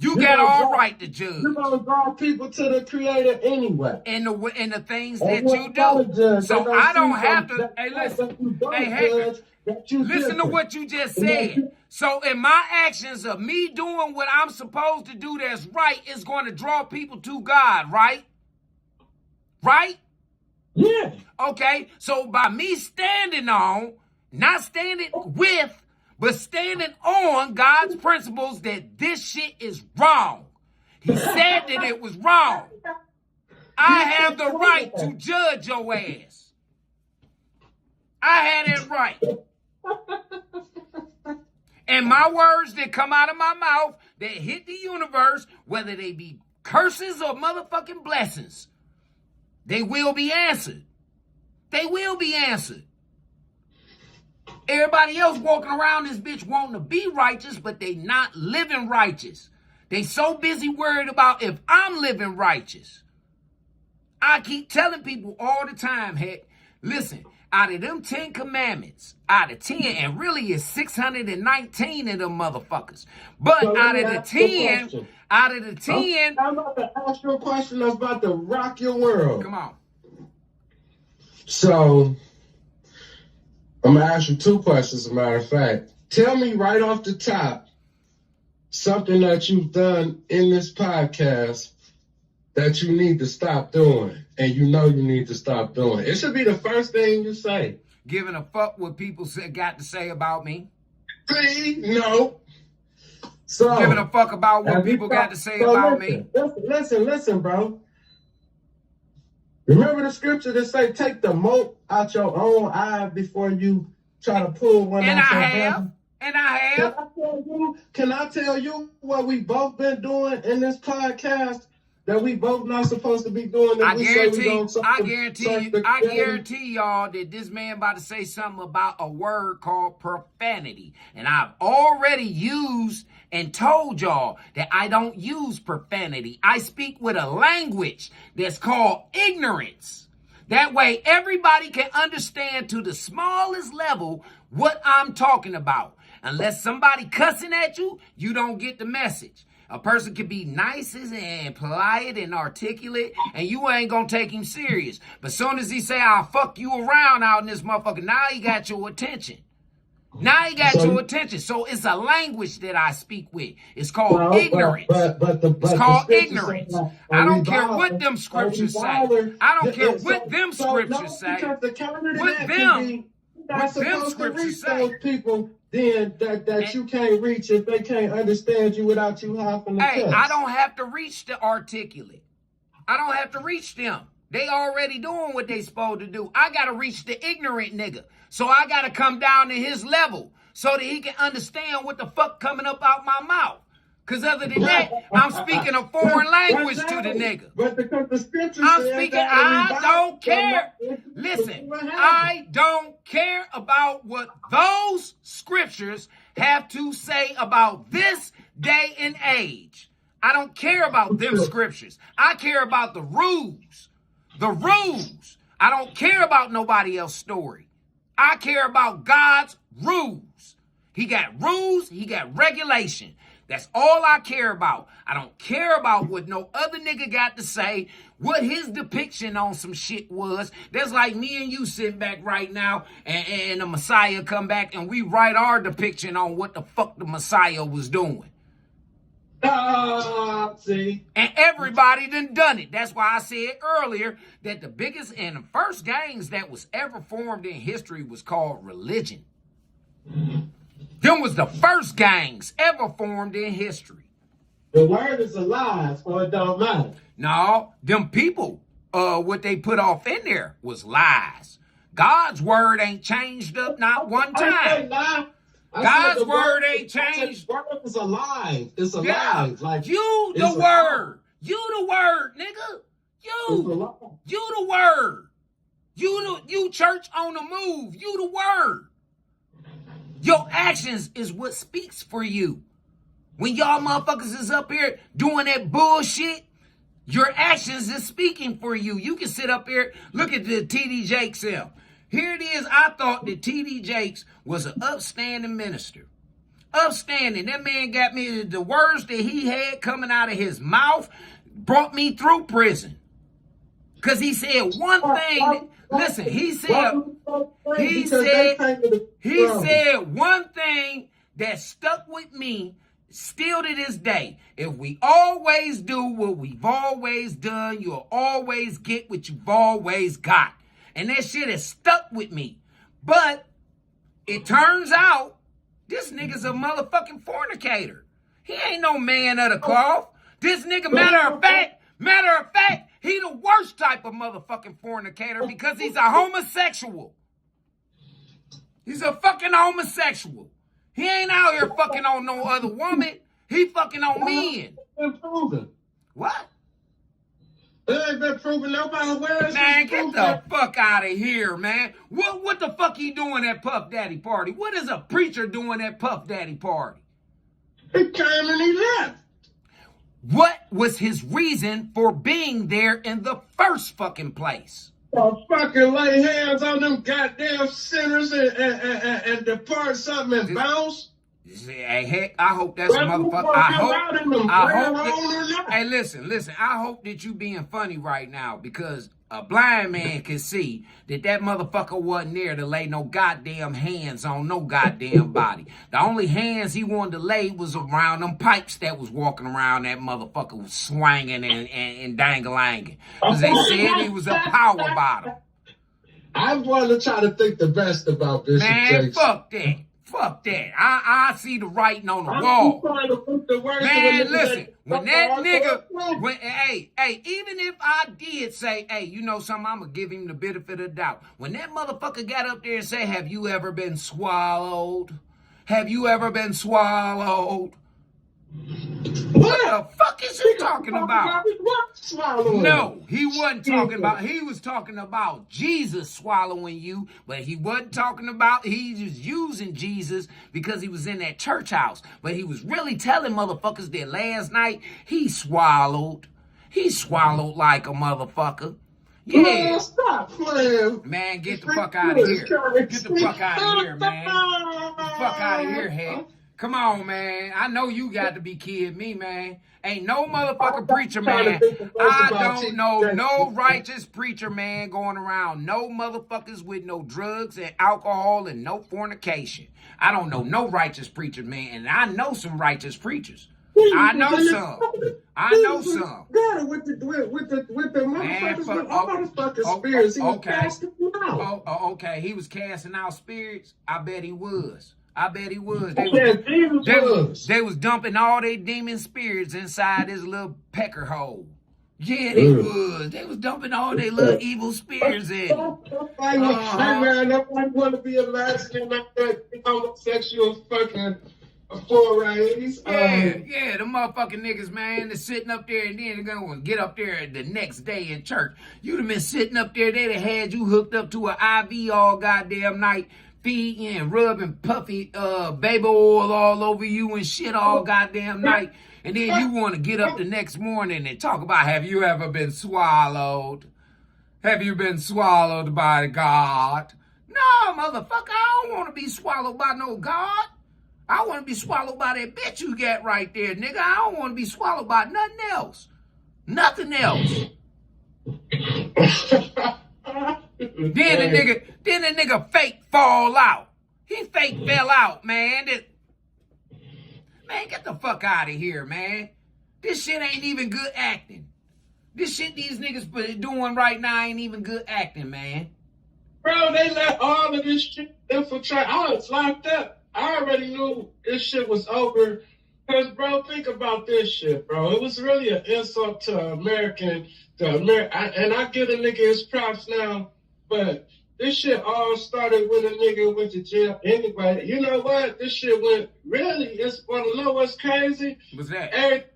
B: You got all right to judge.
G: You're gonna draw people to the Creator anyway.
B: In the things
G: And
B: that
G: you
B: you
G: ain't gotta
B: do.
G: judge.
B: So
G: They
B: I don't
G: see
B: have
G: some-
B: to.
G: that-
B: Hey,
G: that
B: listen.
G: you don't
B: Hey, Hager,
G: judge, that you
B: listen to
G: different.
B: what you just
G: And that
B: said.
G: you-
B: So in my actions of me doing what I'm supposed to do that's right is going to draw people to God, right? Right?
G: Yeah.
B: Okay, so by me standing on, not standing with, but standing on God's principles that this shit is wrong. He said that it was wrong. I have the right to judge your ass. I had it right. And my words that come out of my mouth that hit the universe, whether they be curses or motherfucking blessings, they will be answered. They will be answered. Everybody else walking around this bitch wanting to be righteous, but they not living righteous. They so busy worried about if I'm living righteous. I keep telling people all the time, heck, listen, out of them 10 commandments, out of 10, and really it's 619 of them motherfuckers. But
G: So let
B: out
G: me
B: of the
G: ask you a
B: 10,
G: question.
B: out of the 10,
G: I'm about to ask you a question that's about to rock your world.
B: come on.
G: So, I'm going to ask you 2 questions, as a matter of fact. Tell me right off the top something that you've done in this podcast that you need to stop doing, and you know you need to stop doing. It should be the first thing you say.
B: Giving a fuck what people got to say about me.
G: See? No. So,
B: Giving a fuck about what
G: have you
B: people got to say
G: so
B: about me.
G: Listen, bro. Remember the scripture that say, take the mote out your own eye before you try to pull one
B: And
G: out
B: I
G: your
B: have.
G: brother?
B: And I have.
G: Can I tell you what we both been doing in this podcast that we both not supposed to be doing? That
B: I
G: we say we
B: guarantee,
G: don't serve
B: I
G: the Creator?
B: guarantee y'all that this man about to say something about a word called profanity. And I've already used and told y'all that I don't use profanity. I speak with a language that's called ignorance. That way everybody can understand to the smallest level what I'm talking about. Unless somebody cussing at you, you don't get the message. A person can be nice and polite and articulate, and you ain't gonna take him serious. But soon as he say, I'll fuck you around out in this motherfucker, now he got your attention. Now he got your attention. So it's a language that I speak with. It's called ignorance.
G: It's
B: called ignorance. I don't care what them scriptures say. I don't care what them scriptures say. What them scriptures say.
G: Those people then that you can't reach if they can't understand you without you having to
B: Hey,
G: cuss.
B: I don't have to reach the articulate. I don't have to reach them. They already doing what they supposed to do. I got to reach the ignorant nigga. So I got to come down to his level so that he can understand what the fuck coming up out my mouth. Because other than that, I'm speaking a foreign language to the nigga.
G: But because the scripture
B: I'm
G: says
B: speaking,
G: that
B: I don't
G: everybody-
B: care. Listen, I don't care about what those scriptures have to say about this day and age. I don't care about them scriptures. I care about the rules. The rules. I don't care about nobody else's story. I care about God's rules. He got rules, he got regulation. That's all I care about. I don't care about what no other nigga got to say, what his depiction on some shit was. That's like me and you sitting back right now and the Messiah come back and we write our depiction on what the fuck the Messiah was doing.
G: See.
B: And everybody done it. That's why I said earlier that the biggest and the first gangs that was ever formed in history was called religion. Them was the first gangs ever formed in history.
G: The word is a lie, so it don't matter.
B: No, them people, what they put off in there was lies. God's word ain't changed up not one time. God's word ain't changed.
G: The word is alive. It's alive.
B: Yeah.
G: Like
B: You
G: it's
B: the word. You the word, nigga.
G: It's alive.
B: You the word. You church on the move. You the word. Your actions is what speaks for you. When y'all motherfuckers is up here doing that bullshit, your actions is speaking for you. You can sit up here, look at the T.D. Jakes film. Here it is. I thought that T.D. Jakes was an upstanding minister. Upstanding. That man got me the words that he had coming out of his mouth brought me through prison. Because he said one thing. Listen, he said one thing that stuck with me still to this day. If we always do what we've always done, you'll always get what you've always got. And that shit has stuck with me. But it turns out this nigga's a motherfucking fornicator. He ain't no man of the cloth. This nigga, matter of fact, he the worst type of motherfucking fornicator because he's a homosexual. He's a fucking homosexual. He ain't out here fucking on no other woman. He fucking on men.
G: Been proven.
B: What?
G: It ain't been proven nobody where.
B: Man, get the fuck out of here, man. What the fuck he doing at Puff Daddy party? What is a preacher doing at Puff Daddy party?
G: He came and he left.
B: What was his reason for being there in the first fucking place?
G: Fucking lay hands on them goddamn sinners and depart something and bounce.
B: Hey, heck, I hope that's a motherfucker. I hope. Hey, listen. I hope that you being funny right now because a blind man can see that motherfucker wasn't there to lay no goddamn hands on no goddamn body. The only hands he wanted to lay was around them pipes that was walking around that motherfucker was swinging and dangling. Because they said he was a power bottom.
G: I want to try to think the best about this.
B: Man, fuck that. Fuck that. I see the writing on the wall. Man, listen, when that nigga, even if I did say, hey, you know something, I'm going to give him the benefit of the doubt. When that motherfucker got up there and said, have you ever been swallowed? Have you ever been swallowed? What the fuck is he talking about? No, he wasn't talking about, he was talking about Jesus swallowing you, but he wasn't talking about, he was using Jesus because he was in that church house. But he was really telling motherfuckers that last night he swallowed like a motherfucker. Yeah.
G: Man, stop playing.
B: Man, get the fuck out of here. Get the fuck out of here, man. Get the fuck out of here, head. Come on, man. I know you got to be kidding me, man. Ain't no motherfucking preacher, man. I don't know no righteous preacher, man, going around. No motherfuckers with no drugs and alcohol and no fornication. I don't know no righteous preacher, man. And I know some righteous preachers. I know some.
G: God, with the motherfuckers, with all motherfucking spirits, he was casting them out.
B: Okay. He was casting out spirits? I bet he was. They was dumping all their demon spirits inside his little pecker hole. Yeah, they was. They was dumping all their little evil spirits in.
G: Hey man, nobody want to be imagining that homosexual fucking forays.
B: Yeah, the motherfucking niggas, man, they're sitting up there and then they're gonna get up there the next day in church. You'd have been sitting up there, they'd have had you hooked up to an IV all goddamn night. Feeding and rubbing puffy baby oil all over you and shit all goddamn night. And then you want to get up the next morning and talk about, have you ever been swallowed? Have you been swallowed by God? No, motherfucker, I don't want to be swallowed by no God. I want to be swallowed by that bitch you got right there, nigga. I don't want to be swallowed by nothing else. Nothing else. Then the nigga fake fall out. He fake fell out, man. Man, get the fuck out of here, man. This shit ain't even good acting. This shit these niggas doing right now ain't even good acting, man.
G: Bro, they let all of this shit infiltrate. I was locked up. I already knew this shit was over. Because, bro, think about this shit, bro. It was really an insult to American. And I give a nigga his props now. But this shit all started when a nigga went to jail anyway. You know what? This shit went, really, it's want to know what's crazy?
B: What's that?
G: Everything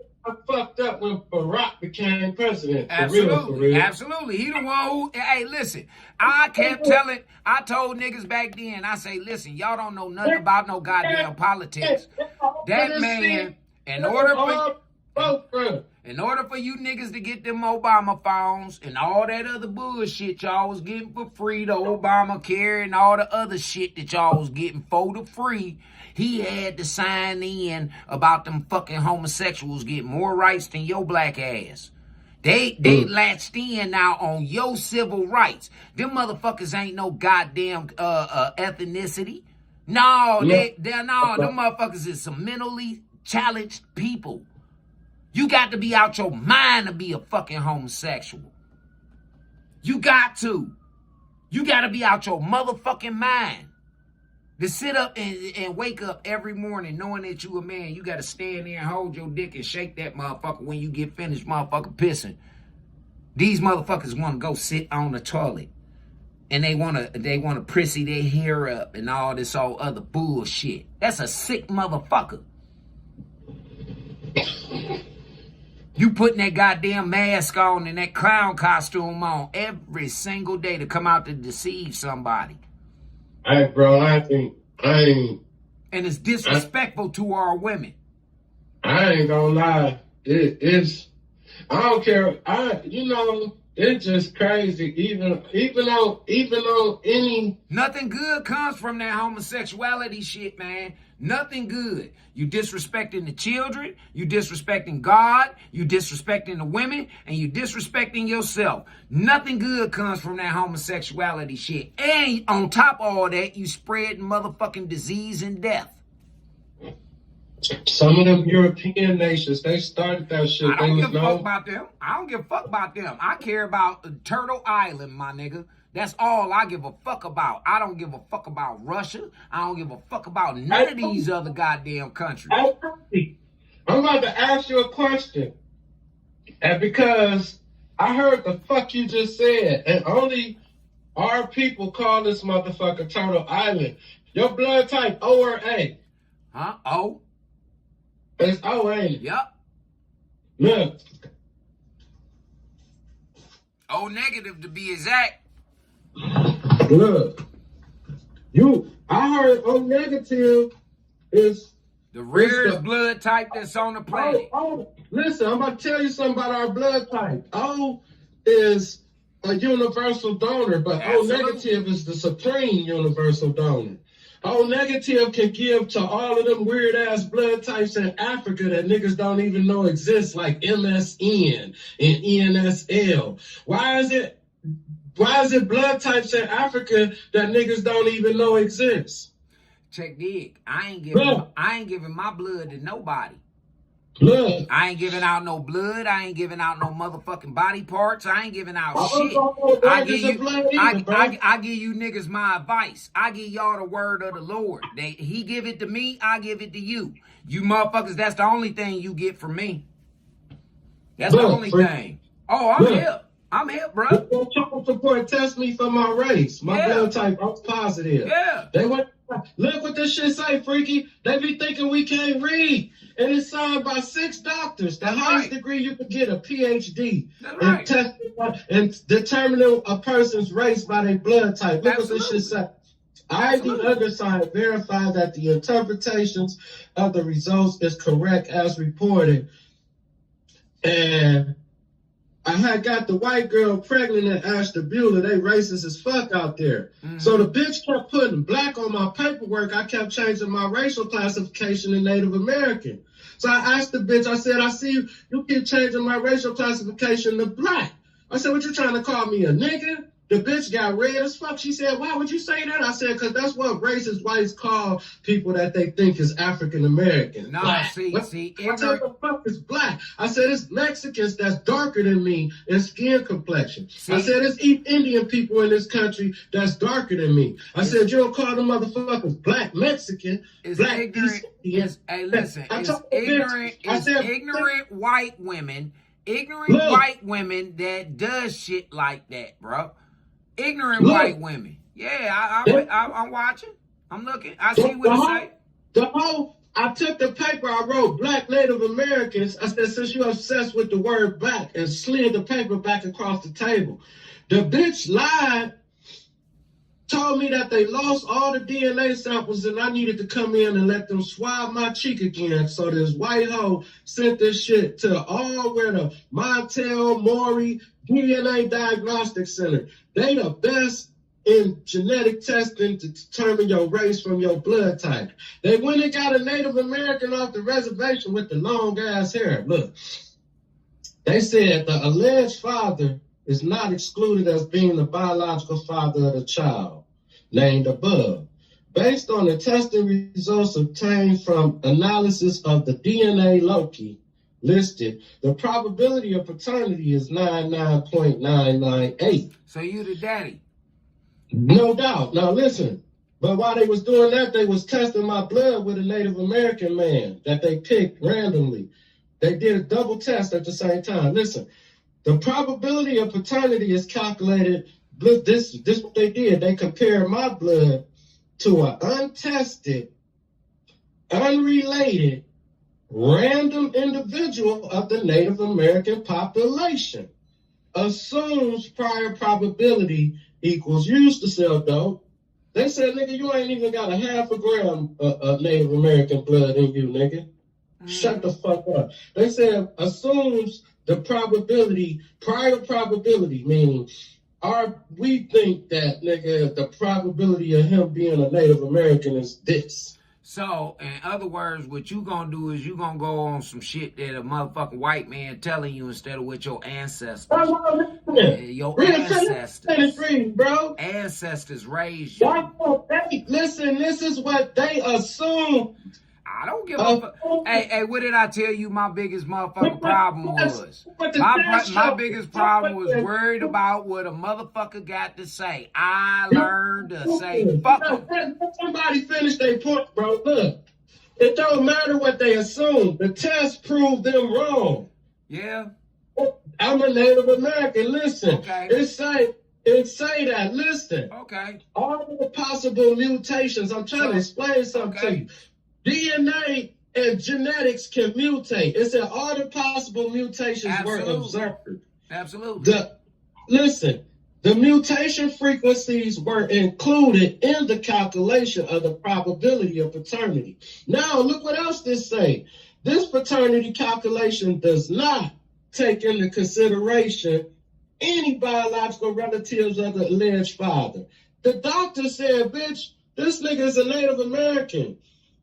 G: fucked up when Barack became president.
B: Absolutely.
G: For real.
B: Absolutely. He the one who, hey, listen, I told niggas back then, I say, listen, y'all don't know nothing about no goddamn politics. That man, in order
G: both fronts.
B: In order for you niggas to get them Obama phones and all that other bullshit y'all was getting for free, the Obamacare and all the other shit that y'all was getting for the free, he had to sign in about them fucking homosexuals getting more rights than your black ass. They latched in now on your civil rights. Them motherfuckers ain't no goddamn ethnicity. No, them motherfuckers is some mentally challenged people. You got to be out your mind to be a fucking homosexual. You got to. You got to be out your motherfucking mind. To sit up and wake up every morning knowing that you a man, you got to stand there and hold your dick and shake that motherfucker when you get finished motherfucking pissing. These motherfuckers want to go sit on the toilet. And they want to prissy their hair up and all this all other bullshit. That's a sick motherfucker. You putting that goddamn mask on and that clown costume on every single day to come out to deceive somebody.
G: Hey, bro, I ain't.
B: And it's disrespectful to our women.
G: I ain't gonna lie. It's. I don't care. It's just crazy. Even on any.
B: Nothing good comes from that homosexuality shit, man. Nothing good. You disrespecting the children, you disrespecting God, you disrespecting the women, and you disrespecting yourself. Nothing good comes from that homosexuality shit. And on top of all that, you spread motherfucking disease and death.
G: Some of them European nations, they started that shit.
B: I don't give a fuck about them. I don't give a fuck about them. I care about Turtle Island, my nigga. That's all I give a fuck about. I don't give a fuck about Russia. I don't give a fuck about none of these other goddamn countries.
G: I'm about to ask you a question. And because I heard the fuck you just said, and only our people call this motherfucker Turtle Island. Your blood type O or A?
B: Huh? O?
G: It's O, ain't it?
B: Yep.
G: Look.
B: O negative to be exact.
G: Look. I heard O negative is
B: the rarest blood type that's on the planet.
G: Listen, I'm about to tell you something about our blood type. O is a universal donor, but
B: Absolutely.
G: O negative is the supreme universal donor. O negative can give to all of them weird ass blood types in Africa that niggas don't even know exist, like MSN and ENSL. Why is it blood types in Africa that niggas don't even know exist?
B: Check dig. I ain't giving my blood to nobody.
G: Look.
B: I ain't giving out no blood. I ain't giving out no motherfucking body parts. I ain't giving out shit. I give you niggas my advice. I give y'all the word of the Lord. He give it to me, I give it to you. You motherfuckers, that's the only thing you get from me. That's the only thing. Oh, I'm hip. I'm hip, bro.
G: Child support test me for my race. My blood type, I'm positive.
B: Yeah.
G: Look what this shit say, Freaky. They be thinking we can't read. And it's signed by 6 doctors. The highest degree you could get, a PhD. And determining a person's race by their blood type. Look what this shit say. I, the undersigned, verify that the interpretations of the results is correct as reported. And I had got the white girl pregnant at Ashtabula. They racist as fuck out there. So the bitch kept putting black on my paperwork. I kept changing my racial classification to Native American. So I asked the bitch, I said, I see you keep changing my racial classification to black. I said, what you trying to call me, a nigga? The bitch got red as fuck. She said, why would you say that? I said, because that's what racist whites call people that they think is African American.
B: No,
G: black.
B: see.
G: I said, the fuck is black? I said, it's Mexicans that's darker than me in skin complexion. See? I said, it's Indian people in this country that's darker than me. I said, you don't call them motherfuckers black Mexican,
B: it's
G: black
B: ignorant. Hey, listen, it's ignorant white women. Ignorant white women that does shit like that, bro. Ignorant white women. Yeah, I'm watching. I'm looking. I see what it say.
G: I took the paper, I wrote black Native Americans. I said, since you're obsessed with the word black, and slid the paper back across the table. The bitch lied told me that they lost all the DNA samples and I needed to come in and let them swab my cheek again. So this white hoe sent this shit to all where the Montel, Maury, DNA Diagnostic Center. They the best in genetic testing to determine your race from your blood type. They went and got a Native American off the reservation with the long ass hair. Look, they said the alleged father is not excluded as being the biological father of the child named above. Based on the testing results obtained from analysis of the DNA loci listed, the probability of paternity is 99.998.
B: So you the daddy.
G: No doubt. Now listen, but while they was doing that, they was testing my blood with a Native American man that they picked randomly. They did a double test at the same time. Listen, the probability of paternity is calculated. This what they did. They compared my blood to an untested, unrelated, random individual of the Native American population. Assumes prior probability equals used to sell dope. They said, nigga, you ain't even got a half a gram of Native American blood in you, nigga. Shut the fuck up. They said assumes the probability, prior probability, meaning we think that, nigga, the probability of him being a Native American is this.
B: So, in other words, what you gonna do is you gonna go on some shit that a motherfucking white man telling you instead of what your ancestors. Your ancestors.
G: Bro.
B: Ancestors raised you.
G: Listen, this is what they assume.
B: I don't give a fuck. Hey, what did I tell you my biggest motherfucking problem was? My biggest problem was worried about what a motherfucker got to say. I learned to say fuck 'em.
G: Somebody finish their point, bro. Look, it don't matter what they assume. The test proved them wrong.
B: Yeah.
G: I'm a Native American. Listen,
B: Okay.
G: It say that. Listen.
B: Okay.
G: All the possible mutations. I'm trying to explain something to you. DNA and genetics can mutate. It said all the possible mutations were observed.
B: Absolutely.
G: Listen, the mutation frequencies were included in the calculation of the probability of paternity. Now, look what else this say. This paternity calculation does not take into consideration any biological relatives of the alleged father. The doctor said, bitch, this nigga is a Native American.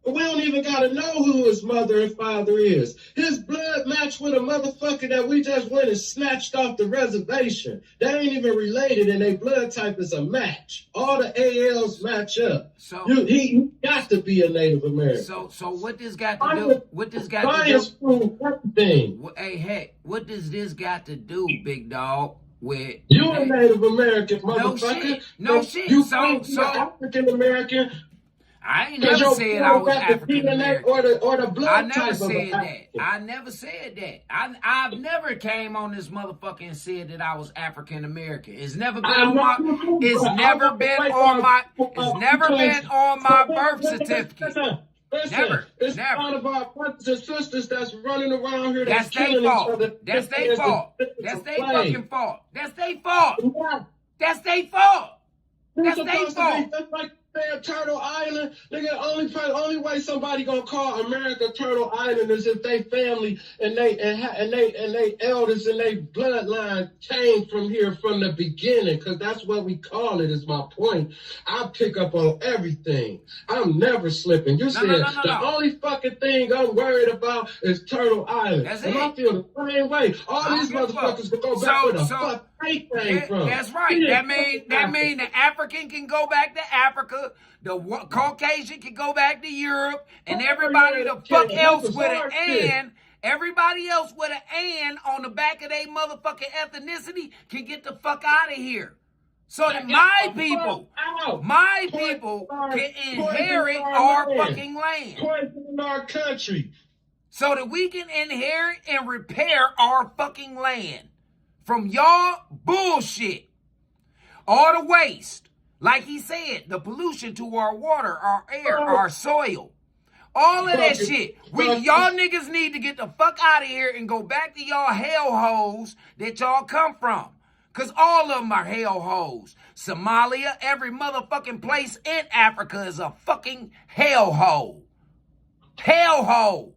G: We don't even got to know who his mother and father is. His blood matched with a motherfucker that we just went and snatched off the reservation. They ain't even related, and their blood type is a match. All the ALs match up. So he got to be a Native American.
B: So what this got to do? What this got to do?
G: Everything.
B: Hey, heck, what does this got to do, big dog? With
G: you a Native American, motherfucker.
B: No shit.
G: You so African American.
B: I ain't never said I was African American.
G: Or the blood
B: I never
G: type
B: said
G: of
B: that. I never said that. I've never came on this motherfucker and said that I was African American. It's never been on my. It's never been on my. It's never been on my birth certificate. Never.
G: It's
B: never.
G: one of our brothers and sisters that's running around here.
B: That's their fault. That's their fault. That's their fucking fault. That's their fault. That's their fault. That's their fault.
G: Turtle Island, nigga. Only way somebody gonna call America Turtle Island is if they family and they elders and they bloodline came from here from the beginning, because that's what we call it. Is my point. I pick up on everything. I'm never slipping. You said the only fucking thing I'm worried about is Turtle Island.
B: That's
G: and
B: it.
G: I feel the same way. All these motherfuckers can go back where the fuck they came from.
B: That's right. That mean the African can go back to Africa. The Caucasian can go back to Europe, and everybody the fuck else with an and, everybody else with an and on the back of their motherfucking ethnicity can get the fuck out of here. So that my people can inherit our fucking land.
G: Poison our country.
B: So that we can inherit and repair our fucking land from y'all bullshit. All the waste. Like he said, the pollution to our water, our air, our soil. All of that shit. Y'all niggas need to get the fuck out of here and go back to y'all hellholes that y'all come from. Because all of them are hellholes. Somalia, every motherfucking place in Africa is a fucking hellhole. Hellhole.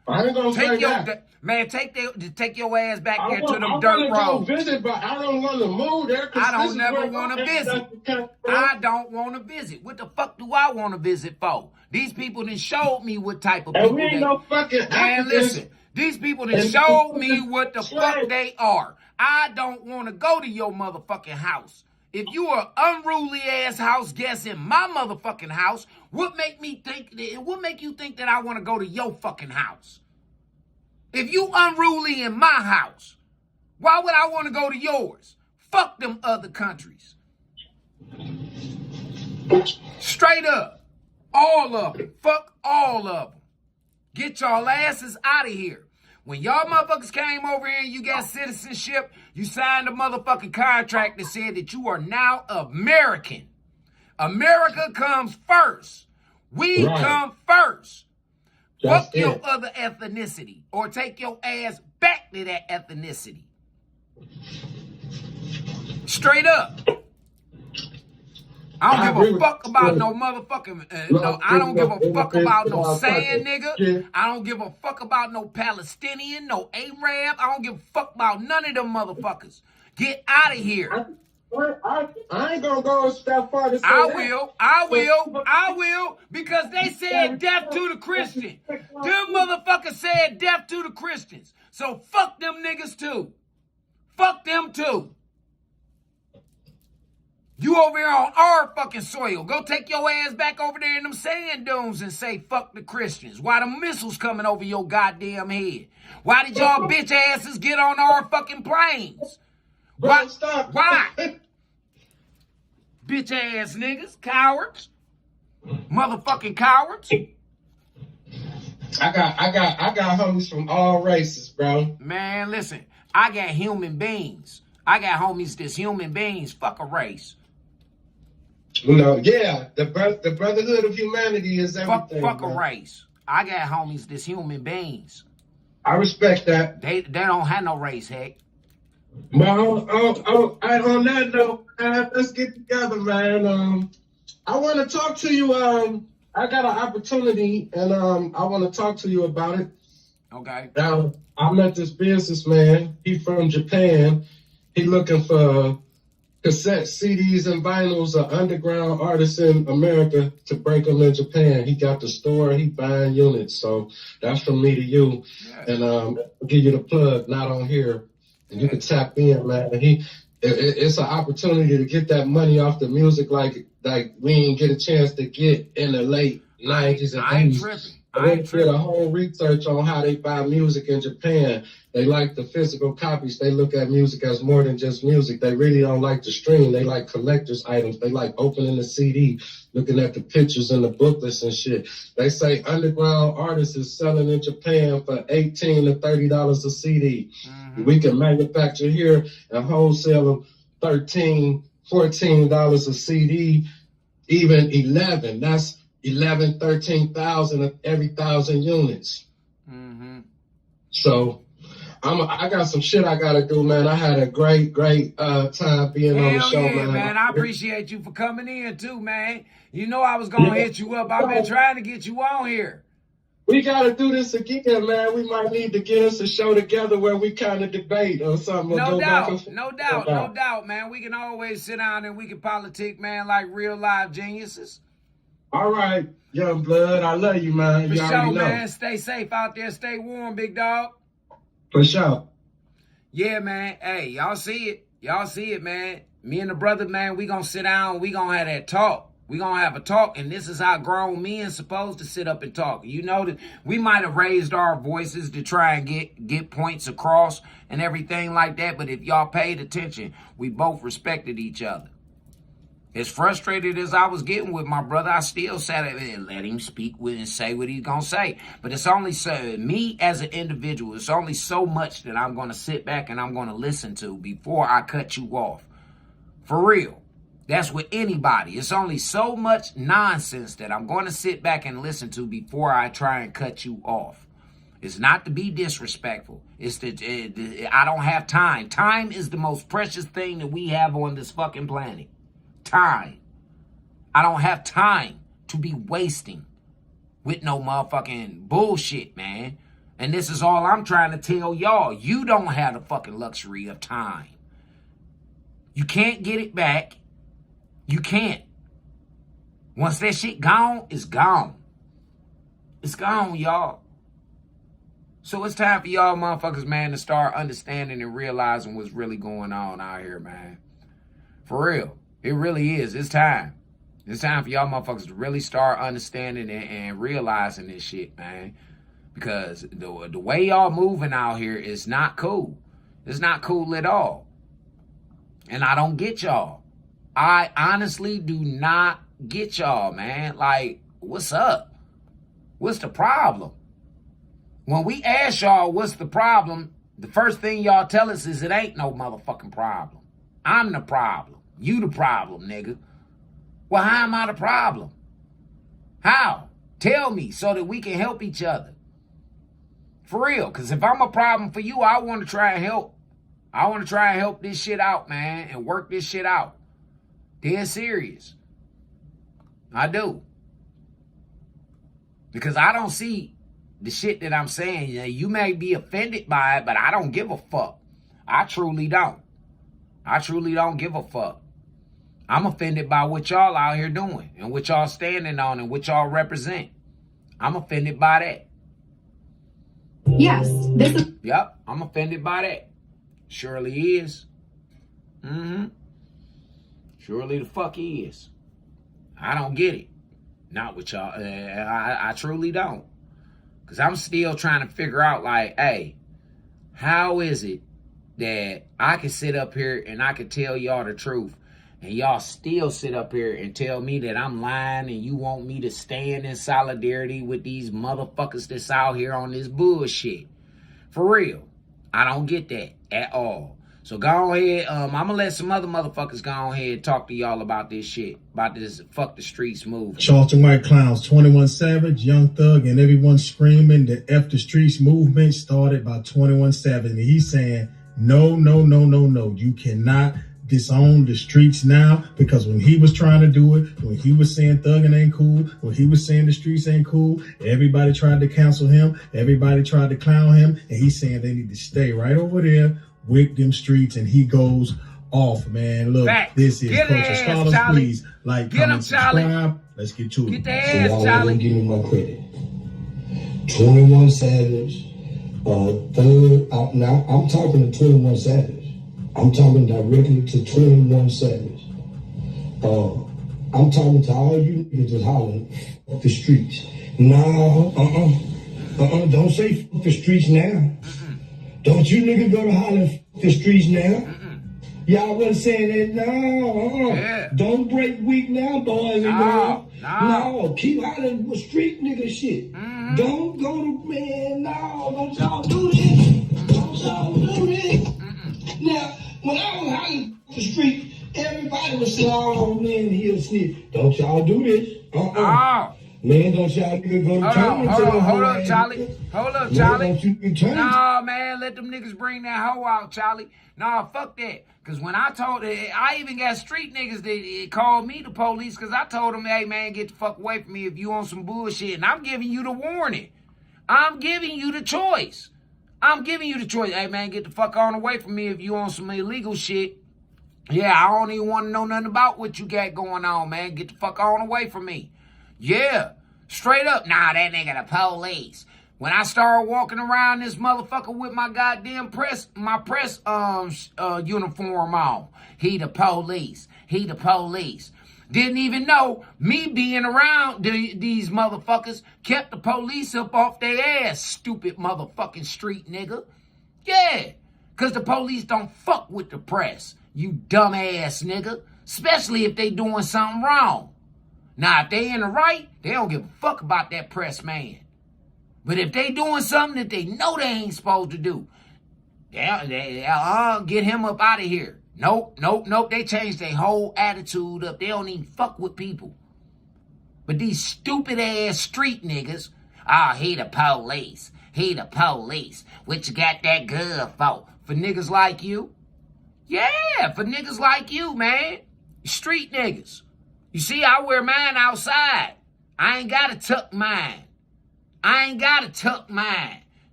G: I ain't gonna say that.
B: Man, take your ass back there to them
G: I
B: dirt
G: wanna
B: roads.
G: go visit, but I don't want to move there.
B: I don't never want to visit. I don't want to visit. What the fuck do I want to visit for? These people done showed me what type of people
G: And we ain't no fucking
B: Man,
G: Africans.
B: listen. These people done showed me what the fuck they are. I don't want to go to your motherfucking house. If you are unruly ass house guest in my motherfucking house, what make you think that I want to go to your fucking house? If you unruly in my house, why would I want to go to yours? Fuck them other countries. Straight up. All of them. Fuck all of them. Get y'all asses out of here. When y'all motherfuckers came over here and you got citizenship, you signed a motherfucking contract that said that you are now American. America comes first. We come first. Fuck your other ethnicity or take your ass back to that ethnicity. Straight up. I don't give a fuck about no motherfucking, no, I don't give a fuck about no sand nigga. I don't give a fuck about no Palestinian, no Arab. I don't give a fuck about none of them motherfuckers. Get out of here.
G: I ain't gonna go a step far to say
B: I will, because they said death to the Christians. Them motherfuckers said death to the Christians. So fuck them niggas too. Fuck them too. You over here on our fucking soil. Go take your ass back over there in them sand dunes and say fuck the Christians. Why the missiles coming over your goddamn head? Why did y'all bitch asses get on our fucking planes?
G: Bro, stop.
B: Why? Bitch ass niggas, cowards, motherfucking cowards.
G: I got homies from all races, bro.
B: Man, listen, I got human beings. I got homies that's human beings. Fuck a race.
G: You know, yeah, the brotherhood of humanity is everything.
B: Fuck a race. I got homies that's human beings.
G: I respect that.
B: They don't have no race, heck.
G: Well, on that note, let's get together, man. I want to talk to you. I got an opportunity, and I want to talk to you about it.
B: Okay.
G: Now, I met this businessman. He from Japan. He looking for cassette CDs and vinyls of underground artists in America to break them in Japan. He got the store. He buying units. So that's from me to you. Yes. And I'll give you the plug, not on here. And you can tap in, man. It's an opportunity to get that money off the music like we ain't get a chance to get in the late 90s and 80s. They did a whole research on how they buy music in Japan. They like the physical copies. They look at music as more than just music. They really don't like the stream. They like collector's items. They like opening the CD, looking at the pictures and the booklets and shit. They say underground artists is selling in Japan for $18 to $30 a CD. Mm-hmm. We can manufacture here and wholesale them $13, $14 a CD, even 11. That's 11, 13,000 of every 1,000 units. Mm-hmm. So I got some shit I got to do, man. I had a great time being on the show, man.
B: I appreciate you for coming in, too, man. You know I was going to hit you up. I've been trying to get you on here.
G: We got to do this again, man. We might need to get us a show together where we kind of debate or something.
B: No doubt, man. We can always sit down and we can politic, man, like real live geniuses.
G: All right, young blood. I love you, man.
B: For
G: you
B: sure,
G: know.
B: Man. Stay safe out there. Stay warm, big dog.
G: For sure.
B: Yeah, man. Hey, y'all see it. Y'all see it, man. Me and the brother, man, we gonna sit down. We gonna have that talk. We gonna have a talk, and this is how grown men supposed to sit up and talk. You know that we might have raised our voices to try and get points across and everything like that, but if y'all paid attention, we both respected each other. As frustrated as I was getting with my brother, I still sat there and let him speak with and say what he's going to say. But it's only so, me as an individual, it's only so much that I'm going to sit back and I'm going to listen to before I cut you off. For real. That's with anybody. It's only so much nonsense that I'm going to sit back and listen to before I try and cut you off. It's not to be disrespectful. It's that I don't have time. Time is the most precious thing that we have on this fucking planet. Time. I don't have time to be wasting with no motherfucking bullshit, man. And this is all I'm trying to tell y'all. You don't have the fucking luxury of time. You can't get it back. You can't. Once that shit gone, it's gone. It's gone, y'all. So it's time for y'all motherfuckers, man, to start understanding and realizing what's really going on out here, man. For real. It really is. It's time. It's time for y'all motherfuckers to really start understanding and realizing this shit, man. Because the way y'all moving out here is not cool. It's not cool at all. And I don't get y'all. I honestly do not get y'all, man. Like, what's up? What's the problem? When we ask y'all what's the problem, the first thing y'all tell us is it ain't no motherfucking problem. I'm the problem. You the problem, nigga. Well, how am I the problem? How? Tell me so that we can help each other. For real, because if I'm a problem for you, I want to try and help. I want to try and help this shit out, man, and work this shit out. Dead serious. I do. Because I don't see the shit that I'm saying. You may be offended by it, but I don't give a fuck. I truly don't. I truly don't give a fuck. I'm offended by what y'all out here doing and what y'all standing on and what y'all represent. I'm offended by that.
H: Yes, this is...
B: Yep, I'm offended by that. Surely is. Surely the fuck he is. I don't get it. Not with y'all. I truly don't. Because I'm still trying to figure out, like, hey, how is it that I can sit up here and I can tell y'all the truth and y'all still sit up here and tell me that I'm lying and you want me to stand in solidarity with these motherfuckers that's out here on this bullshit? For real. I don't get that at all. So go ahead. I'm going to let some other motherfuckers go ahead and talk to y'all about this shit. About this fuck the streets movement.
I: Charleston White Clowns, 21 Savage, Young Thug, and everyone screaming the F the Streets movement started by 21 Savage. And he's saying, no, no, no, no, no. You cannot disown the streets now, because when he was trying to do it, when he was saying thugging ain't cool, when he was saying the streets ain't cool, everybody tried to cancel him, everybody tried to clown him, and he's saying they need to stay right over there with them streets, and he goes off, man. Look,
B: Facts.
I: This is
B: Get
I: Culture Scholars.
B: Charlie.
I: Please like,
B: Get
I: comment,
B: Charlie.
I: subscribe. Let's get to it.
B: Get the ass,
J: y'all
B: Charlie.
J: didn't give me my credit. 21 Savage, Thug. Now I'm talking to 21 Savage. I'm talking directly to 21 Savage. I'm talking to all you niggas just hollering, fuck the streets. No, don't say fuck the streets now. Don't you niggas go to hollering fuck the streets now. Y'all wasn't saying that, no.
B: Yeah.
J: Don't break weak now, boys and girls.
B: No.
J: No, keep hollering with street nigga shit. Don't go to, man, no, don't y'all do this. Don't y'all do this. Now, when I was hollering the street, everybody was saying, oh man, he'll snitch. Don't y'all do this.
B: Oh.
J: Man, don't y'all niggas go to town.
B: Hold up, Charlie. Hold up, Charlie.
J: Don't you turn.
B: Nah, man, let them niggas bring that hoe out, Charlie. Nah, fuck that. Because when I told it, I even got street niggas that called me the police because I told them, hey, man, get the fuck away from me if you on some bullshit. And I'm giving you the warning. I'm giving you the choice. I'm giving you the choice. Hey, man, get the fuck on away from me if you on some illegal shit. Yeah, I don't even want to know nothing about what you got going on, man. Get the fuck on away from me. Yeah, straight up. Nah, that nigga the police. When I started walking around this motherfucker with my goddamn press uniform on, he the police. He the police. Didn't even know me being around these motherfuckers kept the police up off their ass, stupid motherfucking street nigga. Yeah, because the police don't fuck with the press, you dumbass nigga, especially if they doing something wrong. Now, if they in the right, they don't give a fuck about that press man. But if they doing something that they know they ain't supposed to do, they'll get him up out of here. Nope. They changed their whole attitude up. They don't even fuck with people. But these stupid ass street niggas, he the police. He the police. What you got that good for? For niggas like you? Yeah, for niggas like you, man. Street niggas. You see, I wear mine outside. I ain't got to tuck mine.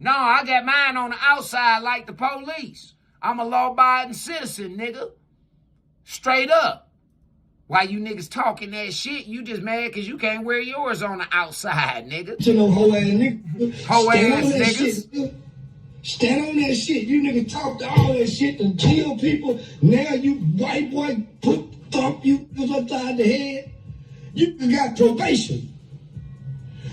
B: No, I got mine on the outside like the police. I'm a law-abiding citizen, nigga. Straight up. Why you niggas talking that shit? You just mad because you can't wear yours on the outside, nigga.
J: To no hoe ass nigga.
B: Hoe ass niggas.
J: Shit. Stand on that shit. You niggas talk to all that shit and kill people. Now you white boy thump you upside the head. You got probation.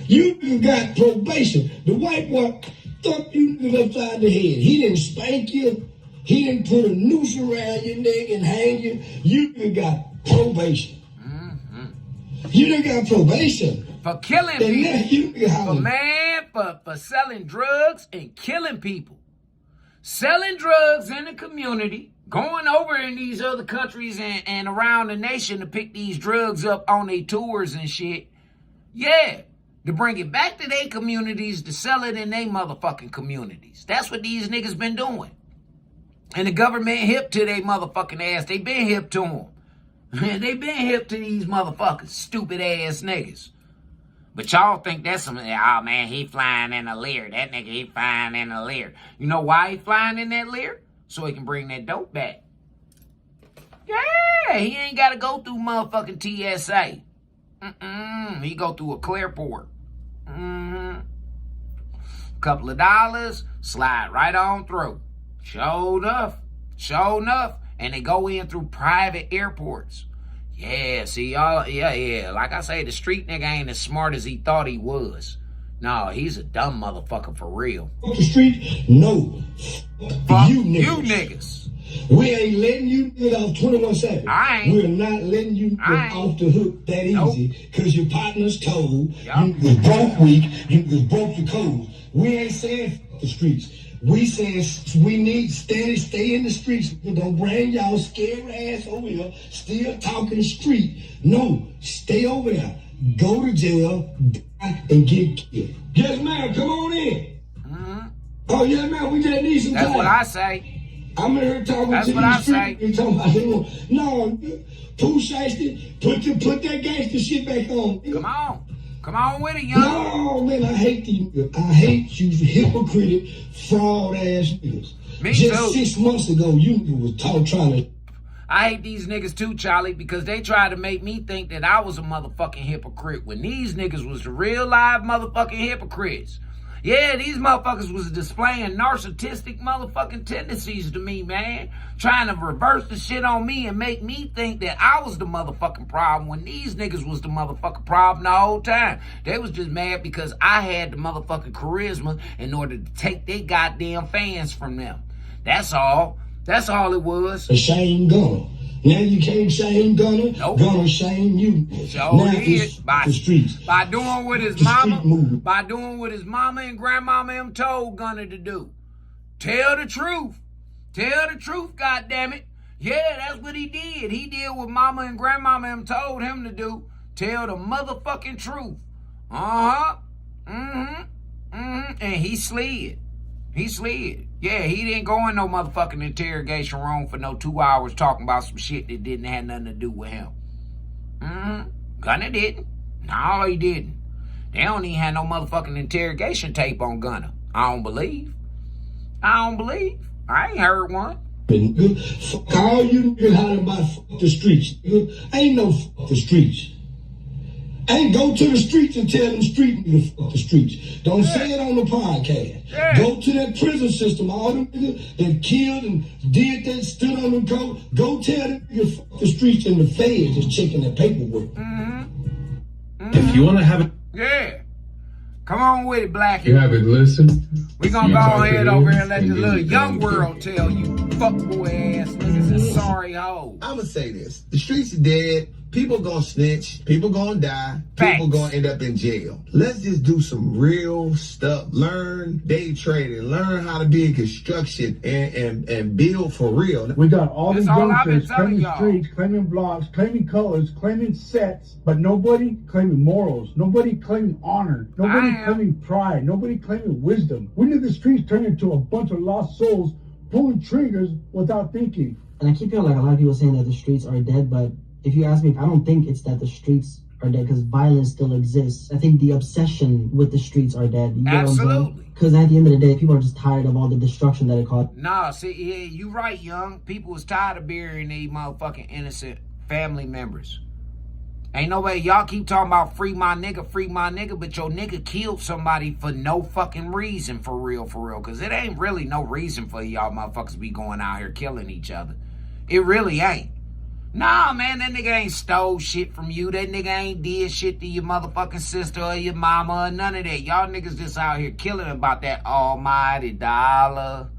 J: The white boy thump you upside the head. He didn't spank you. He didn't put a noose around your neck and hang you. You got probation. You done got probation.
B: For killing people. For selling drugs and killing people. Selling drugs in the community. Going over in these other countries and around the nation to pick these drugs up on their tours and shit. Yeah. To bring it back to their communities to sell it in their motherfucking communities. That's what these niggas been doing. And the government hip to their motherfucking ass. They been hip to them. They been hip to these motherfuckers. Stupid ass niggas. But y'all think that's some, oh man, he flying in a Lear. That nigga, he flying in a Lear. You know why he flying in that Lear? So he can bring that dope back. Yeah, he ain't got to go through motherfucking TSA. He go through a Clearport. Couple of dollars, slide right on through. Sure enough. And they go in through private airports. Yeah, see y'all, yeah. Like I say, the street nigga ain't as smart as he thought he was. No, he's a dumb motherfucker for real.
J: Off the street? No.
B: Fuck
J: you
B: niggas.
J: We ain't letting you get off 21/7.
B: I ain't.
J: We're not letting you get off the hook that easy. Because your partner's told. You was broke weak. You was broke the code. We ain't saying the streets. We saying we need stay in the streets. Don't bring y'all scary ass over here still talking street. No, stay over there. Go to jail and get killed. Yes, ma'am. Come on in. Oh, yes, ma'am. We just need some time.
B: That's what I say.
J: I'm in here talking
B: That's
J: to
B: what
J: the
B: I
J: street.
B: say.
J: You talking about no, Pooh Shiesty, put that gangster shit back on.
B: Come on with it, young.
J: No, man, I hate you hypocritic, fraud ass niggas.
B: Me
J: Just
B: too.
J: 6 months ago, you was trying to.
B: I hate these niggas too, Charlie, because they tried to make me think that I was a motherfucking hypocrite when these niggas was the real live motherfucking hypocrites. Yeah, these motherfuckers was displaying narcissistic motherfucking tendencies to me, man. Trying to reverse the shit on me and make me think that I was the motherfucking problem when these niggas was the motherfucking problem the whole time. They was just mad because I had the motherfucking charisma in order to take their goddamn fans from them. That's all. That's all it was.
J: Shame Gunner. Now you can't shame Gunner.
B: Nope.
J: Gunner shame you.
B: Sure
J: now
B: did.
J: it's the streets.
B: By doing what his mama and grandmama him told Gunner to do. Tell the truth. Tell the truth, goddammit. Yeah, that's what he did. He did what mama and grandmama him told him to do. Tell the motherfucking truth. And he slid. Yeah, he didn't go in no motherfucking interrogation room for no 2 hours talking about some shit that didn't have nothing to do with him. Gunner didn't. No, he didn't. They don't even have no motherfucking interrogation tape on Gunner. I don't believe. I ain't heard one.
J: Fuck all you niggas hollering about fuck the streets. Ain't no fuck the streets. Ain't go to the streets and tell them street niggas fuck the streets. Don't say it on the podcast.
B: Yeah.
J: Go to that prison system. All them niggas that killed and did that, stood on them code. Go tell them niggas fuck the streets and the feds is checking their paperwork.
E: If you want to have it.
B: Yeah. Come on with it, Blackie.
G: You haven't listened.
B: We gonna go ahead over here and let the little young world tell you fuckboy ass niggas and sorry hoes.
K: I'ma say this. The streets are dead. People gonna snitch, people gonna die,
B: Facts.
K: people gonna end up in jail. Let's just do some real stuff. Learn day trading, learn how to be in construction and build for real.
L: We got all these
B: That's all I've been
L: youngsters
B: telling
L: claiming
B: y'all.
L: streets, claiming blocks, claiming colors, claiming sets, but nobody claiming morals, nobody claiming honor, nobody
B: I am.
L: claiming pride, nobody claiming wisdom. When did the streets turn into a bunch of lost souls pulling triggers without thinking?
M: And I keep hearing like a lot of people saying that the streets are dead, but if you ask me, I don't think it's that the streets are dead because violence still exists. I think the obsession with the streets are dead. You get what I'm saying?
B: Absolutely.
M: Because at the end of the day, people are just tired of all the destruction that it caused.
B: Nah, see, yeah, you right, young. People was tired of burying these motherfucking innocent family members. Ain't nobody, y'all keep talking about free my nigga, but your nigga killed somebody for no fucking reason, for real. Because it ain't really no reason for y'all motherfuckers be going out here killing each other. It really ain't. Nah, man, that nigga ain't stole shit from you. That nigga ain't did shit to your motherfucking sister or your mama or none of that. Y'all niggas just out here killing about that almighty dollar.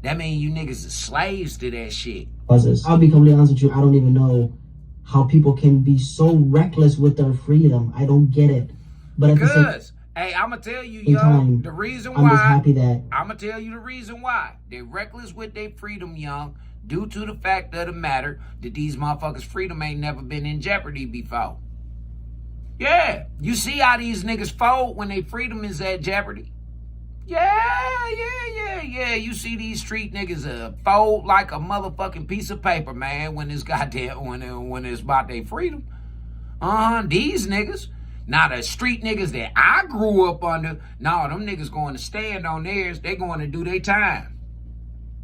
B: That mean you niggas is slaves to that shit.
M: I'll be completely honest with you. I don't even know how people can be so reckless with their freedom. I don't get it. But at the same
B: Because, hey, I'ma tell you,
M: In
B: yo,
M: time,
B: the reason
M: I'm just
B: why,
M: happy that
B: I'ma tell you the reason why. They reckless with their freedom, young, due to the fact of the matter that these motherfuckers' freedom ain't never been in jeopardy before. Yeah, you see how these niggas fold when their freedom is at jeopardy? Yeah. You see these street niggas fold like a motherfucking piece of paper, man, when it's goddamn, when it's about their freedom. These niggas. Now, the street niggas that I grew up under, no, them niggas going to stand on theirs. They going to do their time.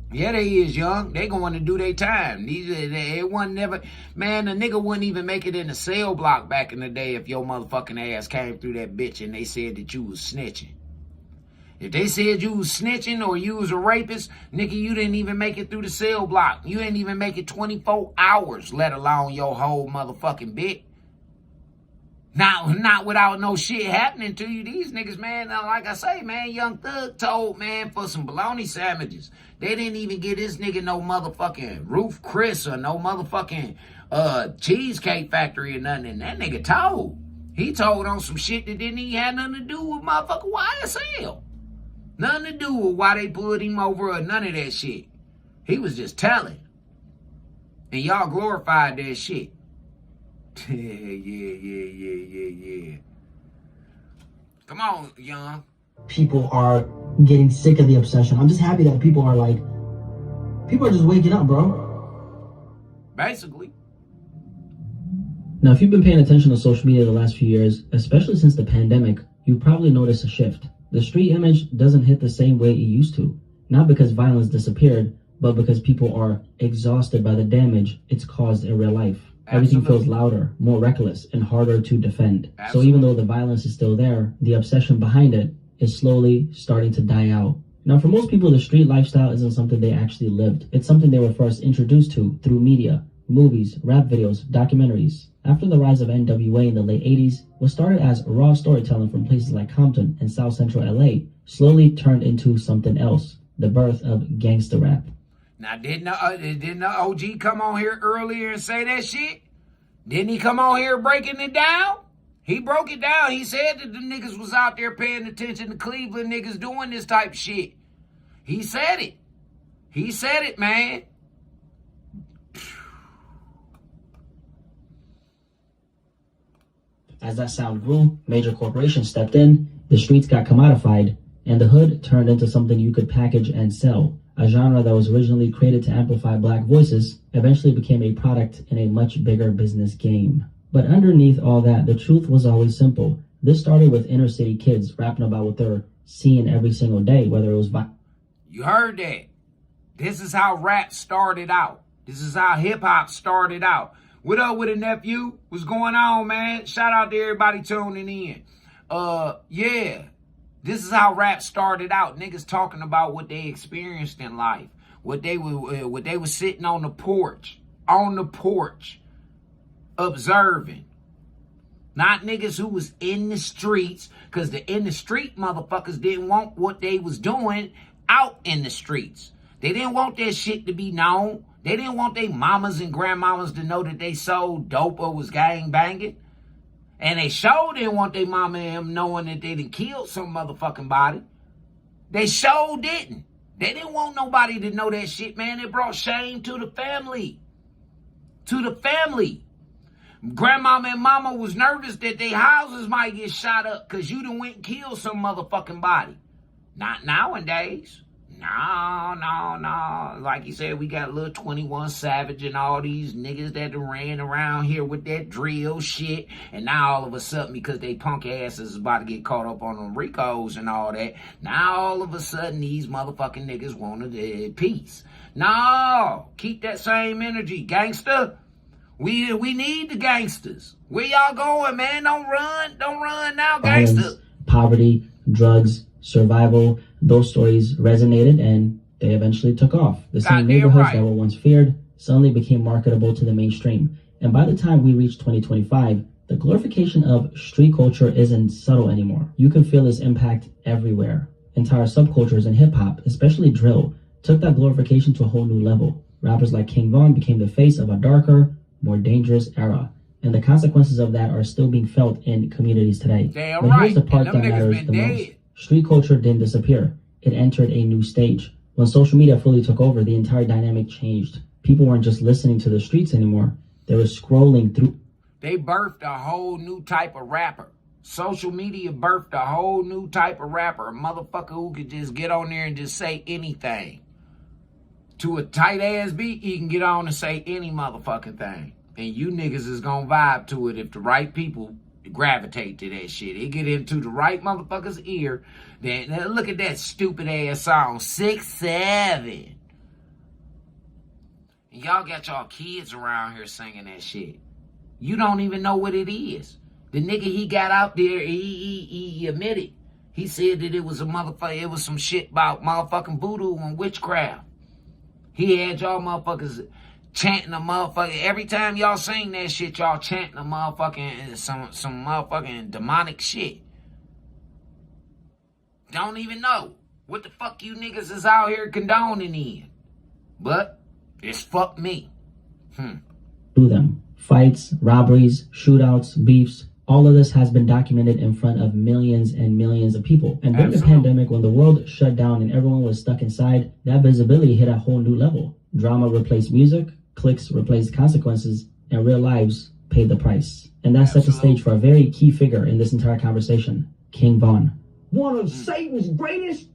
B: Yeah, they is, young. They going to do their time. It wasn't never, man, the nigga wouldn't even make it in the cell block back in the day if your motherfucking ass came through that bitch and they said that you was snitching. If they said you was snitching or you was a rapist, nigga, you didn't even make it through the cell block. You didn't even make it 24 hours, let alone your whole motherfucking bit. Not without no shit happening to you. These niggas, man, like I say, man, Young Thug told, man, for some bologna sandwiches. They didn't even get this nigga no motherfucking Ruth Chris or no motherfucking Cheesecake Factory or nothing. And that nigga told. He told on some shit that didn't even have nothing to do with motherfucking YSL. Nothing to do with why they pulled him over or none of that shit. He was just telling. And y'all glorified that shit. Yeah. Come on, young.
M: people are getting sick of the obsession. I'm just happy that people are just waking up, bro.
B: Basically.
E: Now, if you've been paying attention to social media the last few years, especially since the pandemic, you've probably noticed a shift. The street image doesn't hit the same way it used to. Not because violence disappeared, but because people are exhausted by the damage it's caused in real life. Everything feels louder, more reckless, and harder to defend. So even though the violence is still there, the obsession behind it is slowly starting to die out. Now, for most people, the street lifestyle isn't something they actually lived. It's something they were first introduced to through media, movies, rap videos, documentaries. After the rise of NWA in the late 80s, what started as raw storytelling from places like Compton and South Central LA slowly turned into something else, the birth of gangsta rap.
B: Now, didn't the OG come on here earlier and say that shit? Didn't he come on here breaking it down? He broke it down. He said that the niggas was out there paying attention to Cleveland niggas doing this type of shit. He said it. He said it, man.
M: As that sound grew, major corporations stepped in, the streets got commodified, and the hood turned into something you could package and sell. A genre that was originally created to amplify black voices eventually became a product in a much bigger business game. But underneath all that, the truth was always simple. This started with inner city kids rapping about what they're seeing every single day, whether it was...
B: You heard that. This is how rap started out. This is how hip-hop started out. What up with a nephew? What's going on, man? Shout out to everybody tuning in. Yeah. This is how rap started out. Niggas talking about what they experienced in life. What they were sitting on the porch, observing. Not niggas who was in the streets, because the in the street motherfuckers didn't want what they was doing out in the streets. They didn't want that shit to be known. They didn't want their mamas and grandmamas to know that they sold dope or was gang banging. And they sure didn't want their mama and them knowing that they done killed some motherfucking body. They sure didn't. They didn't want nobody to know that shit, man. It brought shame to the family. To the family. Grandmama and mama was nervous that their houses might get shot up because you done went and killed some motherfucking body. Not nowadays. No. Like you said, we got little 21 Savage and all these niggas that done ran around here with that drill shit. And now all of a sudden, because they punk asses is about to get caught up on them Ricos and all that, now all of a sudden these motherfucking niggas wanted peace. No, keep that same energy, gangster. We need the gangsters. Where y'all going, man? Don't run now, gangster.
M: Violence, poverty, drugs, survival, those stories resonated and they eventually took off. The same neighborhoods that were once feared suddenly became marketable to the mainstream. And by the time we reach 2025, the glorification of street culture isn't subtle anymore. You can feel its impact everywhere. Entire subcultures in hip-hop, especially drill, took that glorification to a whole new level. Rappers like King Von became the face of a darker, more dangerous era. And the consequences of that are still being felt in communities today. But here's the part that matters the most. Street culture didn't disappear. It entered a new stage. When social media fully took over, the entire dynamic changed. People weren't just listening to the streets anymore. They were scrolling through.
B: They birthed a whole new type of rapper. Social media birthed a whole new type of rapper. A motherfucker who could just get on there and just say anything. To a tight ass beat, he can get on and say any motherfucking thing. And you niggas is gonna vibe to it if the right people gravitate to that shit. It get into the right motherfucker's ear. Then look at that stupid ass song, 6'7". And y'all got y'all kids around here singing that shit. You don't even know what it is. The nigga he got out there, he admitted. He said that it was a motherfucker, it was some shit about motherfucking voodoo and witchcraft. He had y'all motherfuckers chanting a motherfucker. Every time y'all sing that shit, y'all chanting a motherfucking, some motherfucking demonic shit. Don't even know what the fuck you niggas is out here condoning in. But it's fuck me.
M: Do them. Fights, robberies, shootouts, beefs. All of this has been documented in front of millions and millions of people. And during the pandemic, when the world shut down and everyone was stuck inside, that visibility hit a whole new level. Drama replaced music, clicks replaced consequences, and real lives paid the price. And that set the stage for a very key figure in this entire conversation, King Von.
J: One of Satan's greatest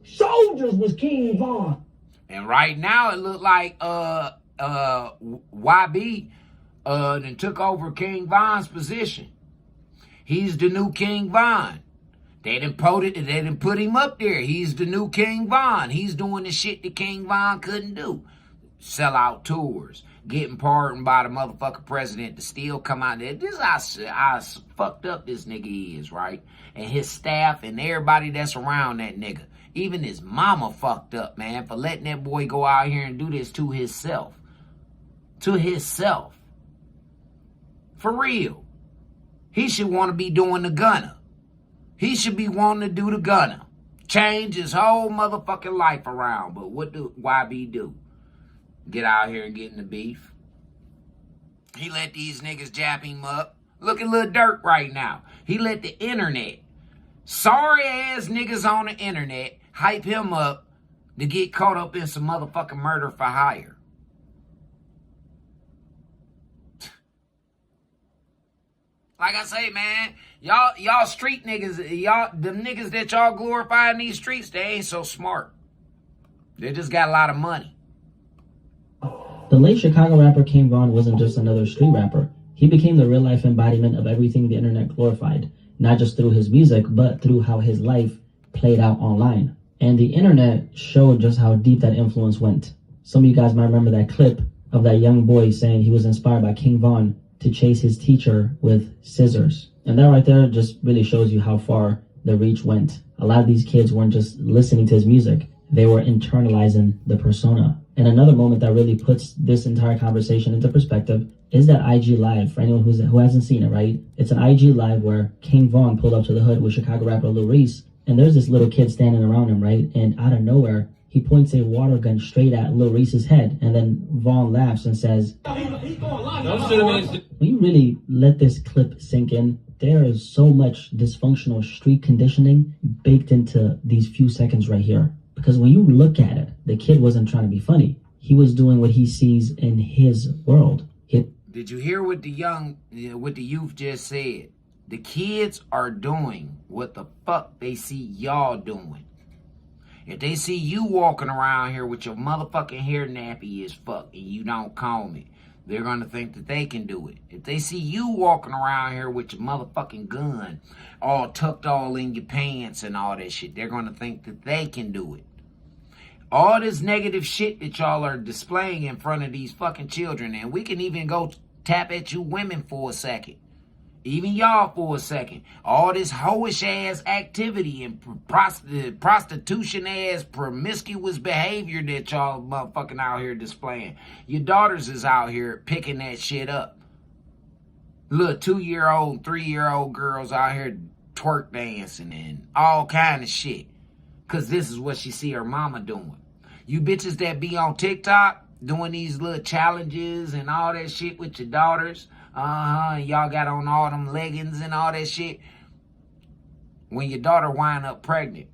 J: soldiers was King Von.
B: And right now it looked like YB then took over King Von's position. He's the new King Von. They done put him up there. He's the new King Von. He's doing the shit that King Von couldn't do. Sell out tours. Getting pardoned by the motherfucking president to still come out there. This is how fucked up this nigga is, right? And his staff and everybody that's around that nigga. Even his mama fucked up, man, for letting that boy go out here and do this to himself. To himself. For real. He should want to be doing the gunner. He should be wanting to do the gunner. Change his whole motherfucking life around. But what do YB do? Get out here and get in the beef. He let these niggas jab him up. Look at Lil Durk right now. He let the internet, sorry ass niggas on the internet, hype him up to get caught up in some motherfucking murder for hire. Like I say, man, y'all street niggas, them niggas that y'all glorify in these streets, they ain't so smart. They just got a lot of money.
M: The late Chicago rapper King Von wasn't just another street rapper. He became the real-life embodiment of everything the internet glorified, not just through his music, but through how his life played out online. And the internet showed just how deep that influence went. Some of you guys might remember that clip of that young boy saying he was inspired by King Von to chase his teacher with scissors. And that right there just really shows you how far the reach went. A lot of these kids weren't just listening to his music, they were internalizing the persona. And another moment that really puts this entire conversation into perspective is that IG Live, for anyone who hasn't seen it, right? It's an IG Live where King Von pulled up to the hood with Chicago rapper Lil Reese, and there's this little kid standing around him, right? And out of nowhere, He points a water gun straight at Lil Reese's head, and then Vaughn laughs and says, when you really let this clip sink in, there is so much dysfunctional street conditioning baked into these few seconds right here. Because when you look at it, the kid wasn't trying to be funny. He was doing what he sees in his world.
B: Did you hear what the youth just said? The kids are doing what the fuck they see y'all doing. If they see you walking around here with your motherfucking hair nappy as fuck and you don't comb it, they're going to think that they can do it. If they see you walking around here with your motherfucking gun all tucked all in your pants and all that shit, they're going to think that they can do it. All this negative shit that y'all are displaying in front of these fucking children, and we can even go tap at you women for a second. Even y'all for a second. All this hoish ass activity and prostitution ass promiscuous behavior that y'all motherfucking out here displaying. Your daughters is out here picking that shit up. Little 2-year-old, 3-year-old girls out here twerk dancing and all kind of shit. Cause this is what she see her mama doing. You bitches that be on TikTok doing these little challenges and all that shit with your daughters. And y'all got on all them leggings and all that shit. When your daughter wind up pregnant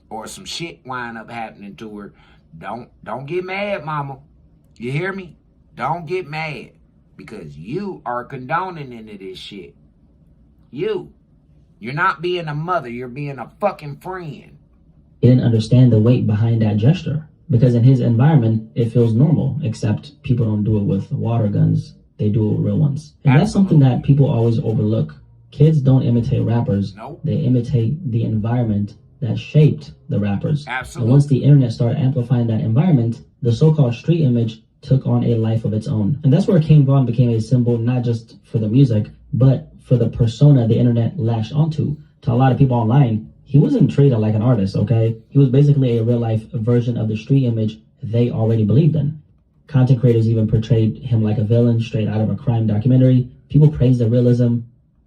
B: or some shit wind up happening to her, don't get mad, mama. You hear me? Don't get mad. Because you are condoning into this shit. You're not being a mother. You're being a fucking friend.
M: He didn't understand the weight behind that gesture. Because in his environment, it feels normal. Except people don't do it with water guns. They do it with real ones. And that's something that people always overlook. Kids don't imitate rappers.
B: Nope.
M: They imitate the environment that shaped the rappers.
B: Absolutely.
M: And once the internet started amplifying that environment, the so-called street image took on a life of its own. And that's where King Von became a symbol, not just for the music, but for the persona the internet latched onto. To a lot of people online, he wasn't treated like an artist, okay? He was basically a real-life version of the street image they already believed in. Content creators even portrayed him like a villain straight out of a crime documentary. People praised the realism.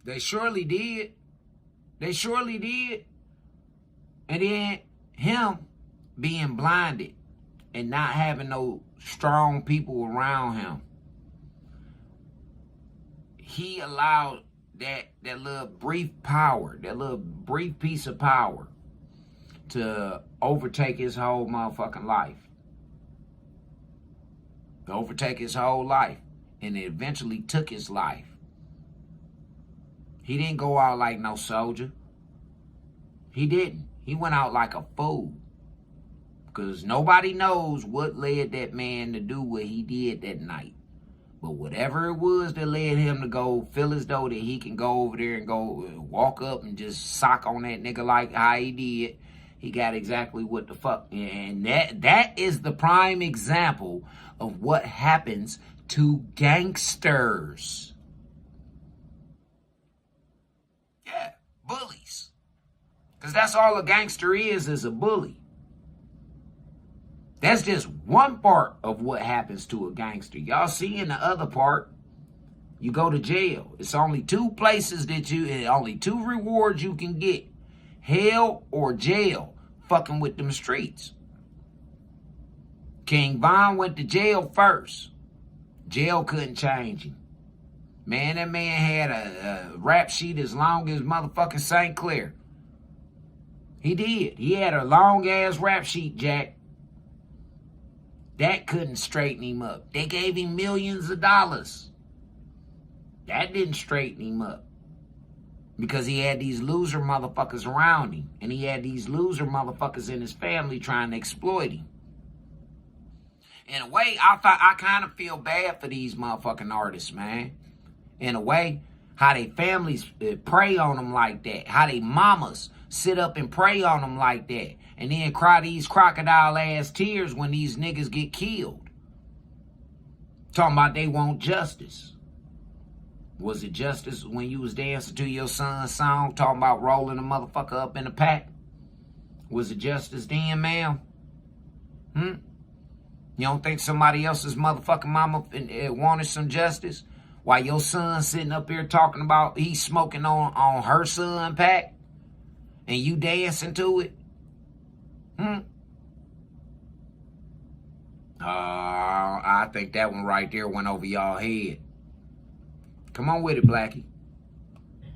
B: They surely did. They surely did. And then him being blinded and not having no strong people around him. He allowed that little brief power, that little brief piece of power to overtake his whole motherfucking life. To overtake his whole life. And it eventually took his life. He didn't go out like no soldier. He didn't. He went out like a fool. Because nobody knows what led that man to do what he did that night. But whatever it was that led him to go feel as though that he can go over there and go walk up and just sock on that nigga like how he did, he got exactly what the fuck. And that is the prime example of what happens to gangsters. Yeah, bullies. Because that's all a gangster is a bully. That's just one part of what happens to a gangster. Y'all see in the other part, you go to jail. It's only two places only two rewards you can get. Hell or jail, fucking with them streets. King Von went to jail first. Jail couldn't change him. Man, that man had a rap sheet as long as motherfucking St. Clair. He did. He had a long-ass rap sheet, Jack. That couldn't straighten him up. They gave him millions of dollars. That didn't straighten him up. Because he had these loser motherfuckers around him. And he had these loser motherfuckers in his family trying to exploit him. In a way, I kind of feel bad for these motherfucking artists, man. In a way, how they families prey on them like that. How they mamas sit up and pray on them like that. And then cry these crocodile-ass tears when these niggas get killed. Talking about they want justice. Was it justice when you was dancing to your son's song? Talking about rolling a motherfucker up in a pack? Was it justice then, ma'am? You don't think somebody else's motherfucking mama wanted some justice? While your son sitting up here talking about he's smoking on her son pack? And you dancing to it? I think that one right there went over y'all head. Come on with it, Blackie.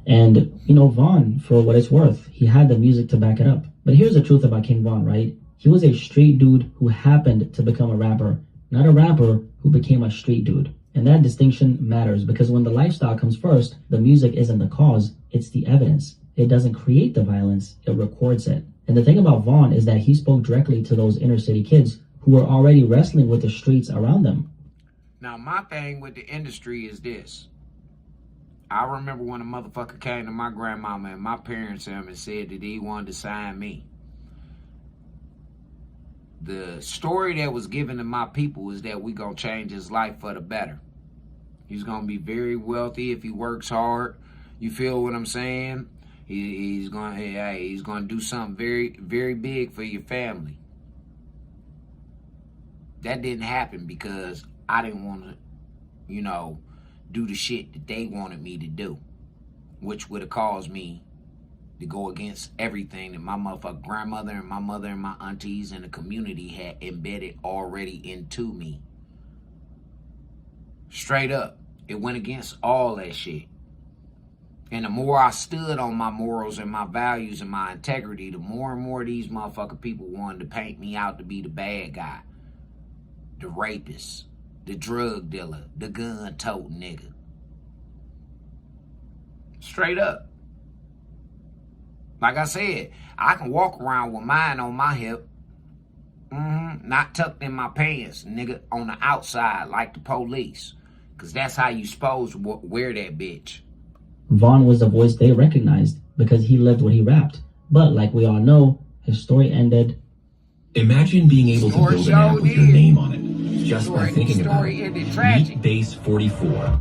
M: And, Von, for what it's worth, he had the music to back it up. But here's the truth about King Von, right? He was a street dude who happened to become a rapper, not a rapper who became a street dude. And that distinction matters because when the lifestyle comes first, the music isn't the cause, it's the evidence. It doesn't create the violence, it records it. And the thing about Von is that he spoke directly to those inner city kids who were already wrestling with the streets around them.
B: Now, my thing with the industry is this. I remember when a motherfucker came to my grandmama and my parents and said that he wanted to sign me. The story that was given to my people is that we gonna change his life for the better. He's gonna be very wealthy if he works hard. You feel what I'm saying? He's gonna do something very, very big for your family. That didn't happen because I didn't want to, do the shit that they wanted me to do, which would have caused me to go against everything that my motherfucking grandmother and my mother and my aunties and the community had embedded already into me. Straight up, it went against all that shit. And the more I stood on my morals and my values and my integrity, the more and more these motherfucking people wanted to paint me out to be the bad guy, the rapist, the drug dealer, the gun-toting nigga. Straight up. Like I said, I can walk around with mine on my hip, not tucked in my pants, nigga, on the outside like the police. Because that's how you supposed to wear that bitch.
M: Von was the voice they recognized because he lived what he rapped. But like we all know, his story ended.
N: Imagine being able to build an app with your name on it just by thinking about it. Meet Base 44.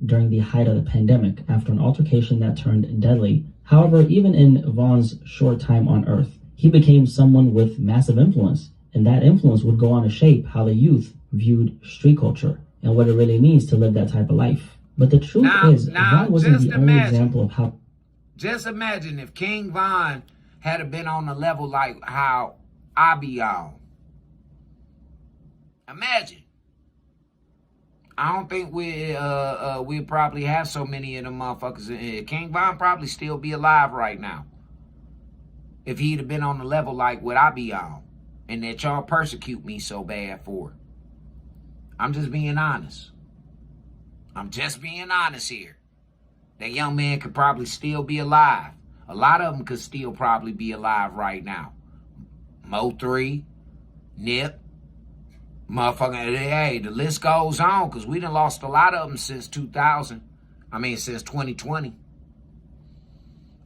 M: During the height of the pandemic, after an altercation that turned deadly. However, even in Von's short time on Earth, he became someone with massive influence, and that influence would go on to shape how the youth viewed street culture and what it really means to live that type of life. But the truth is, Von wasn't the only example of how...
B: Just imagine if King Von had been on a level like how I be on. Imagine. I don't think we'd probably have so many of them motherfuckers. King Von probably still be alive right now. If he'd have been on the level like what I be on. And that y'all persecute me so bad for. I'm just being honest. I'm just being honest here. That young man could probably still be alive. A lot of them could still probably be alive right now. Mo3, Nip, motherfucking, hey, the list goes on because we done lost a lot of them since 2000. Since 2020.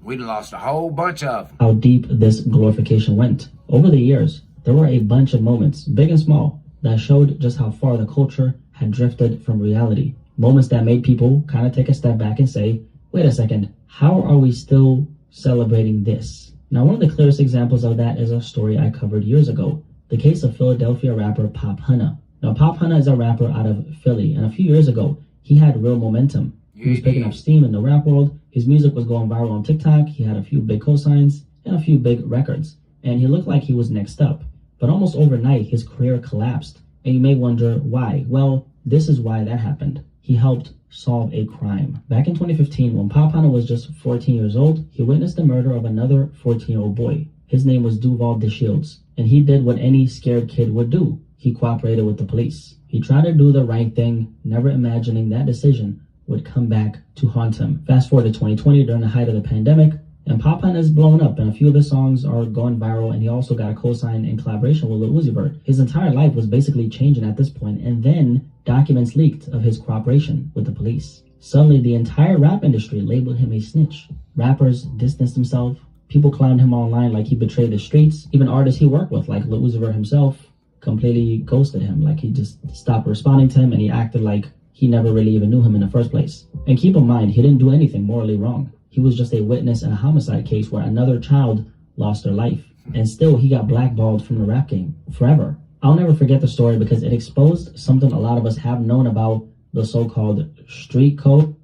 B: We done lost a whole bunch of them.
M: How deep this glorification went. Over the years, there were a bunch of moments, big and small, that showed just how far the culture had drifted from reality. Moments that made people kind of take a step back and say, wait a second, how are we still celebrating this? Now, one of the clearest examples of that is a story I covered years ago, the case of Philadelphia rapper Pop Hunna. Now, Pop Hunna is a rapper out of Philly, and a few years ago, he had real momentum. He was picking up steam in the rap world, his music was going viral on TikTok, he had a few big cosigns, and a few big records, and he looked like he was next up. But almost overnight, his career collapsed, and you may wonder why. Well, this is why that happened. He helped solve a crime. Back in 2015, when Pop Hunna was just 14 years old, he witnessed the murder of another 14-year-old boy. His name was Duval DeShields, and he did what any scared kid would do. He cooperated with the police. He tried to do the right thing, never imagining that decision would come back to haunt him. Fast forward to 2020 during the height of the pandemic, and Pop Hunna is blown up, and a few of his songs are going viral, and he also got a co-sign in collaboration with Lil Uzi Vert. His entire life was basically changing at this point, and then documents leaked of his cooperation with the police. Suddenly, the entire rap industry labeled him a snitch. Rappers distanced themselves. People clowned him online like he betrayed the streets. Even artists he worked with, like Lil Uzi Vert himself, completely ghosted him. Like he just stopped responding to him, and he acted like he never really even knew him in the first place. And keep in mind, he didn't do anything morally wrong. He was just a witness in a homicide case where another child lost their life. And still, he got blackballed from the rap game forever. I'll never forget the story because it exposed something a lot of us have known about the so-called street code.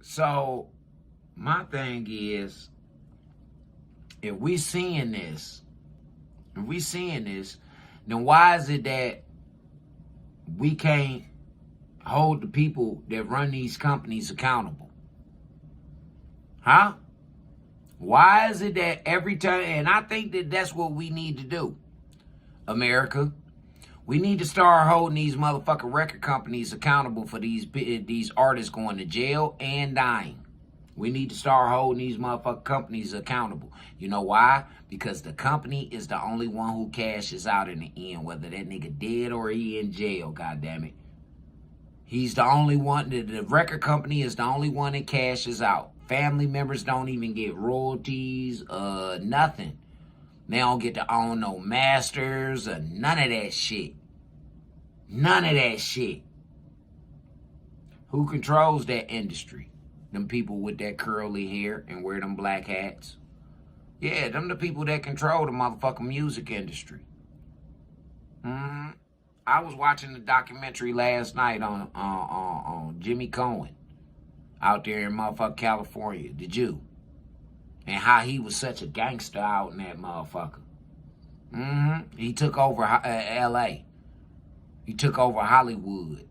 B: So, my thing is, if we seeing this, then why is it that we can't hold the people that run these companies accountable? Huh? Why is it that every time, and I think that that's what we need to do, America. We need to start holding these motherfucking record companies accountable for these artists going to jail and dying. We need to start holding these motherfucking companies accountable. You know why? Because the company is the only one who cashes out in the end, whether that nigga dead or he in jail, goddammit. He's the only one, the record company is the only one that cashes out. Family members don't even get royalties, nothing. They don't get to own no masters or none of that shit. None of that shit. Who controls that industry? Them people with that curly hair and wear them black hats. Yeah, them the people that control the motherfucking music industry. I was watching the documentary last night on Jimmy Cohen out there in motherfucking California, the Jew. And how he was such a gangster out in that motherfucker. He took over L.A. He took over Hollywood.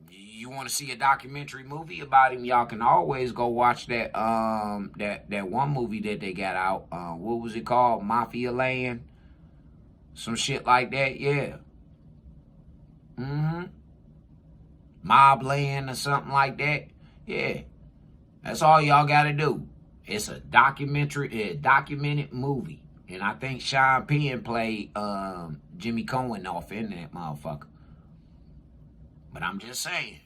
B: You want to see a documentary movie about him? Y'all can always go watch that that one movie that they got out. What was it called? Mafia Land? Some shit like that, yeah. Mob Land or something like that. Yeah. That's all y'all got to do. It's a documentary, a documented movie. And I think Sean Penn played Jimmy Cohen off in that motherfucker. But I'm just saying.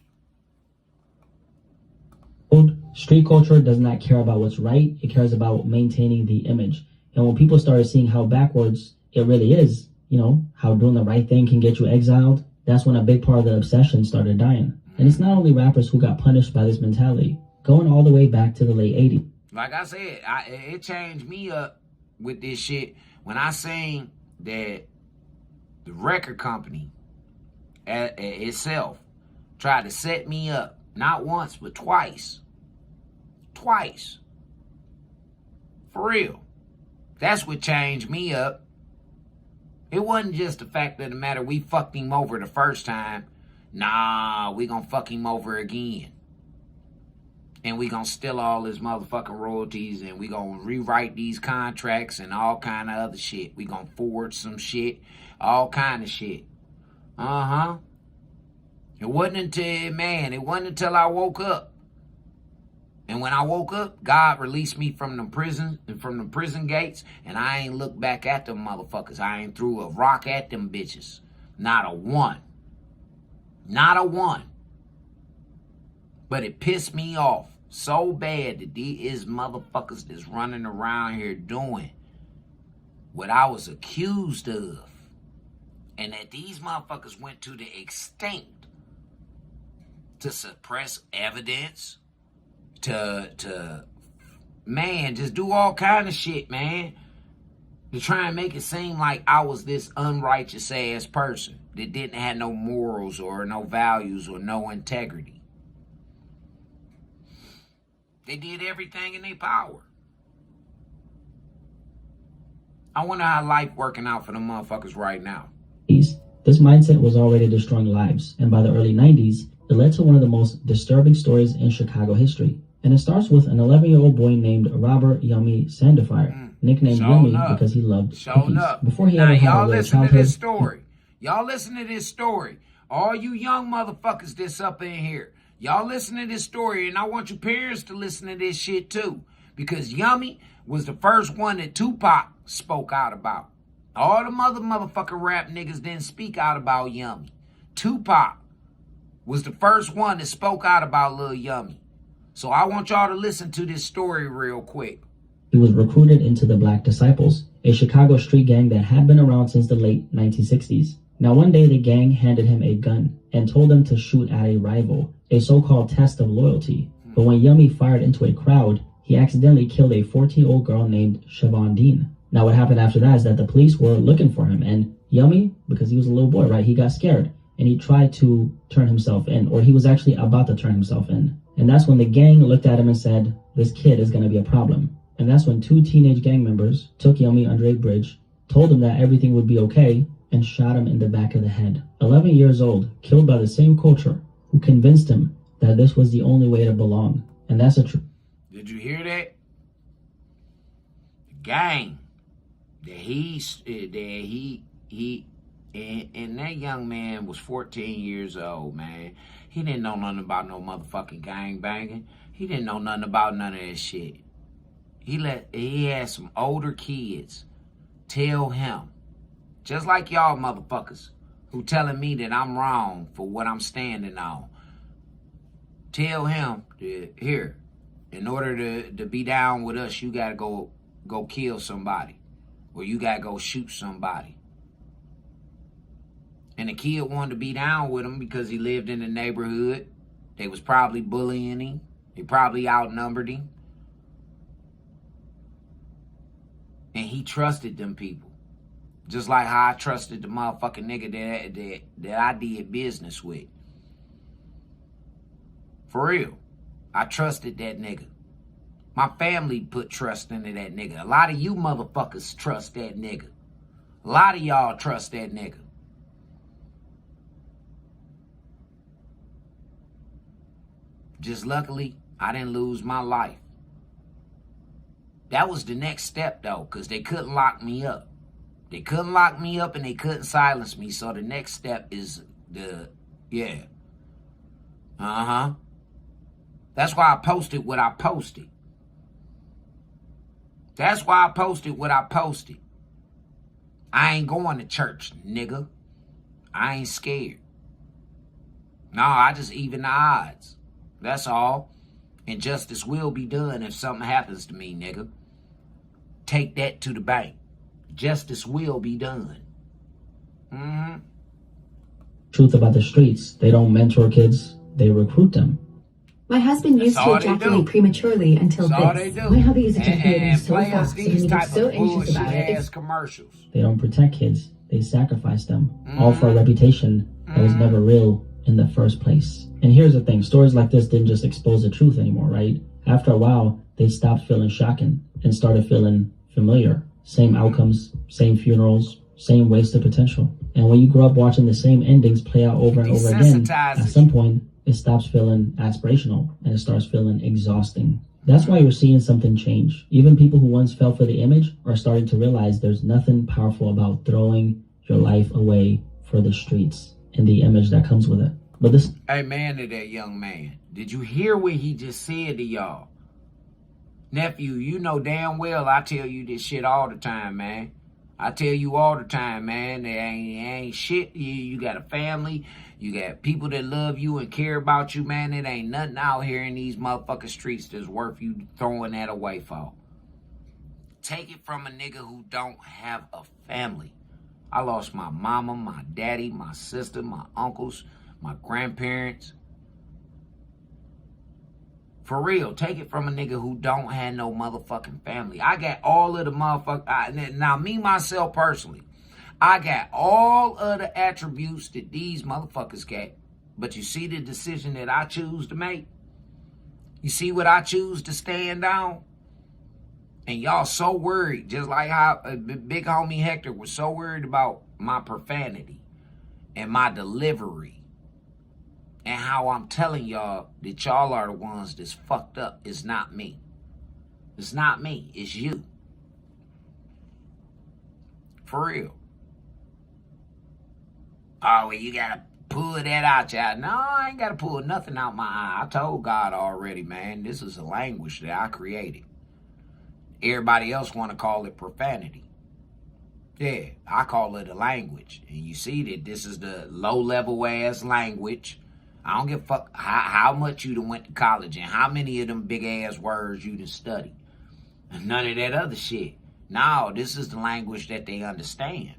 M: Street culture does not care about what's right. It cares about maintaining the image. And when people started seeing how backwards it really is, you know, how doing the right thing can get you exiled, that's when a big part of the obsession started dying. And it's not only rappers who got punished by this mentality. Going all the way back to the late 80s.
B: Like I said, it changed me up with this shit when I seen that the record company itself tried to set me up, not once, but twice. Twice. For real. That's what changed me up. It wasn't just the fact of the matter we fucked him over the first time. Nah, we gonna fuck him over again. And we gonna steal all his motherfucking royalties, and we gonna rewrite these contracts and all kind of other shit. We gonna forward some shit, all kind of shit. It wasn't until I woke up. And when I woke up, God released me from the prison gates, and I ain't looked back at them motherfuckers. I ain't threw a rock at them bitches. Not a one. Not a one. But it pissed me off so bad that these motherfuckers that's running around here doing what I was accused of. And that these motherfuckers went to the extent to suppress evidence, to man, just do all kind of shit, man. To try and make it seem like I was this unrighteous ass person that didn't have no morals or no values or no integrity. They did everything in their power. I wonder how life working out for the motherfuckers right now.
M: This mindset was already destroying lives, and by the early 90s, it led to one of the most disturbing stories in Chicago history. And it starts with an 11-year-old boy named Robert Yummy Sandefur, nicknamed Yummy because he loved cookies. Before he ever had a real childhood.
B: Y'all listen to this story. All you young motherfuckers that's up in here. Y'all listen to this story, and I want your parents to listen to this shit too. Because Yummy was the first one that Tupac spoke out about. All the motherfucking rap niggas didn't speak out about Yummy. Tupac was the first one that spoke out about Lil Yummy. So I want y'all to listen to this story real quick.
M: He was recruited into the Black Disciples, a Chicago street gang that had been around since the late 1960s. Now one day the gang handed him a gun and told him to shoot at a rival, a so-called test of loyalty. But when Yummy fired into a crowd, he accidentally killed a 14-year-old girl named Siobhan Dean. Now what happened after that is that the police were looking for him, and Yummy, because he was a little boy, right, he got scared, and he tried to turn himself in, or he was actually about to turn himself in. And that's when the gang looked at him and said, this kid is going to be a problem. And that's when two teenage gang members took Yummy under a bridge, told him that everything would be okay,
E: and shot him in the back of the head. 11 years old, killed by the same culture who convinced him that this was the only way to belong. And that's a truth.
B: Did you hear that? The gang and that young man was 14 years old, man. He didn't know nothing about no motherfucking gang banging. He didn't know nothing about none of that shit. He had some older kids tell him, just like y'all motherfuckers who telling me that I'm wrong for what I'm standing on. Tell him that, here, in order to be down with us, you gotta go kill somebody, or you gotta go shoot somebody. And the kid wanted to be down with him because he lived in the neighborhood. They was probably bullying him. They probably outnumbered him. And he trusted them people. Just like how I trusted the motherfucking nigga that I did business with. For real. I trusted that nigga. My family put trust into that nigga. A lot of you motherfuckers trust that nigga. A lot of y'all trust that nigga. Just luckily, I didn't lose my life. That was the next step, though, because they couldn't lock me up. They couldn't lock me up and they couldn't silence me. So the next step is That's why I posted what I posted. That's why I posted what I posted. I ain't going to church, nigga. I ain't scared. No, I just even the odds. That's all. And justice will be done if something happens to me, nigga. Take that to the bank. Justice will be done.
E: Truth about the streets. They don't mentor kids. They recruit them.
H: My husband used to ejaculate prematurely until this. My hubby is ejaculating so fast, and he gets so anxious about it.
B: Commercials.
E: They don't protect kids. They sacrifice them. All for a reputation that was never real in the first place. And here's the thing. Stories like this didn't just expose the truth anymore, right? After a while, they stopped feeling shocking and started feeling familiar. Same outcomes, same funerals, same wasted potential. And when you grow up watching the same endings play out over and over again, at some point, it stops feeling aspirational and it starts feeling exhausting. That's why you're seeing something change. Even people who once fell for the image are starting to realize there's nothing powerful about throwing your life away for the streets and the image that comes with it. But this...
B: Hey, man, to that young man, did you hear what he just said to y'all? Nephew, you know damn well I tell you this shit all the time, man. I tell you all the time, man, there ain't shit. You got a family. You got people that love you and care about you, man. It ain't nothing out here in these motherfucking streets that's worth you throwing that away for. Take it from a nigga who don't have a family. I lost my mama, my daddy, my sister, my uncles, my grandparents. For real, take it from a nigga who don't have no motherfucking family. I got all of the motherfuckers. Now, me, myself, personally, I got all of the attributes that these motherfuckers got. But you see the decision that I choose to make? You see what I choose to stand on? And y'all so worried, just like how big homie Hector was so worried about my profanity and my delivery. And how I'm telling y'all that y'all are the ones that's fucked up. It's not me. It's not me. It's you. For real. Oh, well, you gotta pull that out, y'all. No, I ain't gotta pull nothing out my eye. I told God already, man, this is a language that I created. Everybody else want to call it profanity. Yeah, I call it a language. And you see that this is the low-level ass language. I don't give a fuck how much you done went to college and how many of them big-ass words you done studied. None of that other shit. No, this is the language that they understand.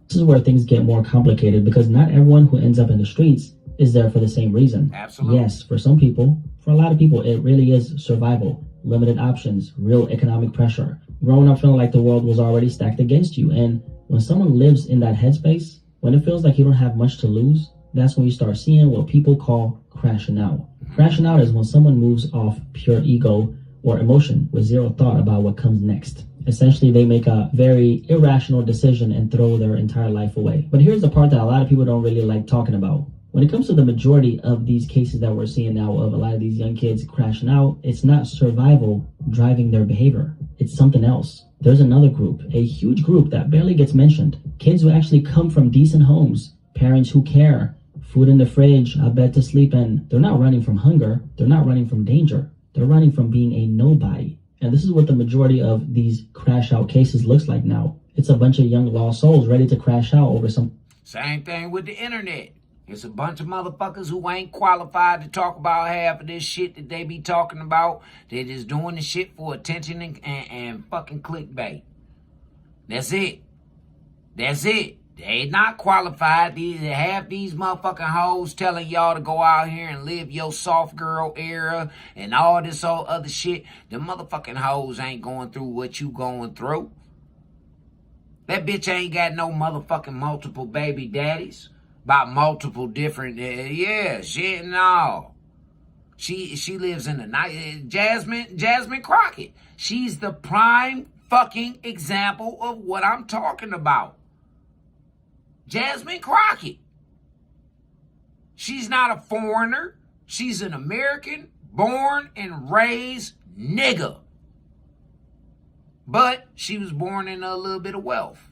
E: This is where things get more complicated because not everyone who ends up in the streets is there for the same reason.
B: Absolutely.
E: Yes, for some people, for a lot of people, it really is survival, limited options, real economic pressure, growing up feeling like the world was already stacked against you. And when someone lives in that headspace, when it feels like you don't have much to lose, that's when you start seeing what people call crashing out. Crashing out is when someone moves off pure ego or emotion with zero thought about what comes next.
M: Essentially, they make a very irrational decision and throw their entire life away. But here's the part that a lot of people don't really like talking about. When it comes to the majority of these cases that we're seeing now of a lot of these young kids crashing out, it's not survival driving their behavior. It's something else. There's another group, a huge group that barely gets mentioned. Kids who actually come from decent homes, parents who care, food in the fridge, a bed to sleep in. They're not running from hunger. They're not running from danger. They're running from being a nobody. And this is what the majority of these crash out cases looks like now. It's a bunch of young lost souls ready to crash out over some...
B: Same thing with the internet. It's a bunch of motherfuckers who ain't qualified to talk about half of this shit that they be talking about. They just doing the shit for attention and fucking clickbait. That's it. That's it. They not qualified. Half these motherfucking hoes telling y'all to go out here and live your soft girl era and all this old other shit. The motherfucking hoes ain't going through what you going through. That bitch ain't got no motherfucking multiple baby daddies. About multiple different, shit and all. She lives in the night. Jasmine Crockett. She's the prime fucking example of what I'm talking about. Jasmine Crockett. She's not a foreigner. She's an American, born and raised nigga. But she was born in a little bit of wealth.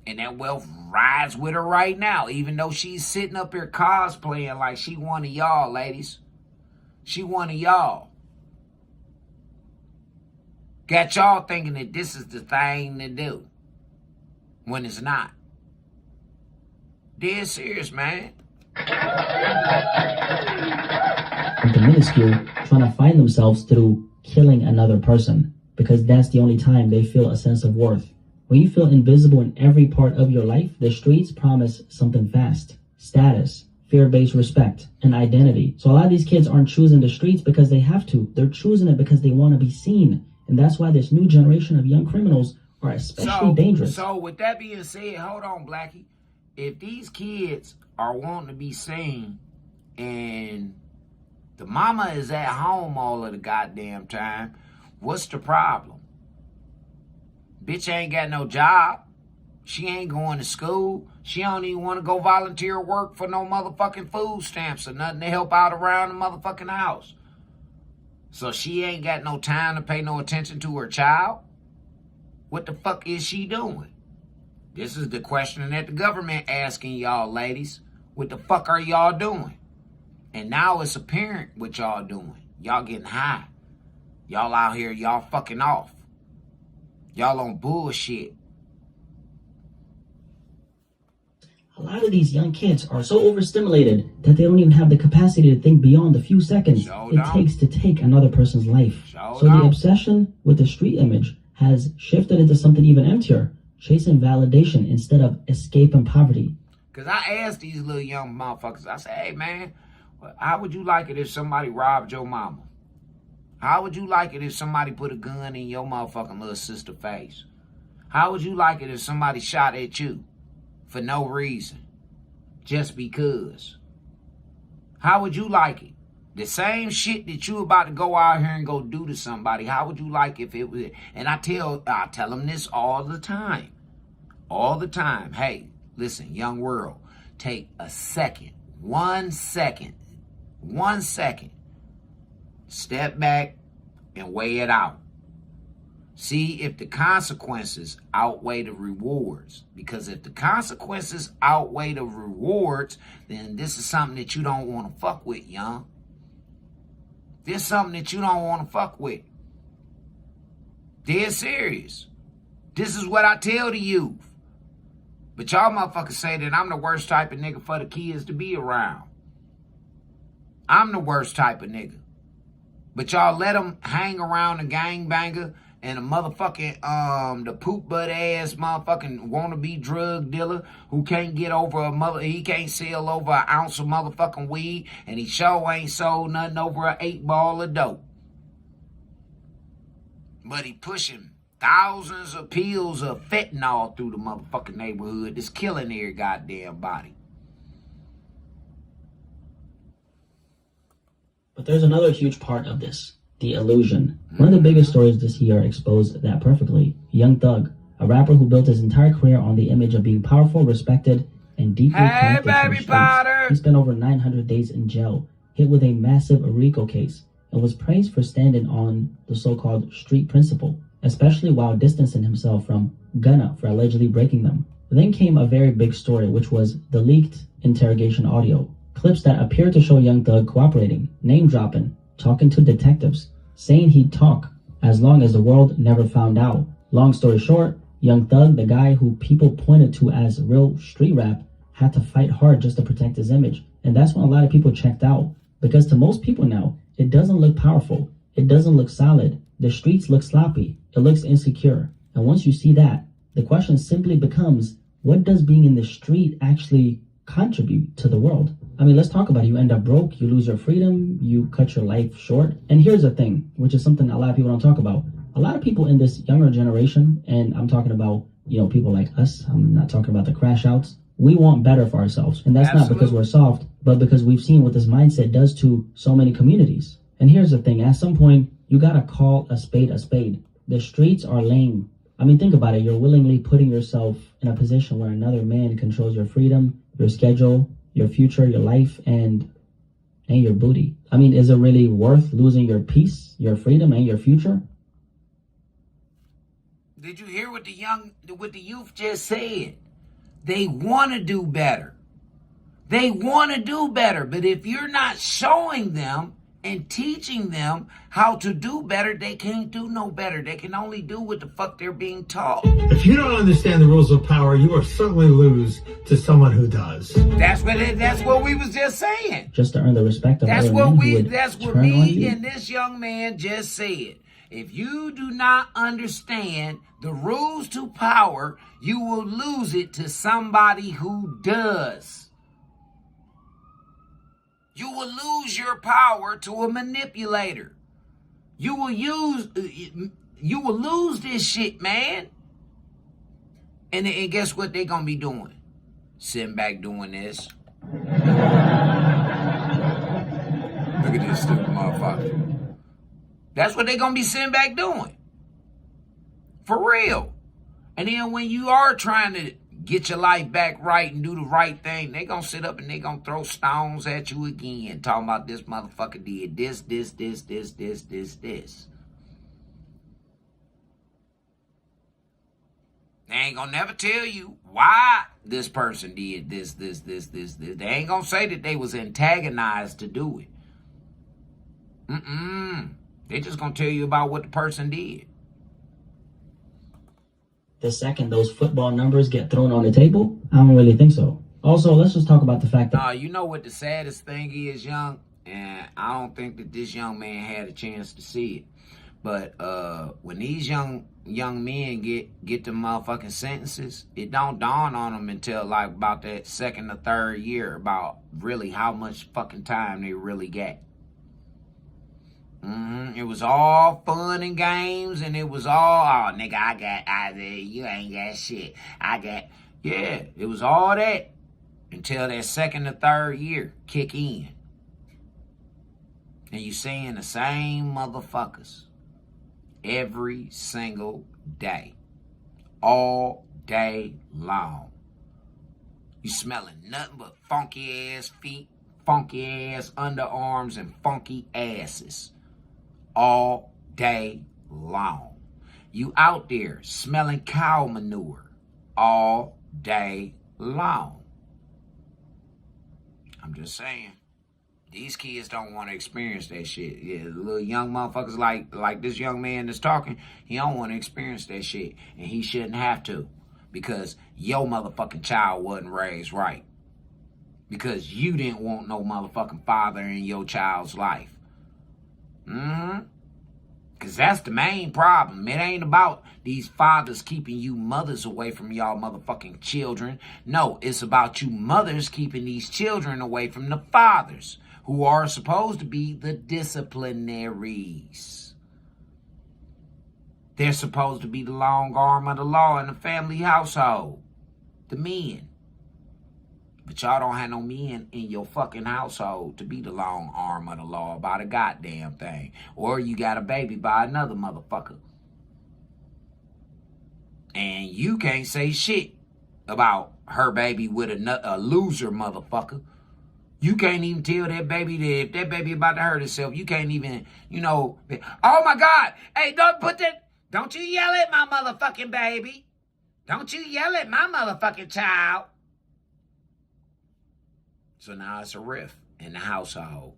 B: And that wealth rides with her right now, even though she's sitting up here cosplaying like she one of y'all, ladies. She one of y'all. Got y'all thinking that this is the thing to do, when it's not. Dead serious, man.
M: The minuscule trying to find themselves through killing another person, because that's the only time they feel a sense of worth. When you feel invisible in every part of your life, the streets promise something fast. Status, fear-based respect, and identity. So a lot of these kids aren't choosing the streets because they have to. They're choosing it because they want to be seen. And that's why this new generation of young criminals are especially dangerous.
B: So with that being said, hold on, Blackie. If these kids are wanting to be seen and the mama is at home all of the goddamn time, what's the problem? Bitch ain't got no job. She ain't going to school. She don't even want to go volunteer work for no motherfucking food stamps or nothing to help out around the motherfucking house. So she ain't got no time to pay no attention to her child? What the fuck is she doing? This is the question that the government asking y'all, ladies. What the fuck are y'all doing? And now it's apparent what y'all doing. Y'all getting high. Y'all out here, y'all fucking off. Y'all on bullshit.
M: A lot of these young kids are so overstimulated that they don't even have the capacity to think beyond the few seconds it takes to take another person's life. So the obsession with the street image has shifted into something even emptier, chasing validation instead of escaping poverty.
B: Because I asked these little young motherfuckers, I said, hey man, how would you like it if somebody robbed your mama? How would you like it if somebody put a gun in your motherfucking little sister's face? How would you like it if somebody shot at you for no reason? Just because? How would you like it? The same shit that you about to go out here and go do to somebody, how would you like if it was... And I tell them this all the time. All the time. Hey, listen, young world, take a second. 1 second. 1 second. Step back and weigh it out. See if the consequences outweigh the rewards. Because if the consequences outweigh the rewards, then this is something that you don't want to fuck with, young. This is something that you don't want to fuck with. Dead serious. This is what I tell the youth. But y'all motherfuckers say that I'm the worst type of nigga for the kids to be around. I'm the worst type of nigga. But y'all let them hang around the gangbanger and a motherfucking, the poop butt ass motherfucking wannabe drug dealer who can't get over he can't sell over an ounce of motherfucking weed, and he sure ain't sold nothing over an 8 ball of dope. But he pushing thousands of pills of fentanyl through the motherfucking neighborhood that's killing every goddamn body.
M: But there's another huge part of this. The Illusion. One of the biggest stories this year exposed that perfectly. Young Thug, a rapper who built his entire career on the image of being powerful, respected, and deeply connected to the streets. He spent over 900 days in jail, hit with a massive RICO case, and was praised for standing on the so-called street principle, especially while distancing himself from Gunna for allegedly breaking them. Then came a very big story, which was the leaked interrogation audio. Clips that appeared to show Young Thug cooperating, name-dropping, talking to detectives, saying he'd talk as long as the world never found out. Long story short, Young Thug, the guy who people pointed to as real street rap, had to fight hard just to protect his image. And that's when a lot of people checked out. Because to most people now, it doesn't look powerful. It doesn't look solid. The streets look sloppy. It looks insecure. And once you see that, the question simply becomes, what does being in the street actually contribute to the world? I mean, let's talk about it. You end up broke, you lose your freedom, you cut your life short. And here's the thing, which is something a lot of people don't talk about. A lot of people in this younger generation, and I'm talking about, people like us, I'm not talking about the crash outs, we want better for ourselves. And that's not because we're soft, but because we've seen what this mindset does to so many communities. And here's the thing, at some point, you gotta call a spade a spade. The streets are lame. I mean, think about it. You're willingly putting yourself in a position where another man controls your freedom, your schedule, your future, your life, and your booty. I mean, is it really worth losing your peace, your freedom, and your future?
B: Did you hear what the youth just said? They want to do better. They want to do better. But if you're not showing them and teaching them how to do better, they can't do no better. They can only do what the fuck they're being taught.
O: If you don't understand the rules of power, you will certainly lose to someone who does.
B: That's what we was just saying.
M: Just to earn the respect of
B: that's
M: other
B: what
M: men
B: that's what me and this young man just said. If you do not understand the rules to power, you will lose it to somebody who does. You will lose your power to a manipulator. You will lose this shit, man. And guess what they're gonna be doing? Sitting back doing this. Look at this stupid motherfucker. That's what they're gonna be sitting back doing. For real. And then when you are trying to get your life back right and do the right thing, they gonna sit up and they gonna throw stones at you again, talking about this motherfucker did this. They ain't gonna never tell you why this person did this. They ain't gonna say that they was antagonized to do it. They just gonna tell you about what the person did.
M: The second those football numbers get thrown on the table, I don't really think so. Also, let's just talk about the fact that...
B: you know what the saddest thing is, Young? And I don't think that this young man had a chance to see it. But when these young men get the motherfucking sentences, it don't dawn on them until like about that second or third year about really how much fucking time they really got. It was all fun and games, and it was all, oh, nigga, you ain't got shit. Yeah, it was all that until that second or third year kick in. And you seeing the same motherfuckers every single day, all day long. You smelling nothing but funky ass feet, funky ass underarms, and funky asses. All day long. You out there smelling cow manure all day long. I'm just saying, these kids don't want to experience that shit. Yeah, little young motherfuckers like this young man that's talking, he don't want to experience that shit. And he shouldn't have to, because your motherfucking child wasn't raised right. Because you didn't want no motherfucking father in your child's life. Because that's the main problem. It ain't about these fathers keeping you mothers away from y'all motherfucking children. No, it's about you mothers keeping these children away from the fathers, who are supposed to be the disciplinaries. They're supposed to be the long arm of the law in the family household. The men. But y'all don't have no men in your fucking household to be the long arm of the law about a goddamn thing. Or you got a baby by another motherfucker. And you can't say shit about her baby with a loser motherfucker. You can't even tell that baby that if that baby about to hurt herself, you can't even, oh my God. Hey, don't you yell at my motherfucking baby. Don't you yell at my motherfucking child. So now it's a rift in the household.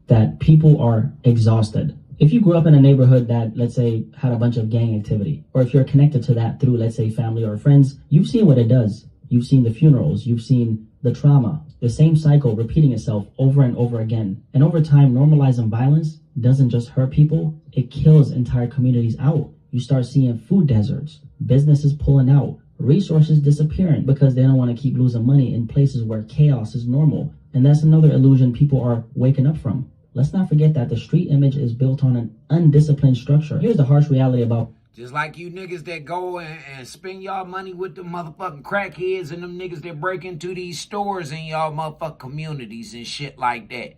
M: That people are exhausted. If you grew up in a neighborhood that, let's say, had a bunch of gang activity, or if you're connected to that through, let's say, family or friends, you've seen what it does. You've seen the funerals. You've seen the trauma. The same cycle repeating itself over and over again. And over time, normalizing violence doesn't just hurt people. It kills entire communities out. You start seeing food deserts, businesses pulling out, resources disappearing because they don't want to keep losing money in places where chaos is normal. And that's another illusion people are waking up from. Let's not forget that the street image is built on an undisciplined structure. Here's the harsh reality about...
B: Just like you niggas that go and spend y'all money with the motherfucking crackheads and them niggas that break into these stores in y'all motherfucking communities and shit like that.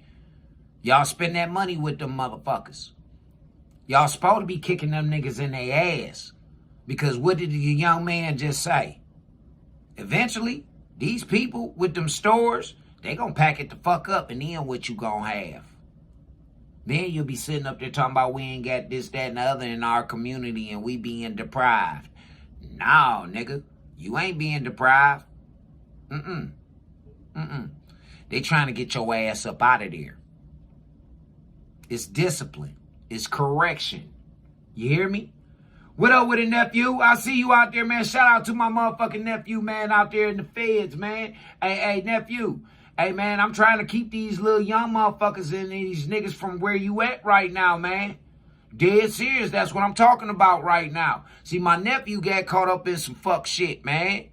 B: Y'all spend that money with them motherfuckers. Y'all supposed to be kicking them niggas in their ass. Because what did the young man just say? Eventually, these people with them stores, they gonna pack it the fuck up, and then what you gonna have? Then you'll be sitting up there talking about we ain't got this, that, and the other in our community and we being deprived. No, nigga. You ain't being deprived. They trying to get your ass up out of there. It's discipline. It's correction. You hear me? What up with it, nephew? I see you out there, man. Shout out to my motherfucking nephew, man, out there in the feds, man. Hey, nephew. Hey, man, I'm trying to keep these little young motherfuckers and these niggas from where you at right now, man. Dead serious. That's what I'm talking about right now. See, my nephew got caught up in some fuck shit, man.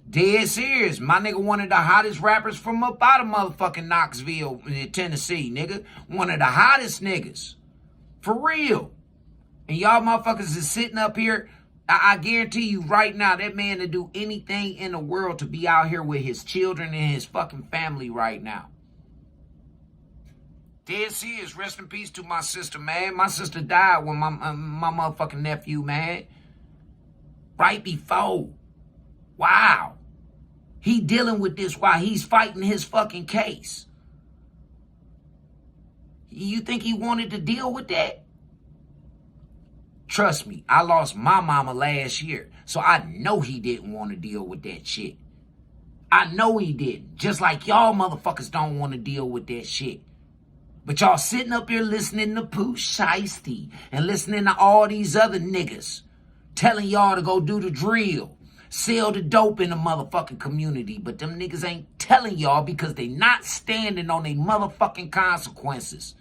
B: Dead serious. My nigga one of the hottest rappers from up out of motherfucking Knoxville, Tennessee, nigga. One of the hottest niggas. For real. And y'all motherfuckers is sitting up here. I guarantee you right now, that man to do anything in the world to be out here with his children and his fucking family right now. Dead serious. Rest in peace to my sister, man. My sister died when my motherfucking nephew, man. Right before. Wow. He dealing with this while he's fighting his fucking case. You think he wanted to deal with that? Trust me, I lost my mama last year, so I know he didn't want to deal with that shit. I know he didn't. Just like y'all motherfuckers don't want to deal with that shit. But y'all sitting up here listening to Pooh Shiesty and listening to all these other niggas telling y'all to go do the drill, sell the dope in the motherfucking community. But them niggas ain't telling y'all because they not standing on their motherfucking consequences.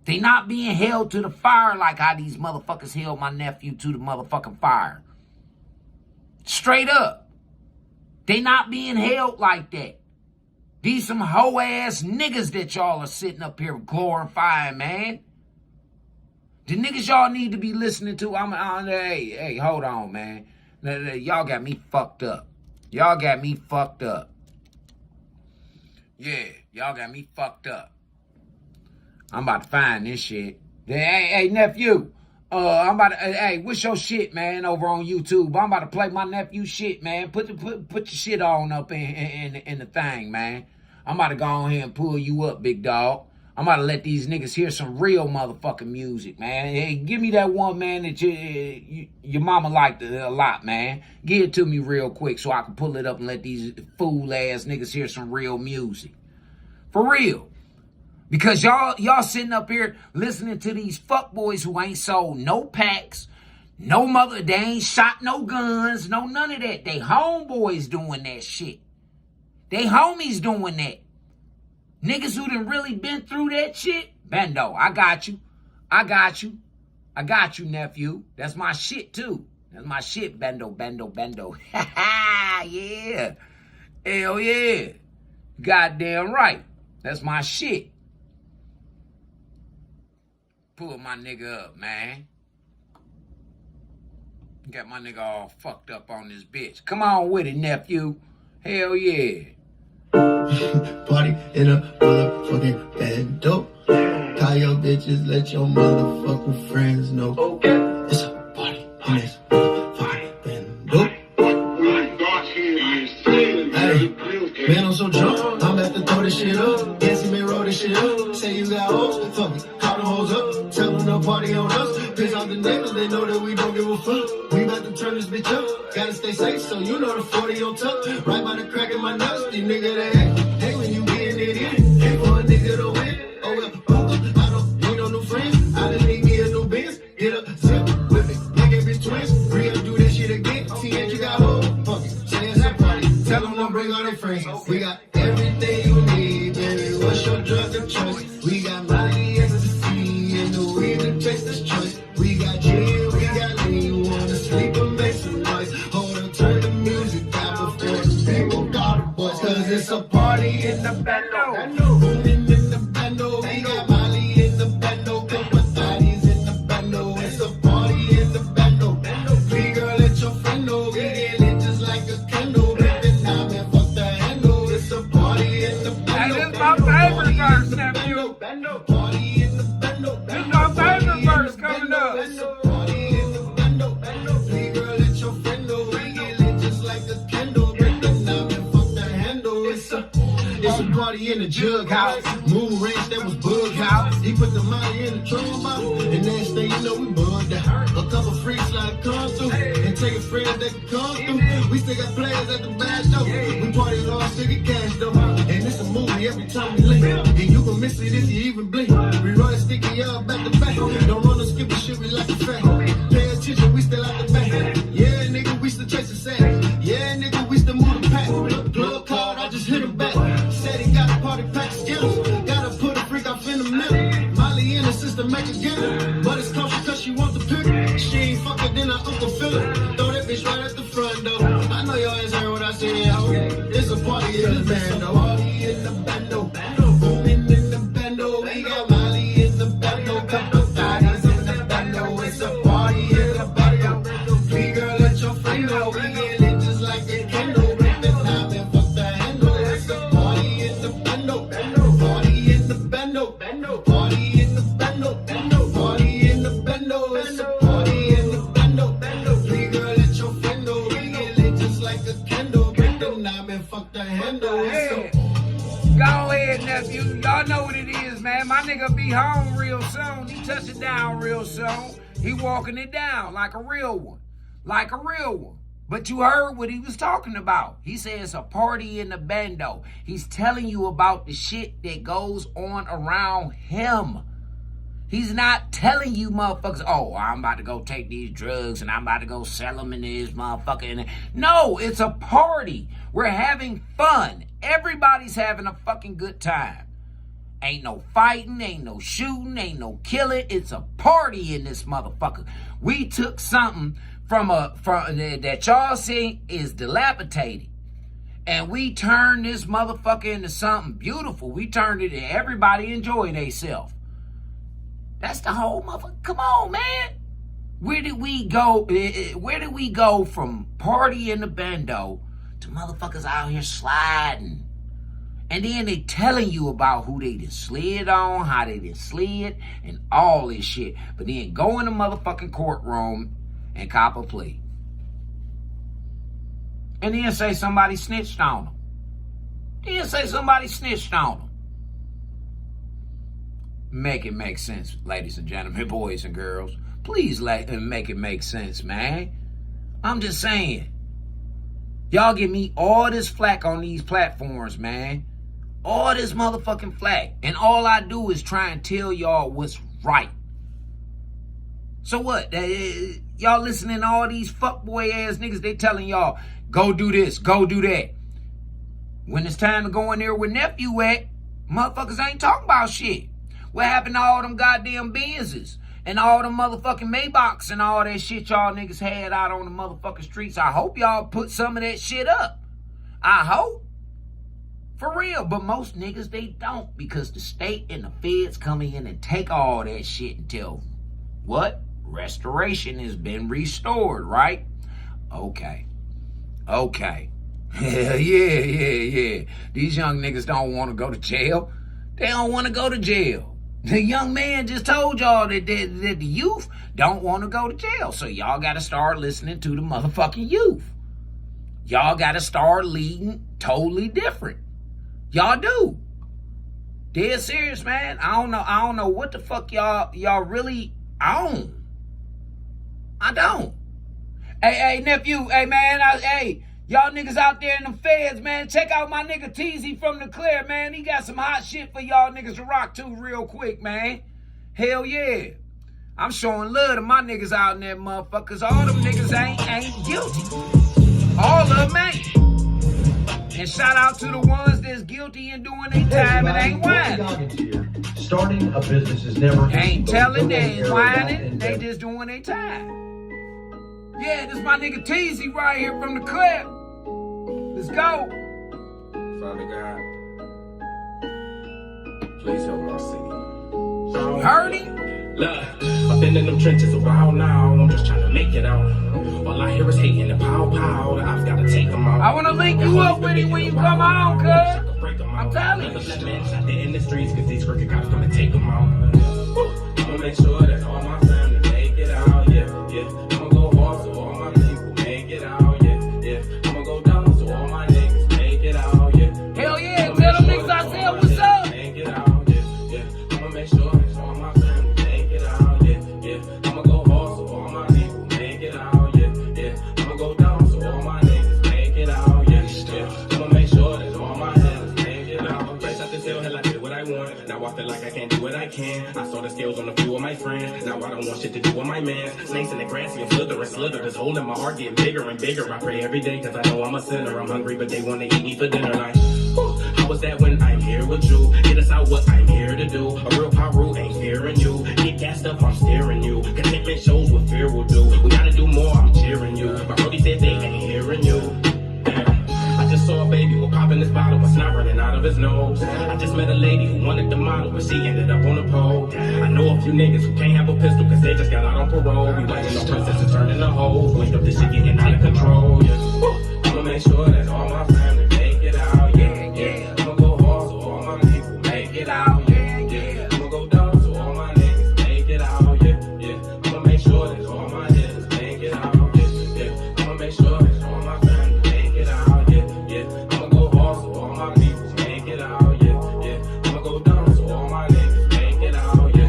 B: They not being held to the fire like how these motherfuckers held my nephew to the motherfucking fire. Straight up. They not being held like that. These some hoe-ass niggas that y'all are sitting up here glorifying, man. The niggas y'all need to be listening to, hey, hold on, man. Y'all got me fucked up. Y'all got me fucked up. Yeah, y'all got me fucked up. I'm about to find this shit. Hey, nephew. Hey, what's your shit, man, over on YouTube? I'm about to play my nephew's shit, man. Put your shit on up in the thing, man. I'm about to go on here and pull you up, big dog. I'm about to let these niggas hear some real motherfucking music, man. Hey, give me that one, man, that your mama liked a lot, man. Give it to me real quick so I can pull it up and let these fool-ass niggas hear some real music. For real. Because y'all sitting up here listening to these fuckboys who ain't sold no packs, they ain't shot no guns, no none of that. They homeboys doing that shit. They homies doing that. Niggas who done really been through that shit. Bendo, I got you. I got you, nephew. That's my shit, too. That's my shit, Bendo. Yeah. Hell yeah. Goddamn right. That's my shit. Pull my nigga up, man. Got my nigga all fucked up on this bitch. Come on with it, nephew. Hell yeah.
K: Party in a motherfucking bando. Call your bitches, let your motherfucking friends know. It's a party in this motherfucking bando. Hey, man, I'm so drunk, I'm about to throw this shit up. Yes, me roll this shit up. Say you got hoes, fuck it, call the hoes up. Tell them to party on us. Piss off the neighbors, they know that we don't give a fuck. We about to turn this bitch up. Gotta stay safe, so you know the 40 on top. Right by the crack in my nuts, these niggas they hate when you getting it in. Hate for a nigga to win. Oh well, I don't need no new friends. I just need me a new Benz. Get a zip with it, nigga bitch twins. Real do that shit again. See that you got hoes, fuck it. Say it's a party. Tell them to bring all their friends. We got everything you need, baby. What's your drug of choice? We got money, ecstasy, and the weed to taste this choice. We got gin, we got lean. Wanna sleep and make some noise. Hold on, turn the music down before the people call the boys. Cause it's a party in the bando. Booming in the bando. We got Molly in the bando. Couple thotties in the bando. It's a party in the bando. Free girl, let your friend know. We get lit just like a candle. Baby, now man, fuck the handle. It's a party in the bando.
B: That is my favorite verse, nephew.
K: Party in the bando.
B: This my favorite verse coming up.
K: Party in the bando. Free girl, let your friend know. We get lit just like a candle. Baby, now man, fuck the handle. It's a party in the jug house. Moon ranch that was bug house. He put the money in the trunk bottle. And next thing you know, we bugged out. A couple freaks like come through. And take a friend that can come through. We still got players at the back though. We party all still get cash though. And it's a movie every time we link. And you can miss it if you even blink. We run sticky up back to back. Don't run no skippy shit, we like a fact. Pay attention, we still out the back. Yeah, nigga, we still chase the sack. Yeah, nigga, we still move the pack. Plug card, I just hit him back. Said he got a party pack skills. Gotta put a freak off in the middle. Molly in the system make a get. But it's cautious cause she want the pick. She ain't fucking then I Uncle Philip. Throw that bitch right at the front door. I know your ass heard what I said, yo. It's a party in the bando. Party in the bando. Booming in the bando. We got Molly in the bando. Couple thotties in the bando. It's a party in the bando. Free girl, let your friend know. We get lit just like a candle. Bring the knob and fuck the handle. It's a party in the bando. Party in the bando. Party in the bando. Party in the bando. It's a party in the bando. Free girl, let your friend know. We get lit just like a candle. Bring the knob and fuck the handle.
B: Go ahead, nephew. Y'all know what it is, man. My nigga be home real soon. He touching down real soon. He walking it down like a real one. Like a real one. But you heard what he was talking about. He said it's a party in the bando. He's telling you about the shit that goes on around him. He's not telling you motherfuckers, oh, I'm about to go take these drugs and I'm about to go sell them in this motherfucker. No, it's a party. We're having fun. Everybody's having a fucking good time. Ain't no fighting, ain't no shooting, ain't no killing. It's a party in this motherfucker. We took something from that y'all see is dilapidated, and we turned this motherfucker into something beautiful. We turned it and everybody enjoying themselves. That's the whole motherfucker. Come on, man. Where did we go? Where did we go from party in the bando to motherfuckers out here sliding? And then they telling you about who they done slid on, how they done slid, and all this shit. But then go in the motherfucking courtroom and cop a plea. And then say somebody snitched on them. Then say somebody snitched on them. Make it make sense, ladies and gentlemen, boys and girls. Please make it make sense, man. I'm just saying. Y'all give me all this flack on these platforms, man. All this motherfucking flack. And all I do is try and tell y'all what's right. So what? Y'all listening to all these fuckboy ass niggas, they telling y'all, go do this, go do that. When it's time to go in there where nephew at, motherfuckers ain't talking about shit. What happened to all them goddamn Benzes and all them motherfucking Maybachs and all that shit y'all niggas had out on the motherfucking streets? I hope y'all put some of that shit up. I hope. For real. But most niggas, they don't, because the state and the feds come in and take all that shit until what? Restoration has been restored, right? Okay. Hell yeah. These young niggas don't want to go to jail. They don't want to go to jail. The young man just told y'all that the youth don't want to go to jail. So y'all got to start listening to the motherfucking youth. Y'all got to start leading totally different. Y'all do. Dead serious, man. I don't know what the fuck y'all really own. I don't. Hey, nephew. Hey, man. Hey, y'all niggas out there in the feds, man. Check out my nigga Teasy from the Clear, man. He got some hot shit for y'all niggas to rock to real quick, man. Hell yeah. I'm showing love to my niggas out in that motherfuckers. All them niggas ain't guilty. All of them ain't. And shout out to the ones that's guilty and doing their time and ain't whining.
P: Starting a business is never easy.
B: Ain't telling, they ain't whining, they just doing their time. Yeah, this my nigga Teasy right here from the Clip. Let's go.
F: Father God, please help my city.
B: You heard him?
F: Look, I've been in them trenches a while now. I'm just trying to make it out. All I hear is hating and pow. I've got to take them out.
B: I want to link you up with him when you come on, cuz. I'm telling you.
F: Let men out there in the streets, cause these crooked cops gonna take them out. I'ma make sure that all my family make it out, yeah. I'ma go hard so all my people make it out, yeah. I'ma go down so all my niggas make it out, yeah.
B: Hell yeah, tell them niggas I said what's up.
F: Make it out, yeah. I'ma make sure that all my family make it out, yeah. I'ma go hard so all my people make it out, yeah. I'ma go down so all my niggas make it out, yeah. I'ma make sure that all my niggas make it out. Fresh out this hell, I did what I want. Now I feel like I can't do what I can. I saw the scales on the few of my friends. Now I don't want shit to do with my man. Snakes in the grass, and slither. This hole in my heart getting bigger and bigger. I pray every day cause I know I'm a sinner. I'm hungry, but they wanna eat me for dinner. Like, how was that when I'm here with you? Get us out what I'm here to do. A real Paru ain't fearing you. Get gassed up, I'm staring you. Contentment shows what fear will do. We gotta do more, I'm cheering you. My brody said they ain't hearing you. I just saw a baby with popping this bottle, but snot running out of his nose. I just met a lady who wanted the model, but she ended up on the pole. I know a few niggas who can't have a pistol, cause they just got out on parole. We waiting on princesses turning the hoes. Wake up, this shit getting out of control, yeah. I'ma make sure that all my family make it out, yeah. I'ma go hard so all my people make it out, yeah. I'ma go down so all my niggas make it out, yeah. I'ma make sure that all my niggas make it out, yeah. I'ma make sure that all my family make it out, yeah. I'ma go hard so all my people make it out, yeah. I'ma go down so all my niggas make it out, yeah.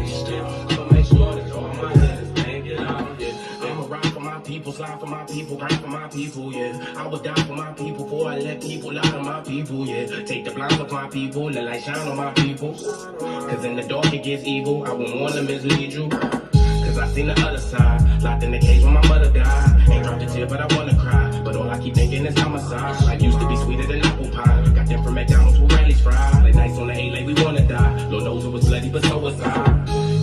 F: I'ma make sure that all my niggas make it out, yeah. I'ma ride for my people, slide for my people, grind for my people, yeah. I would die for my people before I let people out of my people, yeah. Take the blinds off my people, let light shine on my people. Cause in the dark it gets evil, I won't want to mislead you. Cause I seen the other side, locked in the cage when my mother died. Ain't dropped a tear but I wanna cry, but all I keep thinking is homicide. Life used to be sweeter than apple pie. Got them from McDonald's with Rally's fries. Late nights on the 8 like we wanna die. Lord knows it was bloody but so was I.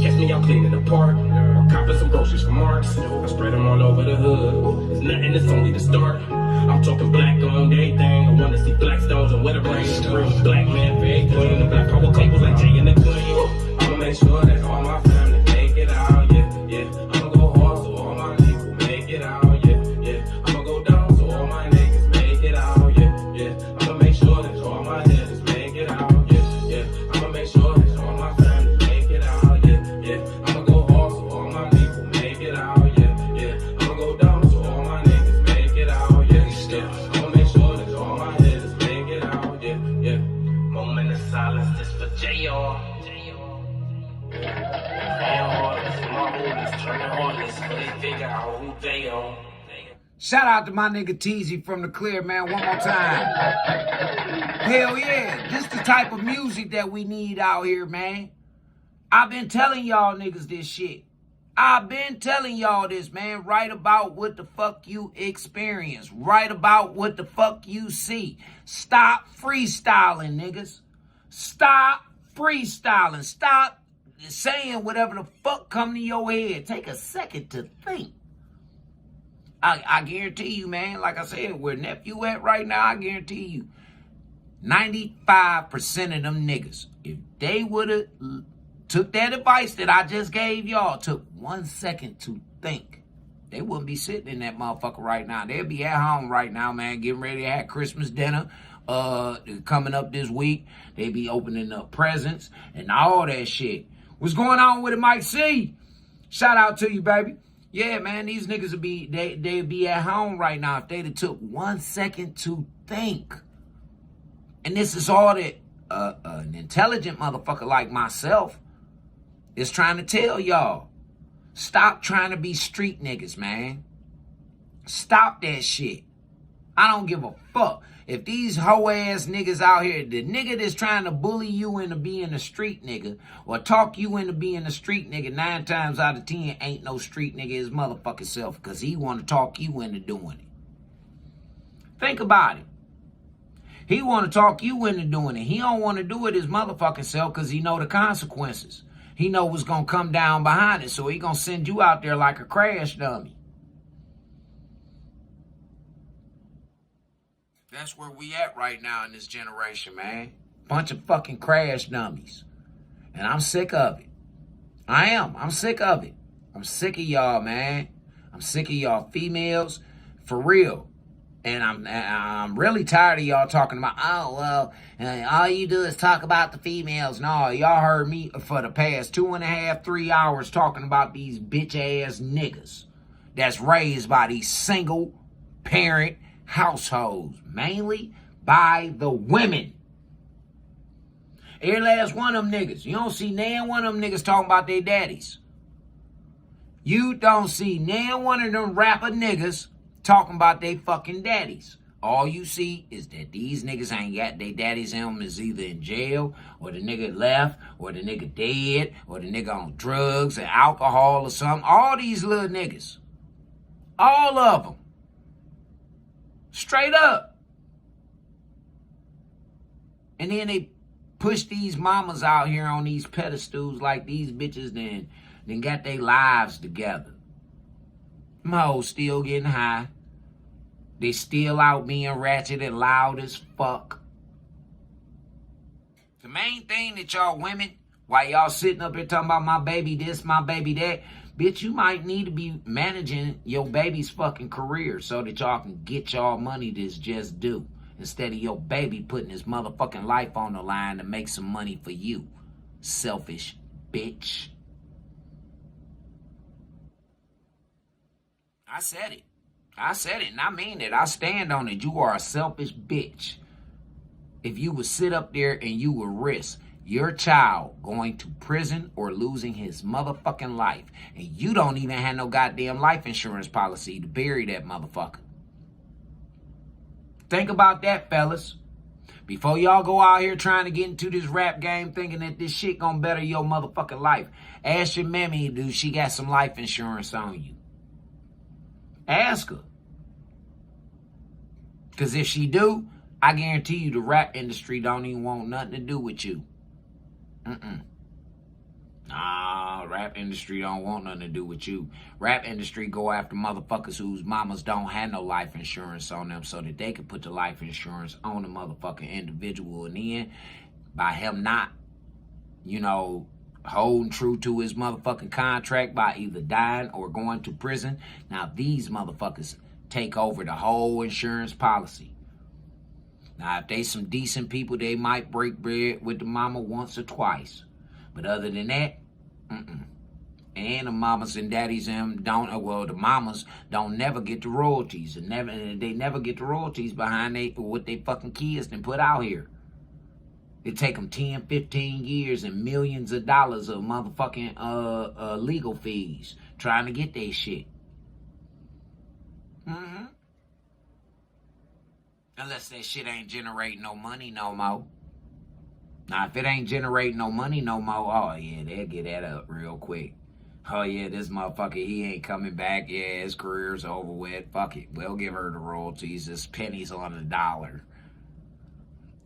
F: Catch me out cleaning the park, or copping some groceries for Marks. I spread them all over the hood. It's nothing, it's only the start. I'm talking black on everything. I wanna see black stones and weather brains. Real black man, very clean. The black power cables like Jay and the Queen. I'ma make sure that all my family make it out, yeah. I'ma go hard so all my people make it out, yeah. I'ma go down so all my niggas make it out, yeah. I'ma make sure that all my niggas make it out, yeah. I'ma make sure that all my family make it out, yeah. I'ma go hard so all my people make it out, yeah. I'ma go down so all my niggas make it out, yeah. I'ma make sure that all my niggas make it out, yeah. Moment of silence just for J.R.
B: Shout out to my nigga Teasy from the Clear, man, one more time. Hell yeah, this the type of music that we need out here, man. I've been telling y'all niggas this shit. I've been telling y'all this, man. Write about what the fuck you experience. Write about what the fuck you see. Stop freestyling, niggas. Stop freestyling. Stop saying whatever the fuck come to your head. Take a second to think. I guarantee you, man, like I said, where nephew at right now, I guarantee you, 95% of them niggas, if they would have took that advice that I just gave y'all, took 1 second to think, they wouldn't be sitting in that motherfucker right now. They'll be at home right now, man, getting ready to have Christmas dinner coming up this week. They be opening up presents and all that shit. What's going on with it, Mike C? Shout out to you, baby. Yeah, man, these niggas would be, they'd be at home right now if they'd have took 1 second to think. And this is all that an intelligent motherfucker like myself is trying to tell y'all. Stop trying to be street niggas, man. Stop that shit. I don't give a fuck. If these hoe-ass niggas out here, the nigga that's trying to bully you into being a street nigga or talk you into being a street nigga 9 times out of 10 ain't no street nigga his motherfucking self because he want to talk you into doing it. Think about it. He want to talk you into doing it. He don't want to do it his motherfucking self because he know the consequences. He know what's going to come down behind it, so he going to send you out there like a crash dummy. That's where we at right now in this generation, man. Bunch of fucking crash dummies. And I'm sick of it. I am. I'm sick of it. I'm sick of y'all, man. I'm sick of y'all females. For real. And I'm really tired of y'all talking about, oh, well, all you do is talk about the females. No, y'all heard me for the past 2.5, 3 hours talking about these bitch-ass niggas that's raised by these single parent households, mainly by the women. Every last one of them niggas. You don't see nan one of them niggas talking about their daddies. You don't see nan one of them rapper niggas talking about their fucking daddies. All you see is that these niggas ain't got their daddies in them is either in jail, or the nigga left, or the nigga dead, or the nigga on drugs or alcohol or something. All these little niggas. All of them. Straight up. And then they push these mamas out here on these pedestals like these bitches then got their lives together. Them hoes still getting high. They still out being ratchet and loud as fuck. The main thing that y'all women, while y'all sitting up here talking about my baby this, my baby that, bitch, you might need to be managing your baby's fucking career so that y'all can get y'all money that's just due. Instead of your baby putting his motherfucking life on the line to make some money for you. Selfish bitch. I said it. I said it, and I mean it. I stand on it. You are a selfish bitch. If you would sit up there and you would risk your child going to prison or losing his motherfucking life, and you don't even have no goddamn life insurance policy to bury that motherfucker. Think about that, fellas. Before y'all go out here trying to get into this rap game thinking that this shit gonna better your motherfucking life, ask your mammy, do she got some life insurance on you? Ask her. Because if she do, I guarantee you the rap industry don't even want nothing to do with you. Nah, rap industry don't want nothing to do with you. Rap industry go after motherfuckers whose mamas don't have no life insurance on them so that they can put the life insurance on the motherfucking individual. And then, by him not, holding true to his motherfucking contract by either dying or going to prison, now these motherfuckers take over the whole insurance policy. Now, if they some decent people, they might break bread with the mama once or twice. But other than that, And the mamas and daddies the mamas don't never get the royalties. And they never get the royalties behind what they fucking kids then put out here. It take them 10, 15 years and millions of dollars of motherfucking legal fees trying to get their shit. Unless that shit ain't generating no money no more. Now, if it ain't generating no money no more, oh yeah, they'll get that up real quick. Oh yeah, this motherfucker, he ain't coming back. Yeah, his career's over with. Fuck it. We'll give her the royalties. It's pennies on the dollar.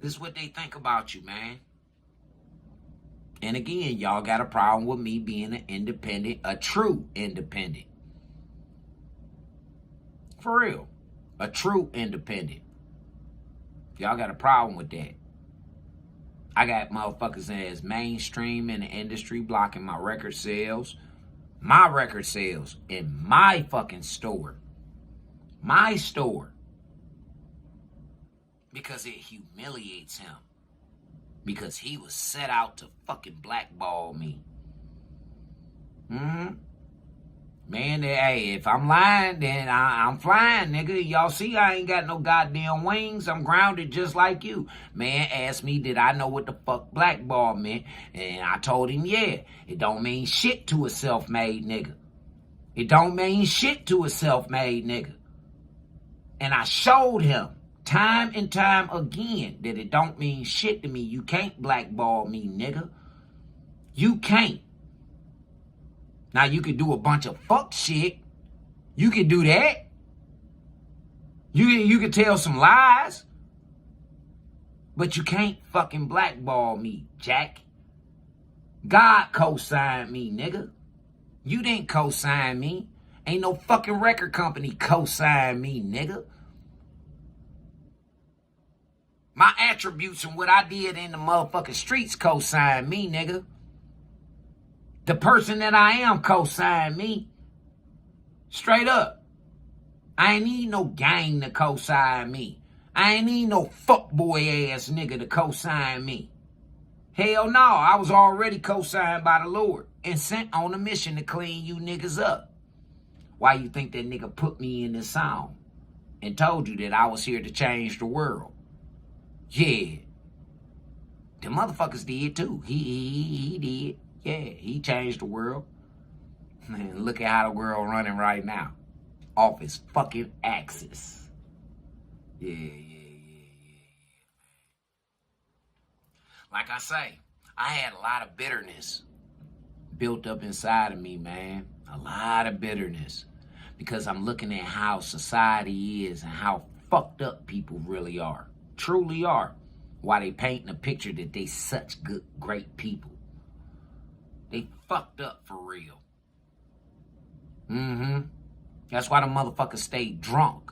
B: This is what they think about you, man. And again, y'all got a problem with me being an independent, a true independent. For real. A true independent. Y'all got a problem with that. I got motherfuckers that's mainstream in the industry blocking my record sales. my record sales in my fucking store. My store. Because it humiliates him. Because he was set out to fucking blackball me. Man, hey, if I'm lying, then I'm flying, nigga. Y'all see I ain't got no goddamn wings. I'm grounded just like you. Man asked me, did I know what the fuck blackball meant? And I told him, yeah. It don't mean shit to a self-made nigga. It don't mean shit to a self-made nigga. And I showed him time and time again that it don't mean shit to me. You can't blackball me, nigga. You can't. Now, you could do a bunch of fuck shit. You could do that. You could tell some lies. But you can't fucking blackball me, Jack. God co-signed me, nigga. You didn't co-sign me. Ain't no fucking record company co-signed me, nigga. My attributes and what I did in the motherfucking streets co-signed me, nigga. The person that I am co-signed me. Straight up. I ain't need no gang to co-sign me. I ain't need no fuckboy ass nigga to co-sign me. Hell no, I was already co-signed by the Lord and sent on a mission to clean you niggas up. Why you think that nigga put me in this song and told you that I was here to change the world? Yeah. The motherfuckers did too. He did. Yeah, he changed the world. Man, look at how the world running right now. Off his fucking axis. Yeah. Like I say, I had a lot of bitterness built up inside of me, man. A lot of bitterness. Because I'm looking at how society is and how fucked up people really are. Truly are. Why they painting a picture that they such good, great people. They fucked up for real. That's why the motherfuckers stay drunk.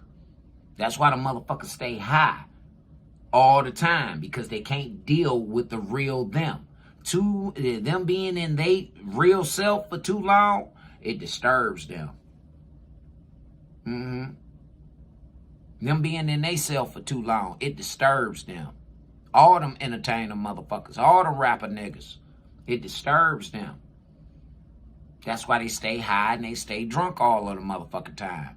B: That's why the motherfuckers stay high all the time. Because they can't deal with the real them. Them being in their real self for too long, it disturbs them. Them being in they self for too long, it disturbs them. All them entertainer motherfuckers, all the rapper niggas, it disturbs them. That's why they stay high and they stay drunk all of the motherfucking time.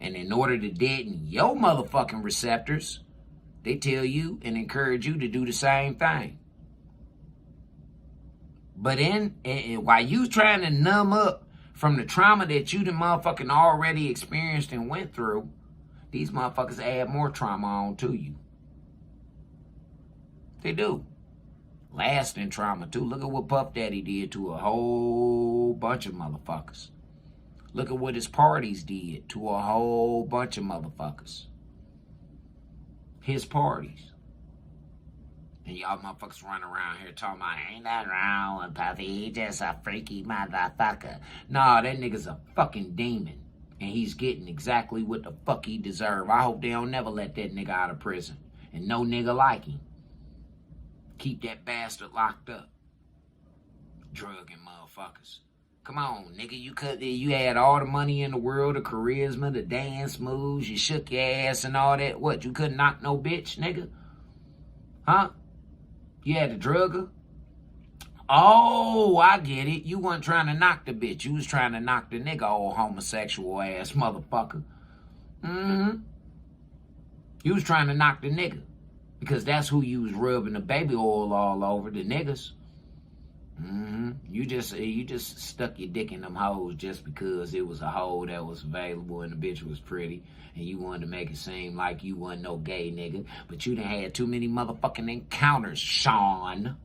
B: And in order to deaden your motherfucking receptors, they tell you and encourage you to do the same thing. But while you trying to numb up from the trauma that you the motherfucking already experienced and went through, these motherfuckers add more trauma on to you. They do. Lasting trauma, too. Look at what Puff Daddy did to a whole bunch of motherfuckers. Look at what his parties did to a whole bunch of motherfuckers. His parties. And y'all motherfuckers running around here talking about, ain't that wrong with Puffy? He just a freaky motherfucker. Nah, that nigga's a fucking demon. And he's getting exactly what the fuck he deserve. I hope they don't never let that nigga out of prison. And no nigga like him. Keep that bastard locked up. Drugging motherfuckers. Come on, nigga. You had all the money in the world, the charisma, the dance moves, you shook your ass and all that. What, you couldn't knock no bitch, nigga? Huh? You had to drug her? Oh, I get it. You weren't trying to knock the bitch. You was trying to knock the nigga, old homosexual ass motherfucker. You was trying to knock the nigga. Because that's who you was rubbing the baby oil all over, the niggas. You just stuck your dick in them hoes just because it was a hoe that was available and the bitch was pretty. And you wanted to make it seem like you wasn't no gay nigga. But you done had too many motherfucking encounters, Sean.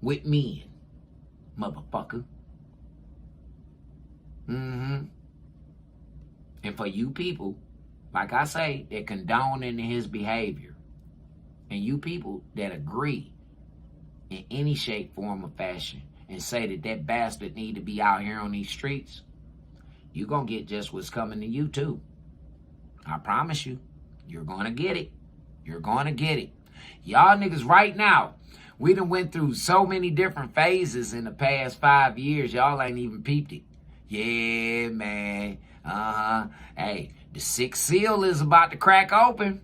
B: With men. Motherfucker. And for you people, like I say, that condoning his behavior. And you people that agree in any shape, form, or fashion and say that that bastard need to be out here on these streets, you're going to get just what's coming to you too. I promise you. You're going to get it. You're going to get it. Y'all niggas right now We done went through so many different phases in the past 5 years. Y'all ain't even peeped it. Yeah, man. Hey, the sixth seal is about to crack open.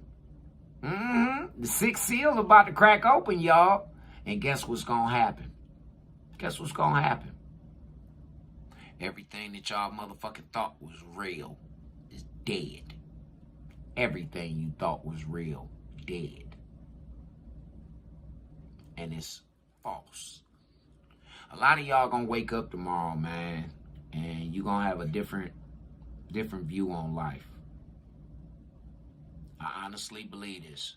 B: The sixth seal about to crack open, y'all. And guess what's gonna happen? Guess what's gonna happen? Everything that y'all motherfucking thought was real is dead. Everything you thought was real, dead. And it's false. A lot of y'all gonna wake up tomorrow, man, and you gonna have a different view on life. I honestly believe this.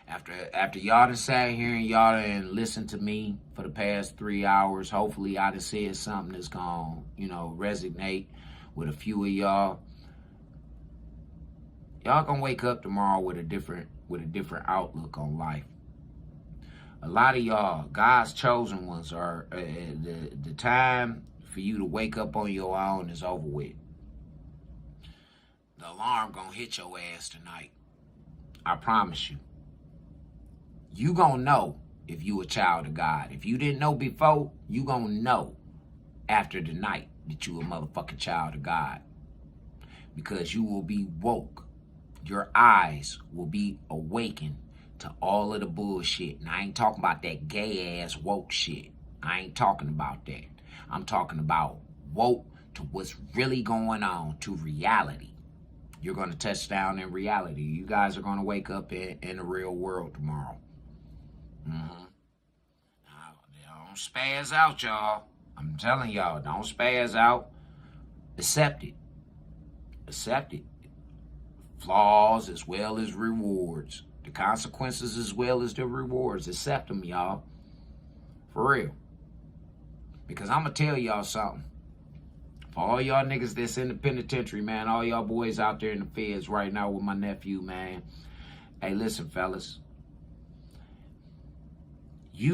B: After y'all done sat here and y'all done listened to me for the past 3 hours, hopefully I done said something that's gonna, resonate with a few of y'all. Y'all gonna wake up tomorrow with a different outlook on life. A lot of y'all, God's chosen ones, are the time for you to wake up on your own is over with. The alarm gonna hit your ass tonight. I promise you. You gonna know if you a child of God. If you didn't know before, you gonna know after tonight that you a motherfucking child of God. Because you will be woke. Your eyes will be awakened to all of the bullshit. And I ain't talking about that gay ass woke shit. I ain't talking about that. I'm talking about woke to what's really going on, to reality. You're going to touch down in reality. You guys are going to wake up in the real world tomorrow. Don't spaz out, y'all. I'm telling y'all, don't spaz out. Accept it. Accept it. Flaws as well as rewards. The consequences as well as the rewards. Accept them, y'all. For real. Because I'm going to tell y'all something. For all y'all niggas that's in the penitentiary, man, all y'all boys out there in the feds right now with my nephew, man. Hey, listen, fellas. It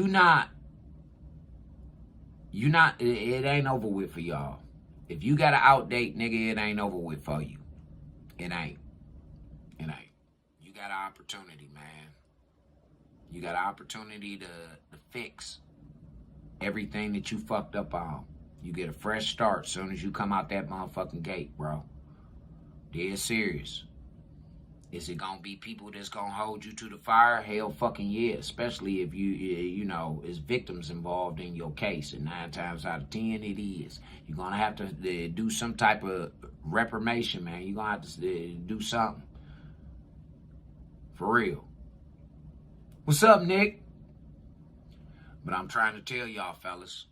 B: ain't over with for y'all. If you got an outdate, nigga, it ain't over with for you. It ain't. You got an opportunity, man. You got an opportunity to fix everything that you fucked up on. You get a fresh start as soon as you come out that motherfucking gate, bro. Dead serious. Is it gonna be people that's gonna hold you to the fire? Hell fucking yeah. Especially if is victims involved in your case. And 9 times out of 10 it is. You're gonna have to do some type of reformation, man. You're gonna have to do something. For real. What's up, Nick? But I'm trying to tell y'all, fellas,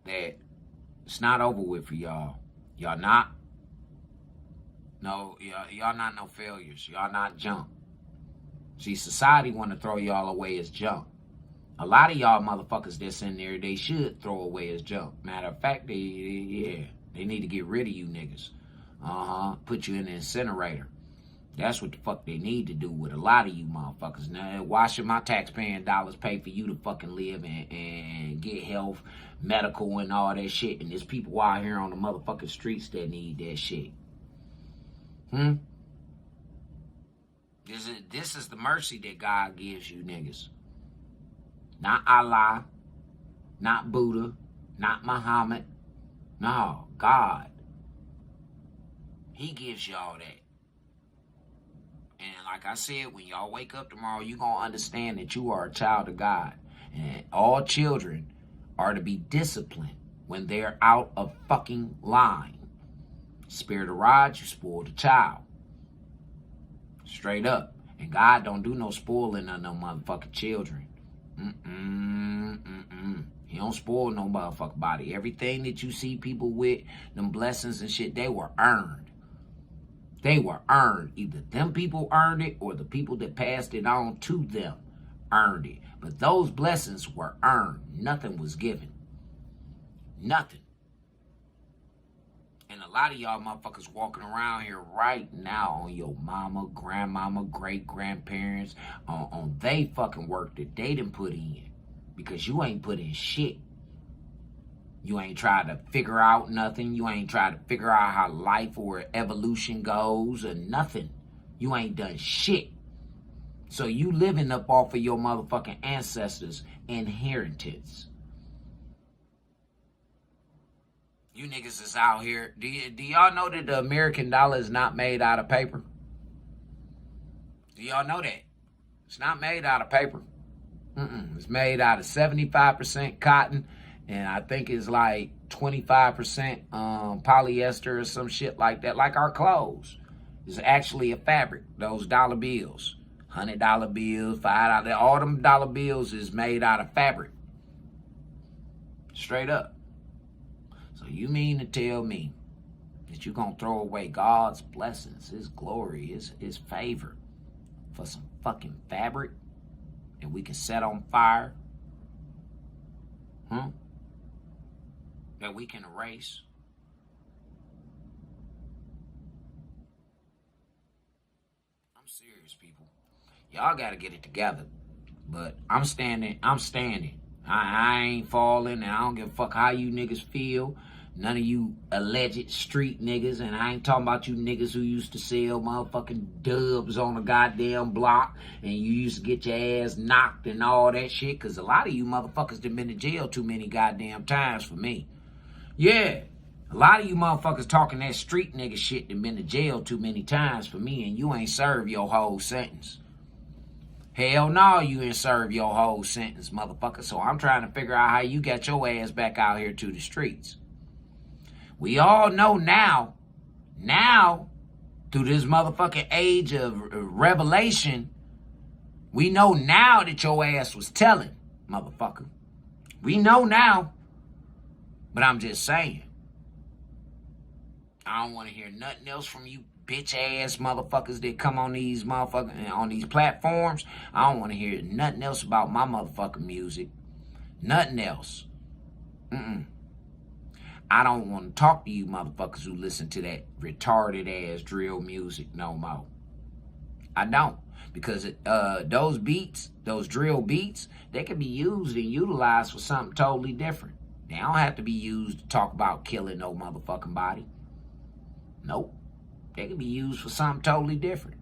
B: that it's not over with for y'all. Y'all not. No, y'all not no failures. Y'all not junk. See, society want to throw y'all away as junk. A lot of y'all motherfuckers that's in there, they should throw away as junk. Matter of fact, they need to get rid of you niggas. Put you in the incinerator. That's what the fuck they need to do with a lot of you motherfuckers. Now, why should my taxpaying dollars pay for you to fucking live and get health, medical, and all that shit? And there's people out here on the motherfucking streets that need that shit. This is the mercy that God gives you niggas. Not Allah, not Buddha, not Muhammad. No, God. He gives y'all that. And like I said, when y'all wake up tomorrow, you're going to understand that you are a child of God. And all children are to be disciplined when they're out of fucking line. Spirit of rod, you spoil the child. Straight up. And God don't do no spoiling of no motherfucking children. He don't spoil no motherfucking body. Everything that you see people with, them blessings and shit, they were earned. They were earned. Either them people earned it or the people that passed it on to them earned it. But those blessings were earned. Nothing was given. Nothing. And a lot of y'all motherfuckers walking around here right now on your mama, grandmama, great-grandparents, on they fucking work that they done put in. Because you ain't put in shit. You ain't tried to figure out nothing. You ain't tried to figure out how life or evolution goes or nothing. You ain't done shit. So you living up off of your motherfucking ancestors' inheritance. You niggas is out here. Do y'all know that the American dollar is not made out of paper? Do y'all know that? It's not made out of paper. It's made out of 75% cotton, and I think it's like 25% polyester or some shit like that. Like our clothes. It's actually a fabric. Those dollar bills. $100 bills, $5, all them dollar bills is made out of fabric. Straight up. So you mean to tell me that you're going to throw away God's blessings, His glory, His favor for some fucking fabric that we can set on fire? That we can erase? I'm serious, people. Y'all got to get it together. But I'm standing. I ain't falling, and I don't give a fuck how you niggas feel. None of you alleged street niggas, and I ain't talking about you niggas who used to sell motherfucking dubs on the goddamn block, and you used to get your ass knocked and all that shit, because a lot of you motherfuckers done been to jail too many goddamn times for me. Yeah, a lot of you motherfuckers talking that street nigga shit done been to jail too many times for me, and you ain't served your whole sentence. Hell no, you ain't served your whole sentence, motherfucker. So I'm trying to figure out how you got your ass back out here to the streets. We all know now, through this motherfucking age of revelation, we know now that your ass was telling, motherfucker. We know now, but I'm just saying. I don't want to hear nothing else from you bitch ass motherfuckers that come on these motherfucking, on these platforms. I don't want to hear nothing else about my motherfucking music. Nothing else. I don't want to talk to you motherfuckers who listen to that retarded ass drill music no more. I don't. Because those beats, those drill beats, they can be used and utilized for something totally different. They don't have to be used to talk about killing no motherfucking body. Nope. They can be used for something totally different.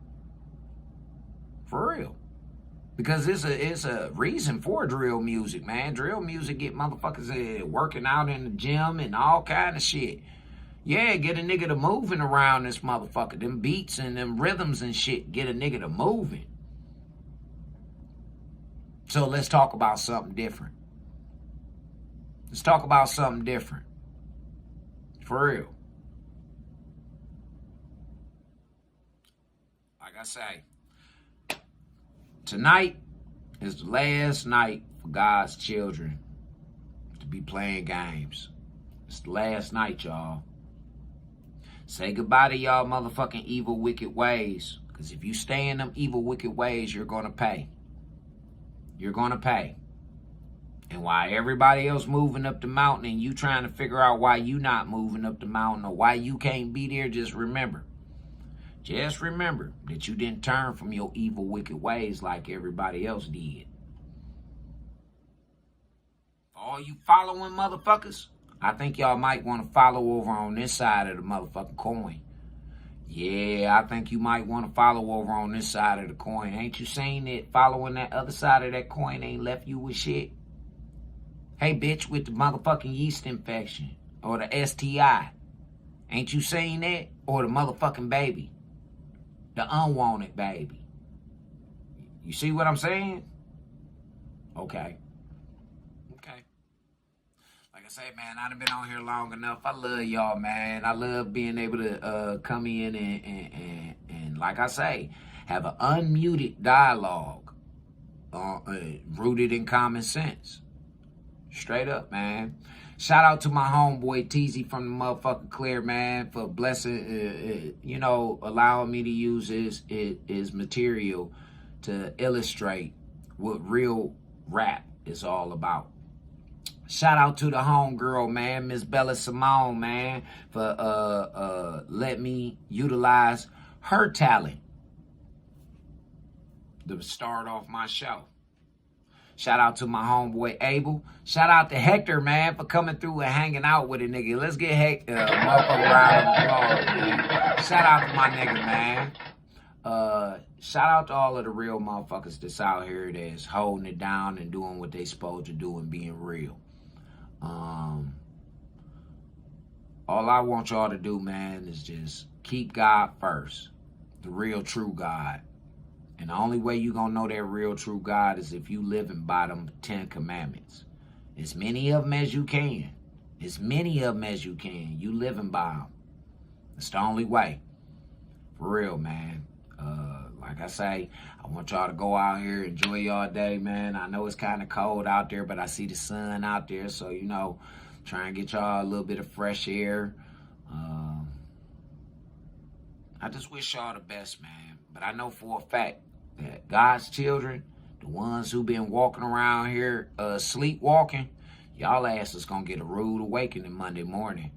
B: For real. Because it's a reason for drill music, man. Drill music get motherfuckers working out in the gym and all kind of shit. Yeah, get a nigga to moving around this motherfucker. Them beats and them rhythms and shit get a nigga to moving. So let's talk about something different. Let's talk about something different. For real. Like I say, tonight is the last night for God's children to be playing games. It's the last night, y'all. Say goodbye to y'all motherfucking evil, wicked ways. Because if you stay in them evil, wicked ways, you're going to pay. You're going to pay. And while everybody else moving up the mountain and you trying to figure out why you not moving up the mountain or why you can't be there, just remember that you didn't turn from your evil, wicked ways like everybody else did. For all you following motherfuckers, I think y'all might want to follow over on this side of the motherfucking coin. Yeah, I think you might want to follow over on this side of the coin. Ain't you saying that following that other side of that coin ain't left you with shit? Hey, bitch, with the motherfucking yeast infection or the STI. Ain't you saying that? Or the motherfucking baby. The unwanted baby. You see what I'm saying? Okay. Like I say, man, I done been on here long enough. I love y'all, man. I love being able to come in and like I say, have an unmuted dialogue rooted in common sense. Straight up, man. Shout out to my homeboy Teezy from the motherfucking Clear, man, for blessing, allowing me to use his material to illustrate what real rap is all about. Shout out to the homegirl, man, Miss Bella Simone, man, for let me utilize her talent to start off my show. Shout out to my homeboy Abel. Shout out to Hector, man, for coming through and hanging out with a nigga. Let's get Hector motherfucker round of applause, man. Shout out to my nigga, man. Shout out to all of the real motherfuckers that's out here that's holding it down and doing what they supposed to do and being real. All I want y'all to do, man, is just keep God first. The real true God. And the only way you gonna know that real true God is if you living by them 10 commandments. As many of them as you can. As many of them as you can. You living by them. It's the only way. For real, man. Like I say, I want y'all to go out here, enjoy y'all day, man. I know it's kind of cold out there, but I see the sun out there. So, you know, try and get y'all a little bit of fresh air. I just wish y'all the best, man. But I know for a fact that God's children, the ones who been walking around here sleepwalking, y'all asses gonna get a rude awakening Monday morning.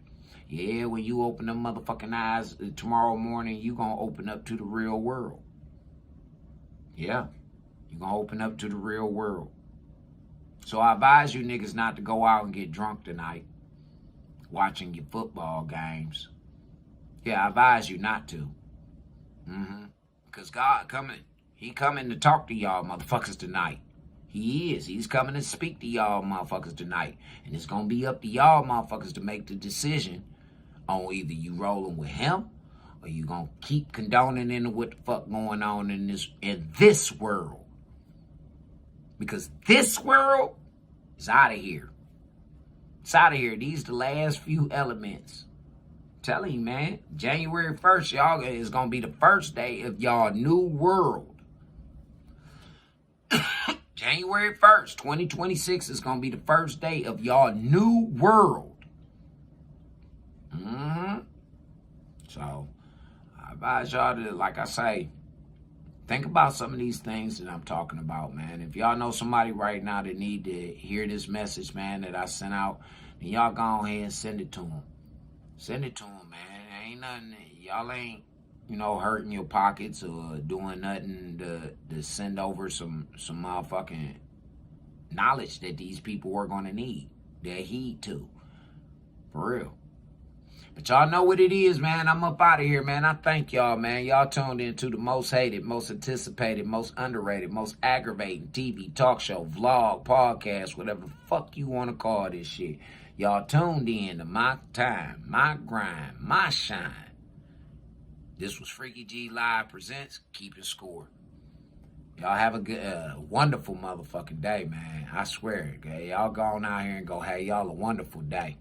B: Yeah, when you open them motherfucking eyes tomorrow morning, you gonna open up to the real world. Yeah, you gonna open up to the real world. So I advise you niggas not to go out and get drunk tonight, watching your football games. Yeah, I advise you not to. Because God coming, he coming to talk to y'all motherfuckers tonight. He is. He's coming to speak to y'all motherfuckers tonight. And it's gonna be up to y'all motherfuckers to make the decision on either you rolling with him or you gonna keep condoning into what the fuck going on in this world. Because this world is out of here. It's out of here. These the last few elements. I'm telling you, man, January 1st, y'all, is gonna be the first day of y'all new world. January 1st, 2026 is gonna be the first day of y'all new world. So, I advise y'all to, like I say, think about some of these things that I'm talking about, man. If y'all know somebody right now that need to hear this message, man, that I sent out, then y'all go ahead and send it to them. Send it to them, man. Ain't nothing, y'all ain't, you know, hurting your pockets or doing nothing to send over some motherfucking knowledge that these people are going to need, their heed to. For real. But y'all know what it is, man. I'm up out of here, man. I thank y'all, man. Y'all tuned into the most hated, most anticipated, most underrated, most aggravating TV, talk show, vlog, podcast, whatever the fuck you want to call this shit. Y'all tuned in to my time, my grind, my shine. This was Freaky G Live Presents Keeping Score. Y'all have a good, wonderful motherfucking day, man. I swear, okay? Y'all go on out here and go, hey, y'all a wonderful day.